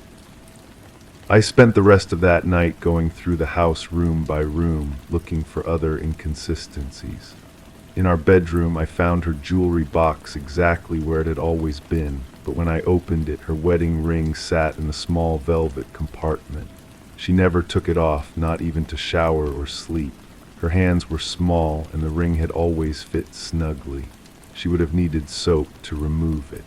I spent the rest of that night going through the house room by room, looking for other inconsistencies. In our bedroom, I found her jewelry box exactly where it had always been, but when I opened it, her wedding ring sat in a small velvet compartment. She never took it off, not even to shower or sleep. Her hands were small, and the ring had always fit snugly. She would have needed soap to remove it.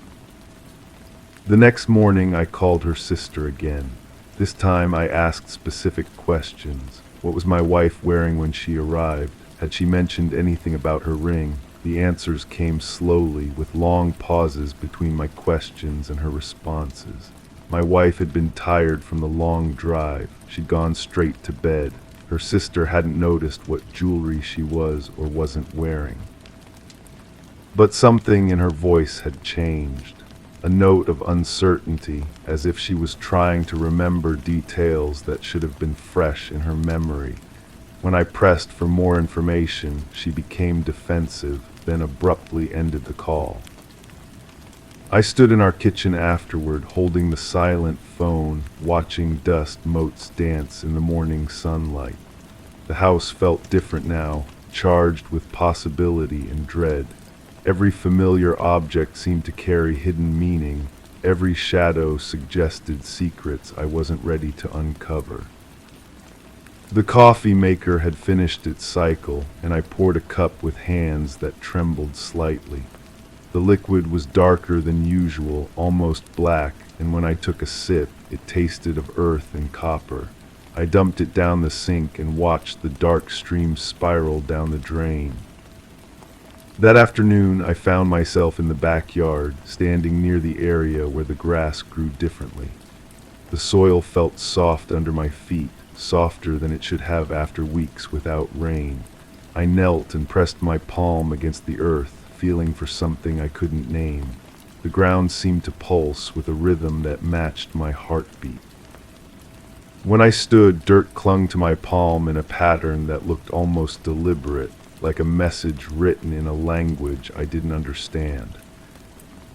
The next morning, I called her sister again. This time, I asked specific questions. What was my wife wearing when she arrived? Had she mentioned anything about her ring? The answers came slowly, with long pauses between my questions and her responses. My wife had been tired from the long drive. She'd gone straight to bed. Her sister hadn't noticed what jewelry she was or wasn't wearing. But something in her voice had changed. a note of uncertainty, as if she was trying to remember details that should have been fresh in her memory. When I pressed for more information, she became defensive, then abruptly ended the call. I stood in our kitchen afterward, holding the silent phone, watching dust motes dance in the morning sunlight. The house felt different now, charged with possibility and dread. Every familiar object seemed to carry hidden meaning. Every shadow suggested secrets I wasn't ready to uncover. The coffee maker had finished its cycle, and I poured a cup with hands that trembled slightly. The liquid was darker than usual, almost black, and when I took a sip, it tasted of earth and copper. I dumped it down the sink and watched the dark stream spiral down the drain. That afternoon, I found myself in the backyard, standing near the area where the grass grew differently. The soil felt soft under my feet, softer than it should have after weeks without rain. I knelt and pressed my palm against the earth, feeling for something I couldn't name. The ground seemed to pulse with a rhythm that matched my heartbeat. When I stood, dirt clung to my palm in a pattern that looked almost deliberate, like a message written in a language I didn't understand.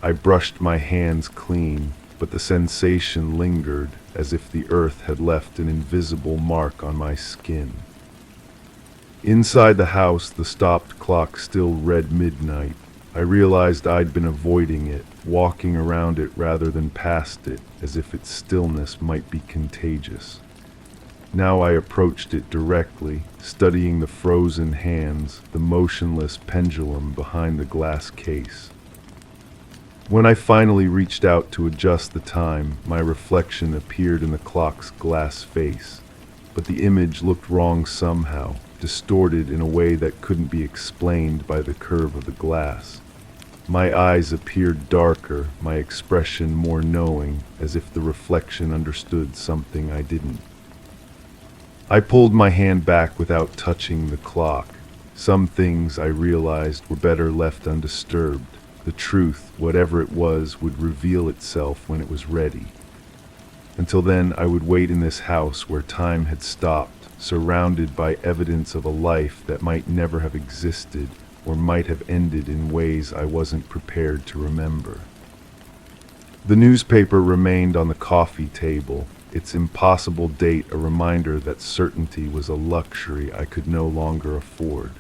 I brushed my hands clean, but the sensation lingered, as if the earth had left an invisible mark on my skin. Inside the house, the stopped clock still read midnight. I realized I'd been avoiding it, walking around it rather than past it, as if its stillness might be contagious. Now I approached it directly, studying the frozen hands, the motionless pendulum behind the glass case. When I finally reached out to adjust the time, my reflection appeared in the clock's glass face. But the image looked wrong somehow, distorted in a way that couldn't be explained by the curve of the glass. My eyes appeared darker, my expression more knowing, as if the reflection understood something I didn't. I pulled my hand back without touching the clock. Some things, I realized, were better left undisturbed. The truth, whatever it was, would reveal itself when it was ready. Until then, I would wait in this house where time had stopped, surrounded by evidence of a life that might never have existed or might have ended in ways I wasn't prepared to remember. The newspaper remained on the coffee table, its impossible date a reminder that certainty was a luxury I could no longer afford.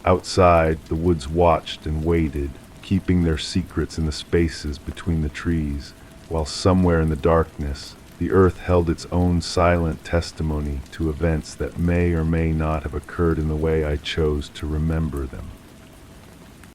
Outside, the woods watched and waited, keeping their secrets in the spaces between the trees, while somewhere in the darkness, the earth held its own silent testimony to events that may or may not have occurred in the way I chose to remember them.